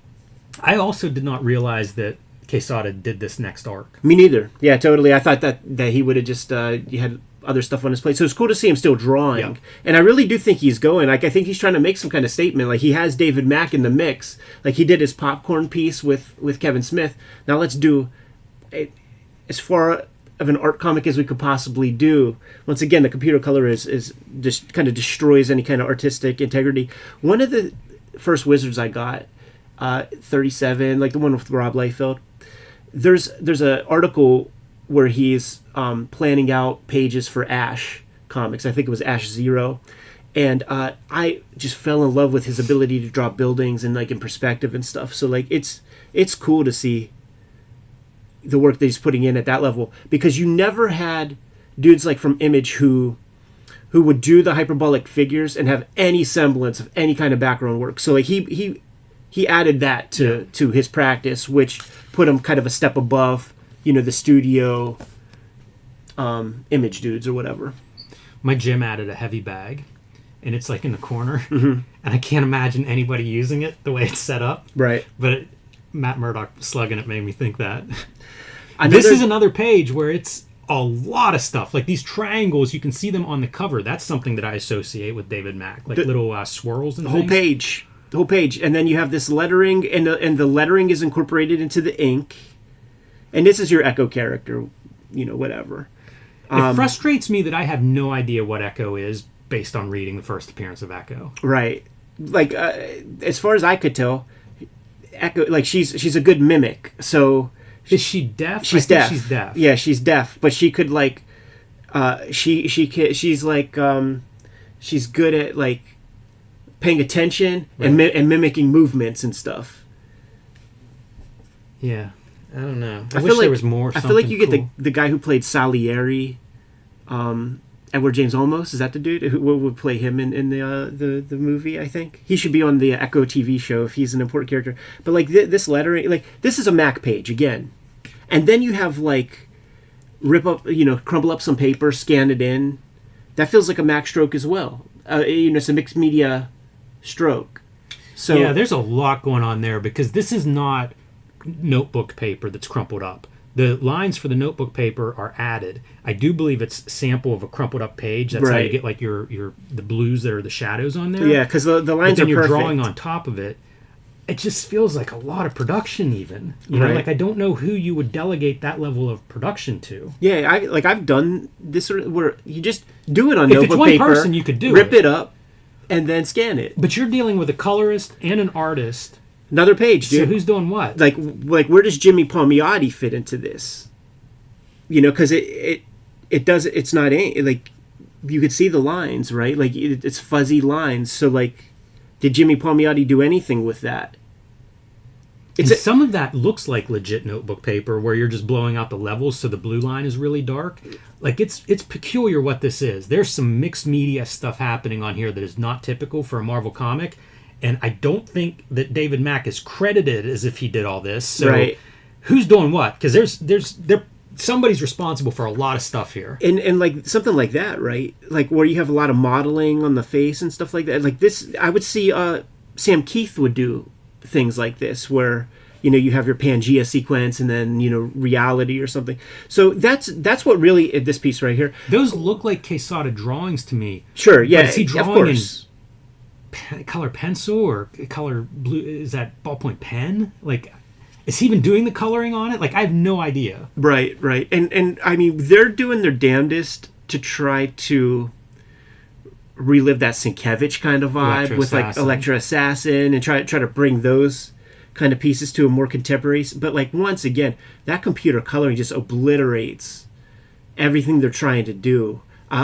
I also did not realize that Quesada did this next arc. Me neither. Yeah, totally. I thought that he would have just he had other stuff on his plate. So it's cool to see him still drawing. Yeah. And I really do think he's going. Like, I think he's trying to make some kind of statement. Like, he has David Mack in the mix. Like, he did his popcorn piece with Kevin Smith. Now let's do as far of an art comic as we could possibly do. Once again, the computer color is just kind of destroys any kind of artistic integrity. One of the first Wizards I got, 37, like the one with Rob Liefeld, there's an article where he's planning out pages for Ash comics. I think it was Ash Zero. And I just fell in love with his ability to draw buildings and like in perspective and stuff. So like it's cool to see the work that he's putting in at that level, because you never had dudes like from Image who would do the hyperbolic figures and have any semblance of any kind of background work. So like he added that to his practice, which put him kind of a step above, the studio Image dudes or whatever. My gym added a heavy bag, and it's like in the corner, and I can't imagine anybody using it the way it's set up. Right. But Matt Murdock slugging it made me think that. This is another page where it's a lot of stuff. Like these triangles, you can see them on the cover. That's something that I associate with David Mack, like little swirls and the whole things. The whole page, and then you have this lettering, and the lettering is incorporated into the ink. And this is your Echo character, whatever. It frustrates me that I have no idea what Echo is based on reading the first appearance of Echo. Right. Like, as far as I could tell, Echo, like, she's a good mimic. So is she deaf? She's deaf. She's deaf. Yeah, she's deaf, but she could like, she's like, she's good at like paying attention and mimicking movements and stuff. Yeah. I don't know. I wish there was more. I feel like you get the guy who played Salieri, Edward James Olmos. Is that the dude who would play him in the movie? I think he should be on the Echo TV show if he's an important character. But like this lettering, like this is a Mac page again, and then you have like rip up, crumble up some paper, scan it in. That feels like a Mac stroke as well. It's a mixed media stroke. So yeah, there's a lot going on there, because this is not notebook paper that's crumpled up. The lines for the notebook paper are added. I do believe it's a sample of a crumpled up page. That's how you get like your the blues that are the shadows on there. Yeah, because the lines are perfect. You're drawing on top of it. It just feels like a lot of production, even. Like I don't know who you would delegate that level of production to. Yeah, I've done this where you just do it on notebook paper. If it's one person, you could do rip it up, and then scan it. But you're dealing with a colorist and an artist. Another page, dude. So who's doing what? Like where does Jimmy Palmiotti fit into this? Because it's not like you could see the lines, right? Like it's fuzzy lines. So like, did Jimmy Palmiotti do anything with that? Some of that looks like legit notebook paper, where you're just blowing out the levels so the blue line is really dark. Like it's peculiar what this is. There's some mixed media stuff happening on here that is not typical for a Marvel comic. And I don't think that David Mack is credited as if he did all this. So who's doing what? Because there's somebody's responsible for a lot of stuff here. And like something like that, right? Like where you have a lot of modeling on the face and stuff like that. Like this, I would see Sam Keith would do things like this, where you have your Pangea sequence and then reality or something. So that's what really this piece right here. Those look like Quesada drawings to me. Sure, yeah, but is he drawing of course. In color pencil or color blue? Is that ballpoint pen? Like, is he even doing the coloring on it? Like, I have no idea. Right. And I mean, they're doing their damnedest to try to relive that Sienkiewicz kind of vibe with like Electra Assassin, and try to bring those kind of pieces to a more contemporary. But like, once again, that computer coloring just obliterates everything they're trying to do.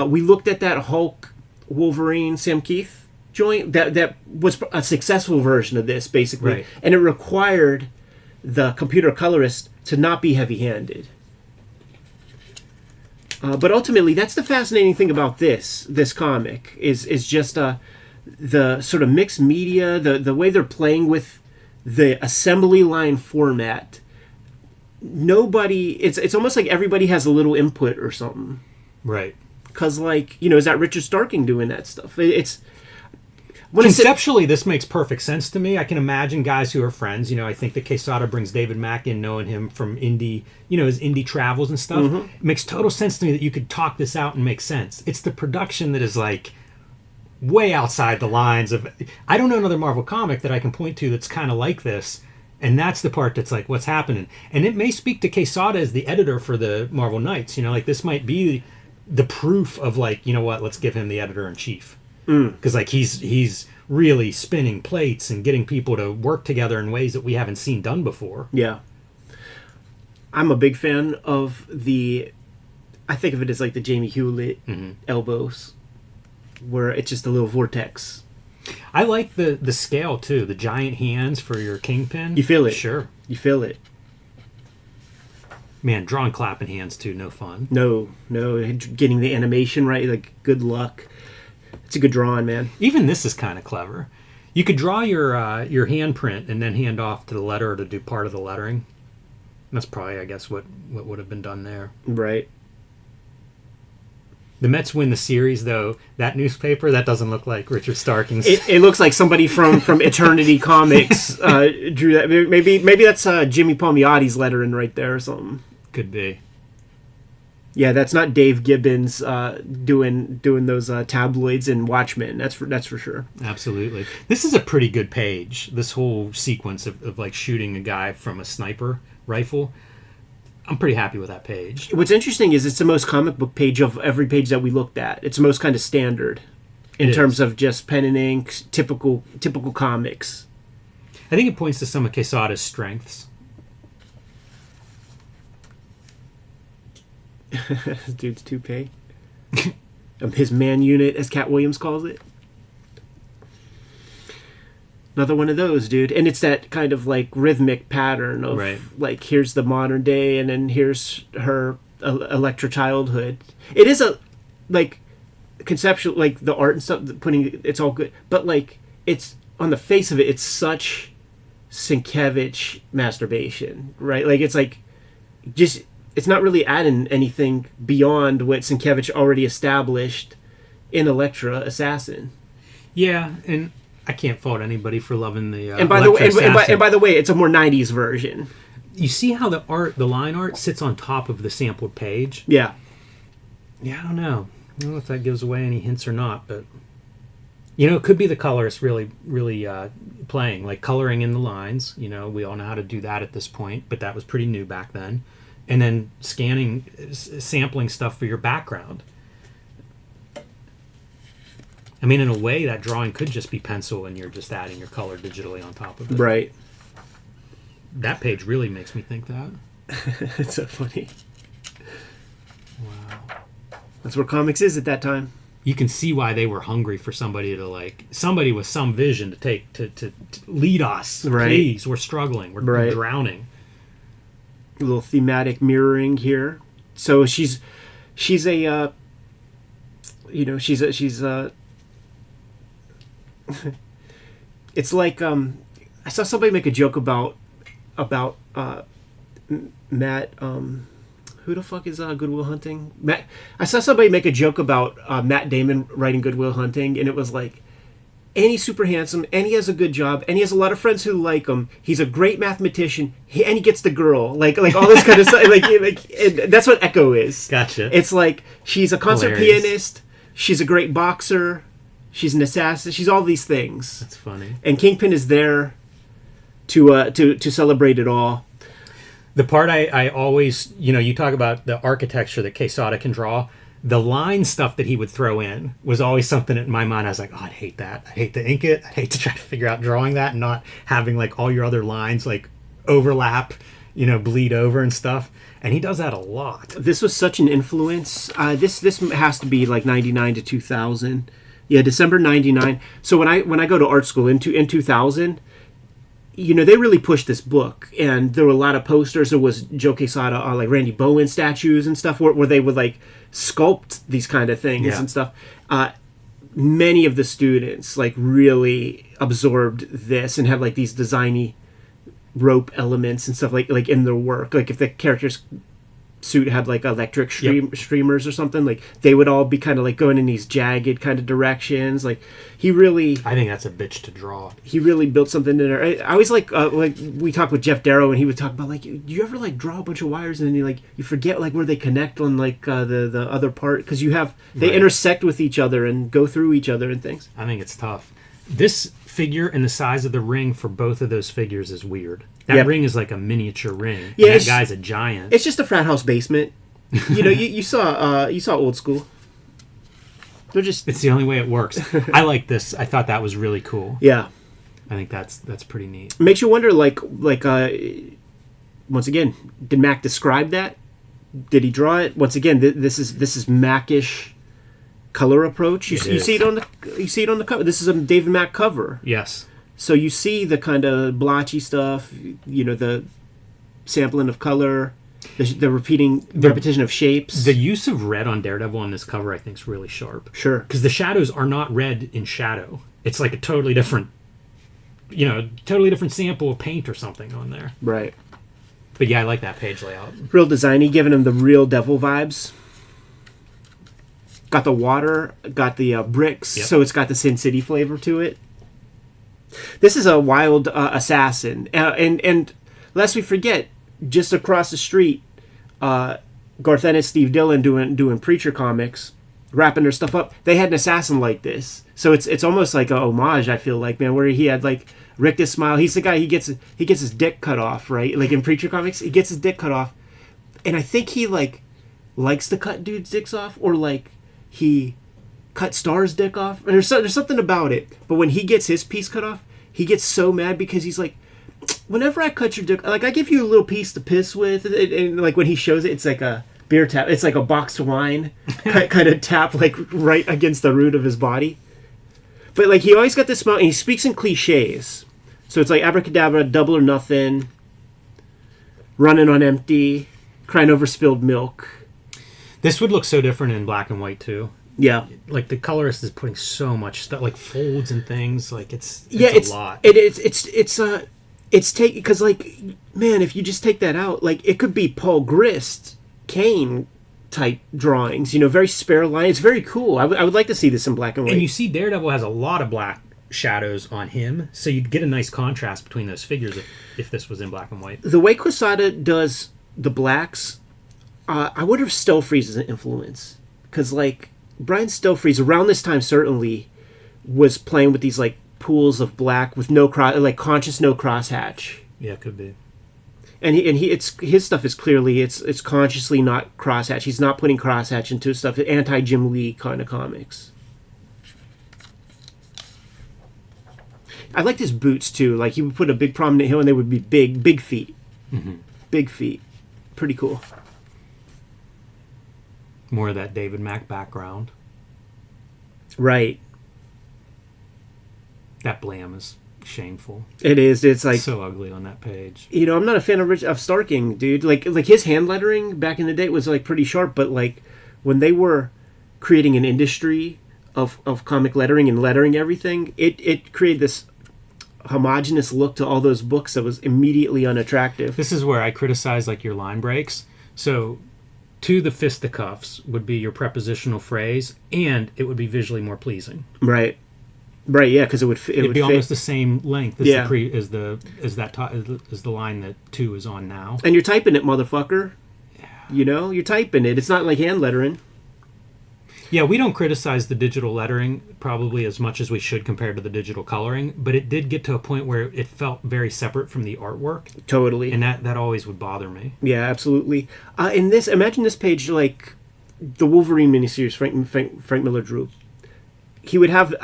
We looked at that Hulk Wolverine Sam Keith joint that was a successful version of this, basically, and it required the computer colorist to not be heavy-handed. But ultimately, that's the fascinating thing about this comic is just the sort of mixed media, the way they're playing with the assembly line format. It's almost like everybody has a little input or something. Right. because like is that Richard Starking doing that stuff? It's when conceptually this makes perfect sense to me. I can imagine guys who are friends. I think that Quesada brings David Mack in, knowing him from indie, his indie travels and stuff. Mm-hmm. It makes total sense to me that you could talk this out and make sense. It's the production that is like way outside the lines of. I don't know another Marvel comic that I can point to that's kind of like this, and that's the part that's like, what's happening? And it may speak to Quesada as the editor for the Marvel Knights. Like this might be the proof of like, what? Let's give him the editor in chief. Because like he's really spinning plates and getting people to work together in ways that we haven't seen done before. Yeah, I'm a big fan of I think of it as like the Jamie Hewlett elbows, where it's just a little vortex. I like the scale too, the giant hands for your Kingpin. You feel it. Sure, you feel it. Man, drawing clapping hands too, no fun. No, getting the animation right, like good luck. It's a good drawing, man. Even this is kind of clever. You could draw your handprint and then hand off to the letterer to do part of the lettering. That's probably, I guess, what would have been done there. Right. The Mets win the series, though. That newspaper, that doesn't look like Richard Starking's. It looks like somebody from Eternity Comics drew that. Maybe that's Jimmy Palmiotti's lettering right there or something. Could be. Yeah, that's not Dave Gibbons doing those tabloids in Watchmen. That's for sure. Absolutely. This is a pretty good page. This whole sequence of like shooting a guy from a sniper rifle. I'm pretty happy with that page. What's interesting is it's the most comic book page of every page that we looked at. It's the most kind of standard in terms of just pen and ink, typical comics. I think it points to some of Quesada's strengths. Dude's toupee. His man unit, as Cat Williams calls it. Another one of those, dude. And it's that kind of like rhythmic pattern of like, here's the modern day and then here's her Electra childhood. It is a like conceptual, like the art and stuff, it's all good. But like, it's on the face of it, it's such Sienkiewicz masturbation, right? Like, it's like just... It's not really adding anything beyond what Sienkiewicz already established in Elektra Assassin. Yeah, and I can't fault anybody for loving the and by the way, it's a more 90s version. You see how the line art sits on top of the sampled page? Yeah. Yeah, I don't know. I don't know if that gives away any hints or not, but it could be the colorist really playing, like coloring in the lines. We all know how to do that at this point, but that was pretty new back then. And then sampling stuff for your background. I mean, in a way, that drawing could just be pencil and you're just adding your color digitally on top of it. Right. That page really makes me think that. It's so funny. Wow. That's where comics is at that time. You can see why they were hungry for somebody with some vision to lead us. Right. Please, we're struggling. We're drowning. A little thematic mirroring here. So she's a it's like I saw somebody make a joke about Matt who the fuck is Good Will Hunting? Matt. I saw somebody make a joke about Matt Damon writing Good Will Hunting, and it was like, and he's super handsome, and he has a good job, and he has a lot of friends who like him. He's a great mathematician, and he gets the girl, like all this kind of stuff. Like that's what Echo is. Gotcha. It's like she's a concert pianist, she's a great boxer, she's an assassin, she's all these things. That's funny. And Kingpin is there to celebrate it all. The part I always, you talk about the architecture that Quesada can draw. The line stuff that he would throw in was always something in my mind. I was like, oh, I'd hate that. I'd hate to ink it. I'd hate to try to figure out drawing that and not having like all your other lines like overlap, bleed over and stuff. And he does that a lot. This was such an influence. This has to be like 99 to 2000. Yeah, December 99. So when I go to art school in 2000, they really pushed this book, and there were a lot of posters. There was Joe Quesada on like Randy Bowen statues and stuff where they would like sculpt these kind of things and stuff. Many of the students like really absorbed this and had like these designy rope elements and stuff like in their work. Like if the characters suit had like electric streamers or something. Like they would all be kind of like going in these jagged kind of directions. Like I think that's a bitch to draw. He really built something in there. I always like we talked with Jeff Darrow and he would talk about like, do you ever like draw a bunch of wires and then you forget like where they connect on like the other part because they intersect with each other and go through each other and things. I think it's tough. This figure and the size of the ring for both of those figures is weird. That ring is like a miniature ring. Yeah, that guy's a giant. It's just a frat house basement. You saw Old School. It's the only way it works. I like this. I thought that was really cool. Yeah, I think that's pretty neat. It makes you wonder, like once again, did Mac describe that? Did he draw it? Once again, this is Mac-ish color approach. You see it on the cover. This is a David Mack cover. Yes. So you see the kind of blotchy stuff. The sampling of color. The repetition of shapes. The use of red on Daredevil on this cover, I think, is really sharp. Sure. Because the shadows are not red in shadow. It's like a totally different sample of paint or something on there. Right. But yeah, I like that page layout. Real designy, giving him the real Devil vibes. Got the water, got the bricks, so it's got the Sin City flavor to it. This is a wild assassin. And lest we forget, just across the street, Garth Ennis, Steve Dillon doing Preacher comics, wrapping their stuff up. They had an assassin like this, so it's almost like a homage. I feel like, man, where he had like Rictus Smile. He's the guy. He gets his dick cut off, right? Like in Preacher comics, he gets his dick cut off, and I think he like likes to cut dudes' dicks off, or like he cut Star's dick off. And there's something about it. But when he gets his piece cut off, he gets so mad because he's like, whenever I cut your dick, like I give you a little piece to piss with, and like when he shows it, it's like a beer tap. It's like a boxed wine kind of tap, like right against the root of his body. But like he always got this smile, and he speaks in cliches. So it's like abracadabra, double or nothing, running on empty, crying over spilled milk. This would look so different in black and white too. Yeah, like the colorist is putting so much stuff, like folds and things. Like it's a lot. It's take because like, man, if you just take that out, like it could be Paul Grist, Kane type drawings. Very spare lines. It's very cool. I would like to see this in black and white. And you see, Daredevil has a lot of black shadows on him, so you'd get a nice contrast between those figures if this was in black and white. The way Quesada does the blacks, I wonder if Stelfreeze is an influence, because like Brian Stelfreeze around this time certainly was playing with these like pools of black with no conscious no crosshatch. Yeah, could be. And his stuff is clearly it's consciously not crosshatch. He's not putting crosshatch into stuff. Anti Jim Lee kind of comics. I liked his boots too. Like he would put a big prominent heel and they would be big feet. Mm-hmm. Big feet. Pretty cool. More of that David Mack background. Right. That blam is shameful. It is. It's like so ugly on that page. I'm not a fan of Starking, dude. Like his hand lettering back in the day was like pretty sharp, but like when they were creating an industry of comic lettering and lettering everything, it created this homogenous look to all those books that was immediately unattractive. This is where I criticize like your line breaks. So to the fisticuffs would be your prepositional phrase, and it would be visually more pleasing. Right, yeah, because it would be almost the same length as the line that 2 is on now. And you're typing it, motherfucker. Yeah. You're typing it. It's not like hand lettering. Yeah, we don't criticize the digital lettering probably as much as we should compared to the digital coloring, but it did get to a point where it felt very separate from the artwork. Totally. And that always would bother me. Yeah, absolutely. Imagine this page like the Wolverine miniseries Frank Miller drew. He would have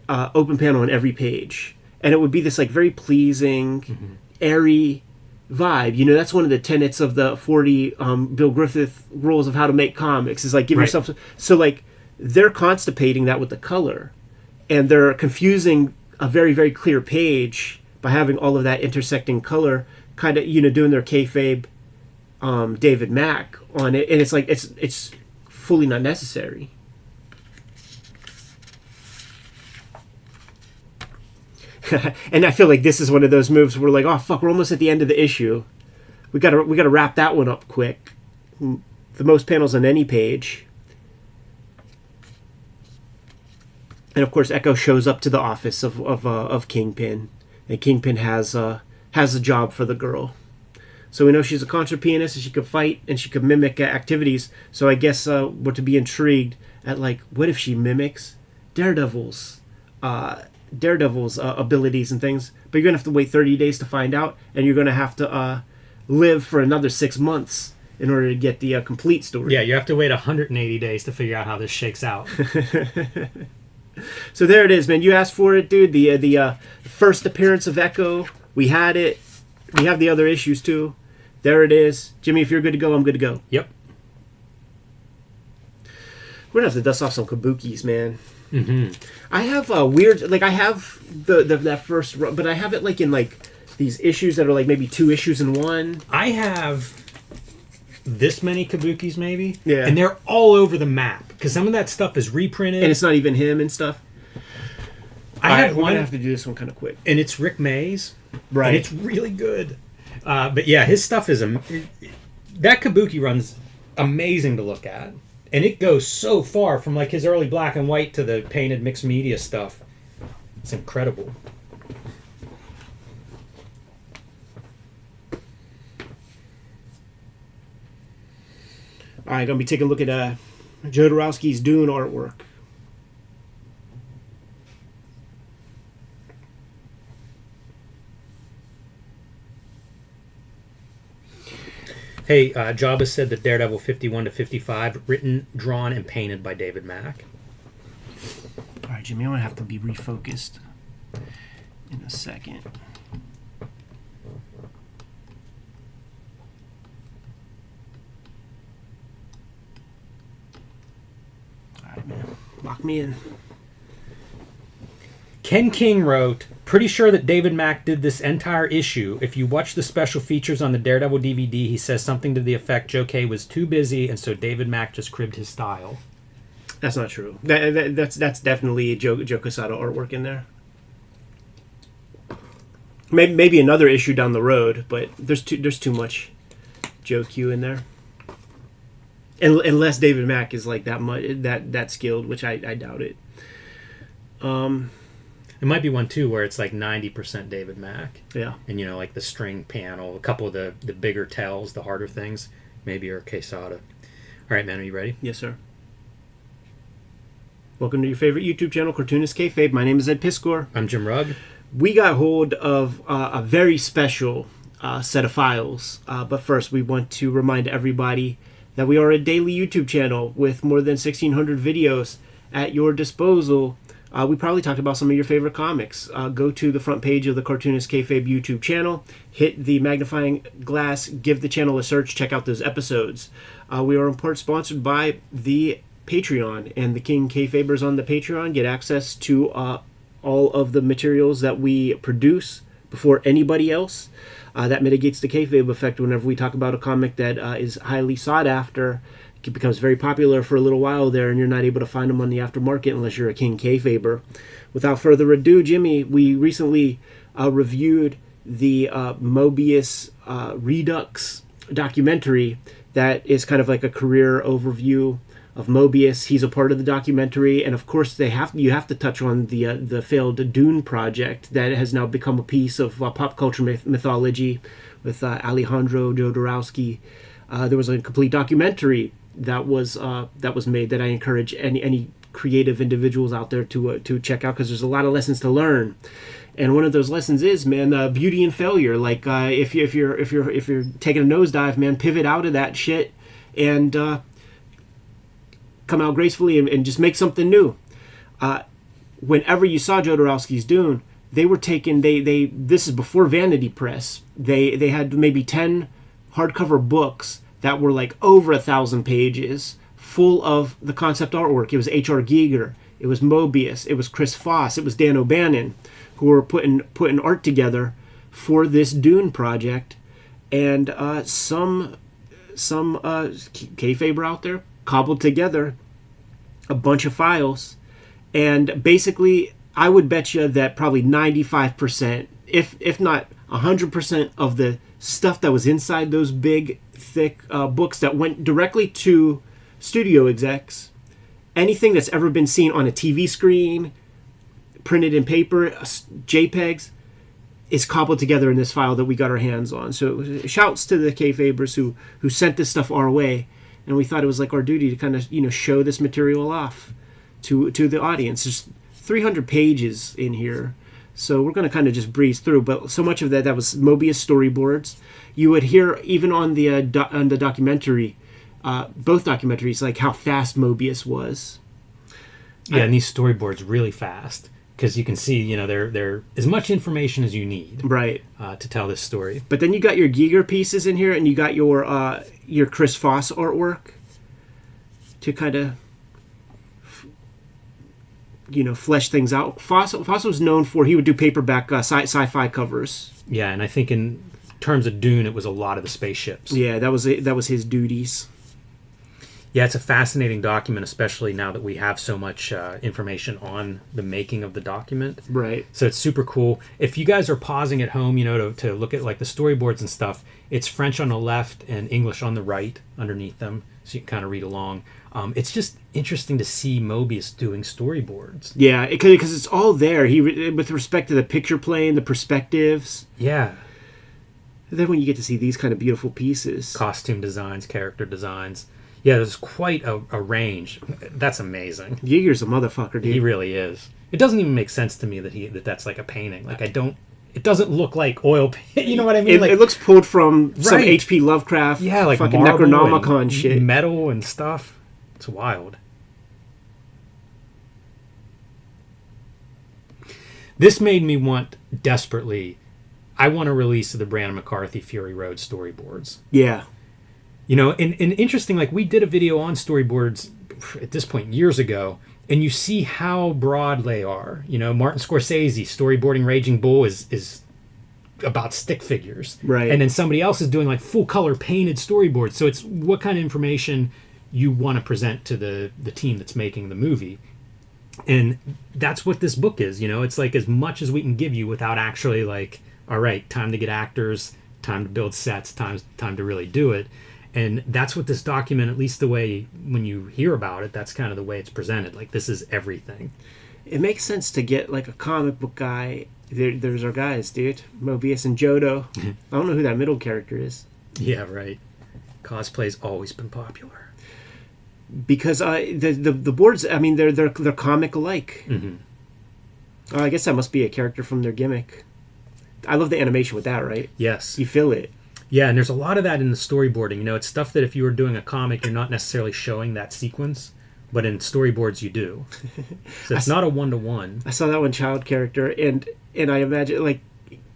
open panel on every page, and it would be this like very pleasing, airy vibe. That's one of the tenets of the 40 Bill Griffith rules of how to make comics, is like give yourself. So like they're constipating that with the color, and they're confusing a very, very clear page by having all of that intersecting color, kind of doing their kayfabe David Mack on it, and it's like it's fully not necessary. And I feel like this is one of those moves where we're like, oh fuck, we're almost at the end of the issue. We gotta wrap that one up quick. the most panels on any page. And of course, Echo shows up to the office of Kingpin, and Kingpin has a job for the girl. So we know she's a concert pianist, and she could fight, and she could mimic activities. So I guess we're to be intrigued at, like, what if she mimics Daredevil's abilities and things? But you're gonna have to wait 30 days to find out, and you're gonna have to live for another 6 months in order to get the complete story. Yeah, you have to wait 180 days to figure out how this shakes out. So there it is, man. You asked for it, dude. The first appearance of Echo. We had it. We have the other issues too. There it is. Jimmy, if you're good to go, I'm good to go. Yep. We're gonna have to dust off some kabukis, man. Mm-hmm. I have a weird, like, I have that first run, but I have it like in like these issues that are like maybe 2 issues in one. I have this many kabukis maybe, Yeah. and they're all over the map because some of that stuff is reprinted, And it's not even him and stuff. I have We're one, gonna have to do this one kind of quick. and it's Rick Mays, Right. and it's really good. But yeah, his stuff is that kabuki run's amazing to look at, and it goes so far from like his early black and white to the painted mixed media stuff. It's incredible. All right, gonna be taking a look at Jodorowsky's Dune artwork. Hey, Jabba said that Daredevil 51 to 55 written, drawn, and painted by David Mack. All right, Jimmy, I'm gonna have to be refocused in a second. All right, man, lock me in. Ken King wrote, pretty sure that David Mack did this entire issue. If you watch the special features on the Daredevil DVD, he says something to the effect Joe K was too busy, and so David Mack just cribbed his style. That's not true. That's definitely Joe Quesada artwork in there. Maybe another issue down the road, but there's too much Joe Q in there. Unless David Mack is like that skilled, which I doubt it. It might be one, too, where it's like 90% David Mack. Yeah. And, you know, like the string panel, a couple of the bigger tells, the harder things, maybe are Quesada. All right, man, are you ready? Yes, sir. Welcome to your favorite YouTube channel, Cartoonist Kayfabe. My name is Ed Piskor. I'm Jim Rugg. We got hold of a very special set of files. But first, we want to remind everybody that we are a daily YouTube channel with more than 1,600 videos at your disposal. We probably talked about some of your favorite comics. Go to the front page of the Cartoonist Kayfabe YouTube channel, hit the magnifying glass, give the channel a search, check out those episodes. We are in part sponsored by the Patreon, and the King Kayfabers on the Patreon get access to all of the materials that we produce before anybody else. That mitigates the kayfabe effect whenever we talk about a comic that is highly sought after. It becomes very popular for a little while there, and you're not able to find them on the aftermarket unless you're a King Kayfaber. Without further ado, Jimmy, we recently reviewed the Mobius Redux documentary that is kind of like a career overview of Mobius. He's a part of the documentary, and of course you have to touch on the failed Dune project that has now become a piece of pop culture mythology with Alejandro Jodorowsky. There was a complete documentary that was made that I encourage any creative individuals out there to check out, because there's a lot of lessons to learn. And one of those lessons is, man, beauty and failure. Like if you're taking a nosedive, man, pivot out of that shit and come out gracefully and just make something new. Whenever you saw Jodorowsky's Dune, they were taking this is before Vanity Press. They had maybe 10 hardcover books that were like over 1,000 pages, full of the concept artwork. It was H.R. Giger, it was Mobius, it was Chris Foss, it was Dan O'Bannon, who were putting art together for this Dune project. And some kayfaber out there cobbled together a bunch of files, and basically I would bet you that probably 95%, if not 100% of the stuff that was inside those big thick books that went directly to studio execs. Anything that's ever been seen on a TV screen, printed in paper, JPEGs, is cobbled together in this file that we got our hands on. So shouts to the Kayfabers who sent this stuff our way, and we thought it was like our duty to kind of show this material off to the audience. There's 300 pages in here, so we're going to kind of just breeze through. But so much of that was Mobius storyboards. You would hear even on the documentary, both documentaries, like how fast Mobius was. Yeah, and these storyboards really fast because you can see, they're as much information as you need, right, to tell this story. But then you got your Giger pieces in here, and you got your Chris Foss artwork to kind of flesh things out. Foss was known for he would do paperback sci-fi covers. Yeah, and I think in terms of Dune, it was a lot of the spaceships. Yeah, that was his duties. Yeah, it's a fascinating document, especially now that we have so much information on the making of the document. Right. So it's super cool. If you guys are pausing at home, to look at like the storyboards and stuff, it's French on the left and English on the right underneath them, so you can kind of read along. It's just interesting to see Mobius doing storyboards. Yeah, because it's all there. With respect to the picture plane, the perspectives. Yeah. And then when you get to see these kind of beautiful pieces, Costume designs, character designs. Yeah, there's quite a range. That's amazing. Giger's a motherfucker, dude. He really is. It doesn't even make sense to me that's like a painting. Like it doesn't look like oil paint. You know what I mean? It looks pulled from some Right. H.P. Lovecraft, Yeah, like fucking marble Necronomicon and shit. metal and stuff. It's wild. This made me want desperately. I want a release of the Brandon McCarthy Fury Road storyboards. Yeah. And interesting, like we did a video on storyboards at this point years ago, and you see how broad they are. Martin Scorsese storyboarding Raging Bull is about stick figures. Right. And then somebody else is doing like full color painted storyboards. So it's what kind of information you want to present to the team that's making the movie. And that's what this book is. It's like as much as we can give you without actually like, all right, time to get actors, time to build sets, time to really do it. And that's what this document, at least the way when you hear about it, that's kind of the way it's presented. Like, this is everything. It makes sense to get like a comic book guy. There's our guys, dude. Mobius and Jodo. I don't know who that middle character is. Yeah, right. Cosplay's always been popular. Because the boards, I mean, they're comic alike. Mm-hmm. I guess that must be a character from their gimmick. I love the animation with that, right? Yes. You feel it. Yeah, and there's a lot of that in the storyboarding. It's stuff that if you were doing a comic, you're not necessarily showing that sequence, but in storyboards you do. So it's not a one-to-one. I saw that one child character, and I imagine, like,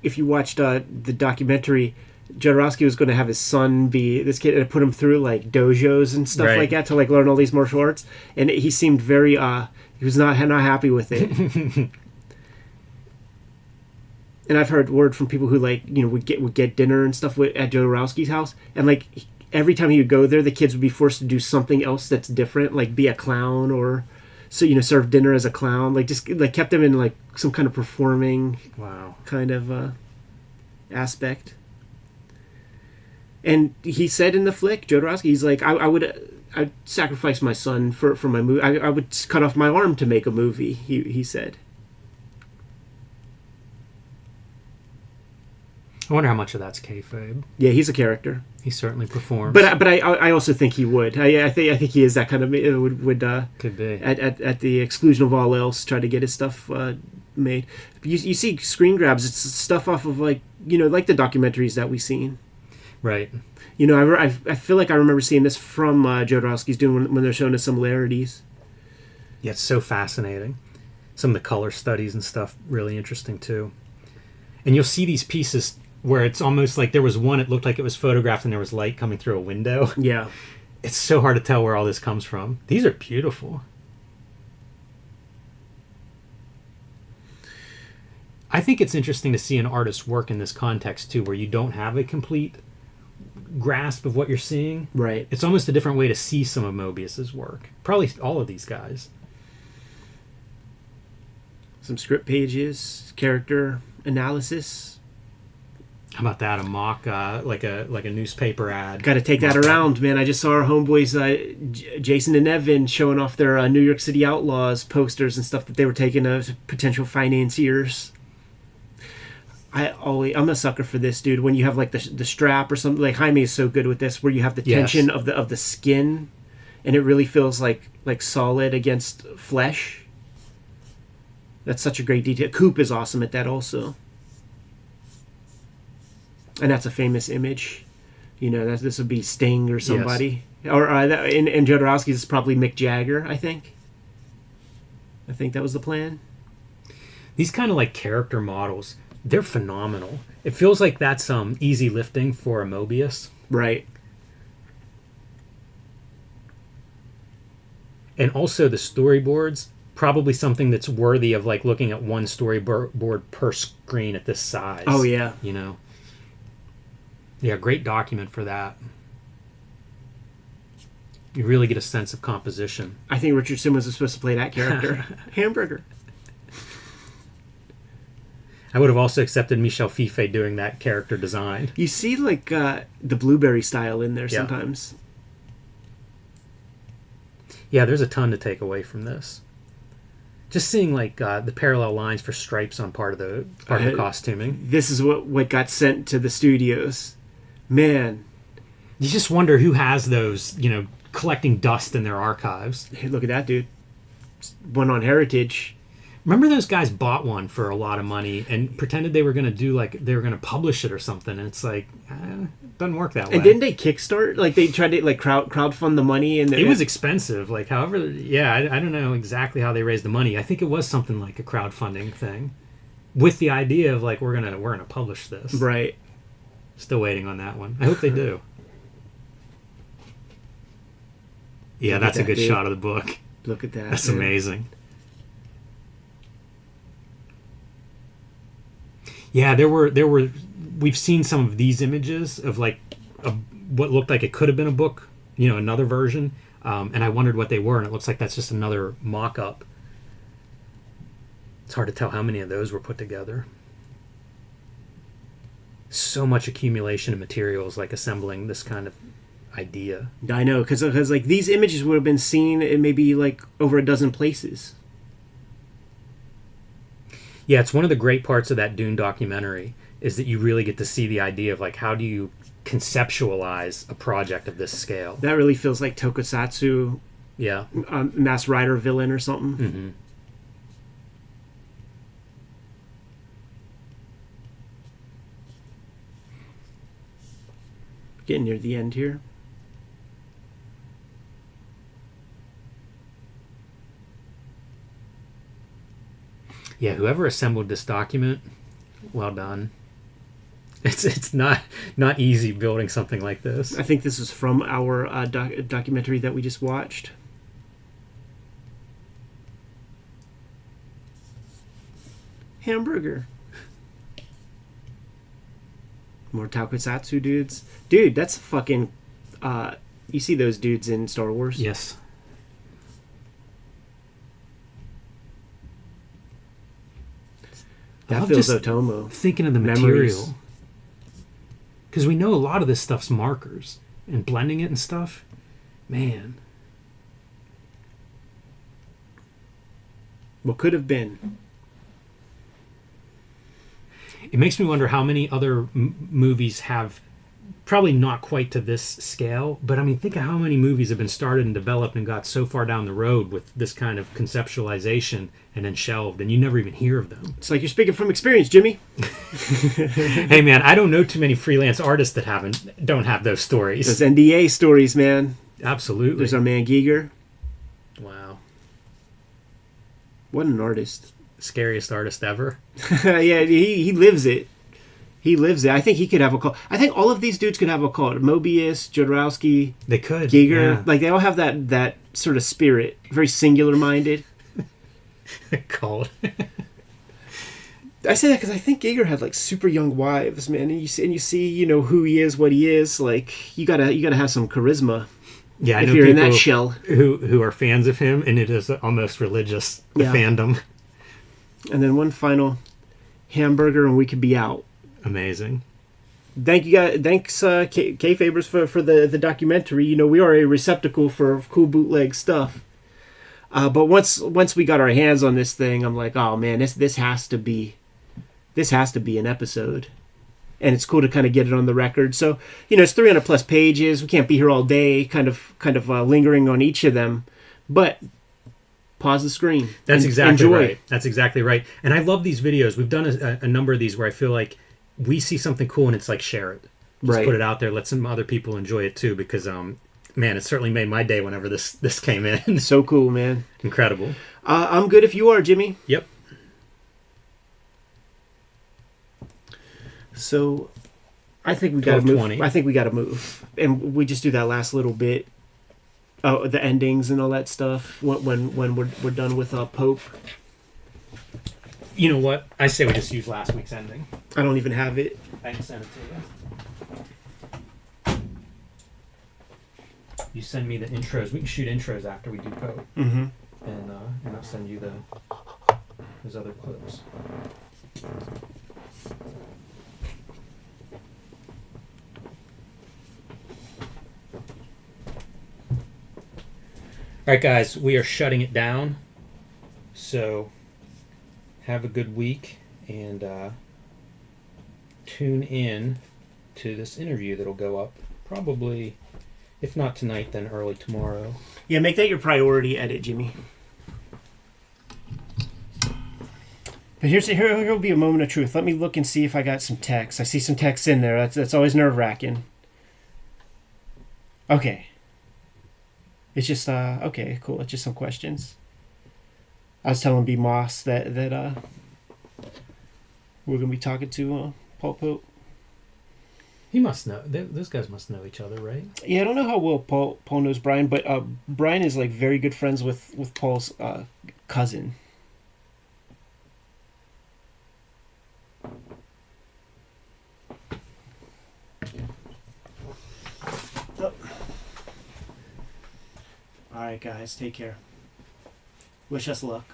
if you watched the documentary, Jodorowsky was going to have his son be this kid and put him through, like, dojos and stuff like that to, like, learn all these martial arts, and he seemed very, he was not happy with it. And I've heard word from people who would get dinner and stuff at Jodorowsky's house, and like every time he would go there, the kids would be forced to do something else that's different, like be a clown or serve dinner as a clown, like just like kept them in like some kind of performing kind of aspect. And he said in the flick, Jodorowsky, he's like, I'd sacrifice my son for my movie. I would cut off my arm to make a movie. He said. I wonder how much of that's kayfabe. Yeah, he's a character. He certainly performs. But I also think he would. I think he is that kind of would could be at the exclusion of all else try to get his stuff made. You see screen grabs. It's stuff off of like the documentaries that we've seen. Right. I feel like I remember seeing this from Jodorowsky's Dune when they're showing the similarities. Yeah, it's so fascinating. Some of the color studies and stuff really interesting too. And you'll see these pieces where it's almost like there was one, it looked like it was photographed and there was light coming through a window. Yeah. It's so hard to tell where all this comes from. These are beautiful. I think it's interesting to see an artist work in this context too, where you don't have a complete grasp of what you're seeing. Right. It's almost a different way to see some of Mobius's work. Probably all of these guys. Some script pages, character analysis. How about that? A mock, like a newspaper ad. Got to take that around, man. I just saw our homeboys, Jason and Evan, showing off their New York City Outlaws posters and stuff that they were taking to potential financiers. I'm a sucker for this, dude. When you have like the strap or something, like Jaime is so good with this, where you have the tension of the skin, and it really feels like solid against flesh. That's such a great detail. Coop is awesome at that also. And that's a famous image. You know, this would be Sting or somebody. Yes. Or in Jodorowsky's, it's probably Mick Jagger, I think. I think that was the plan. These kind of like character models, they're phenomenal. It feels like that's easy lifting for a Mobius. Right. And also the storyboards, probably something that's worthy of like looking at one storyboard per screen at this size. Oh, yeah. You know? Yeah, great document for that. You really get a sense of composition. I think Richard Simmons was supposed to play that character. Hamburger. I would have also accepted Michel Fiffe doing that character design. You see like the Blueberry style in there sometimes. Yeah, there's a ton to take away from this. Just seeing like the parallel lines for stripes on part of the costuming. This is what got sent to the studios. Man, you just wonder who has those, you know, collecting dust in their archives. Hey, look at that dude. One on Heritage. Remember those guys bought one for a lot of money and pretended they were going to do like they were going to publish it or something, and it's like it doesn't work that way. And didn't they kickstart? Like they tried to like crowdfund the money, and it was expensive. Like however, I don't know exactly how they raised the money. I think it was something like a crowdfunding thing, with the idea of like we're gonna publish this. Right. Still waiting on that one. I hope they do. Yeah, that's a good shot of the book. Look at that. That's amazing. Yeah, there were. We've seen some of these images of like what looked like it could have been a book, you know, another version, and I wondered what they were, and it looks like that's just another mock-up. It's hard to tell how many of those were put together. So much accumulation of materials, like assembling this kind of idea. I know, because like these images would have been seen in maybe like over a dozen places. Yeah, it's one of the great parts of that Dune documentary is that you really get to see the idea of like how do you conceptualize a project of this scale. That really feels like tokusatsu. Yeah. Mass Rider villain or something. Mm-hmm. Getting near the end here. Yeah, whoever assembled this document, well done. It's not easy building something like this. I think this is from our documentary that we just watched. Hamburger. More tokusatsu dudes. Dude, that's fucking... you see those dudes in Star Wars? Yes. That feels Otomo. Thinking of the material. Because we know a lot of this stuff's markers. And blending it and stuff. Man. What could have been. It makes me wonder how many other movies have, probably not quite to this scale, but I mean, think of how many movies have been started and developed and got so far down the road with this kind of conceptualization and then shelved, and you never even hear of them. It's like you're speaking from experience, Jimmy. Hey, man, I don't know too many freelance artists that don't have those stories. Those NDA stories, man. Absolutely. There's our man Giger. Wow. What an artist. Scariest artist ever. Yeah, he lives it. He lives it. I think he could have a cult. I think all of these dudes could have a cult. Mobius, Jodorowsky, they could. Giger. Yeah. Like they all have that sort of spirit. Very singular-minded. Cult. I say that because I think Giger had like super young wives, man. And you see, you know who he is, what he is. Like you gotta have some charisma. Yeah, I if know you're in people that shell who are fans of him, and it is almost religious, the fandom. And then one final hamburger, and we could be out. Amazing. thank you guys. Thanks, Kayfabers, for the documentary. You know, we are a receptacle for cool bootleg stuff. But once we got our hands on this thing, I'm like, oh man, this has to be an episode, and it's cool to kind of get it on the record. So you know, it's 300 plus pages. We can't be here all day, kind of lingering on each of them, but pause the screen. That's exactly enjoy. Right. That's exactly right. And I love these videos. We've done a number of these where I feel like we see something cool and it's like, share it. Just put it out there. Let some other people enjoy it too, because man, it certainly made my day whenever this came in. So cool, man. Incredible. I'm good if you are, Jimmy. Yep. So I think we got to move. 12:20. I think we got to move, and we just do that last little bit. Oh, the endings and all that stuff. When we're done with Pope. You know what? I say we just use last week's ending. I don't even have it. I can send it to you. You send me the intros. We can shoot intros after we do Pope. Mm-hmm. And I'll send you those other clips. All right, guys, we are shutting it down. So have a good week, and tune in to this interview that'll go up probably, if not tonight, then early tomorrow. Yeah, make that your priority edit, Jimmy. But here'll be a moment of truth. Let me look and see if I got some text. I see some text in there. That's always nerve-wracking. Okay. It's just okay, cool. It's just some questions. I was telling B Moss that we're gonna be talking to Paul Pope. He must know. Those guys must know each other, right? Yeah, I don't know how well Paul knows Brian, but Brian is like very good friends with Paul's cousin. Oh. All right, guys, take care. Wish us luck.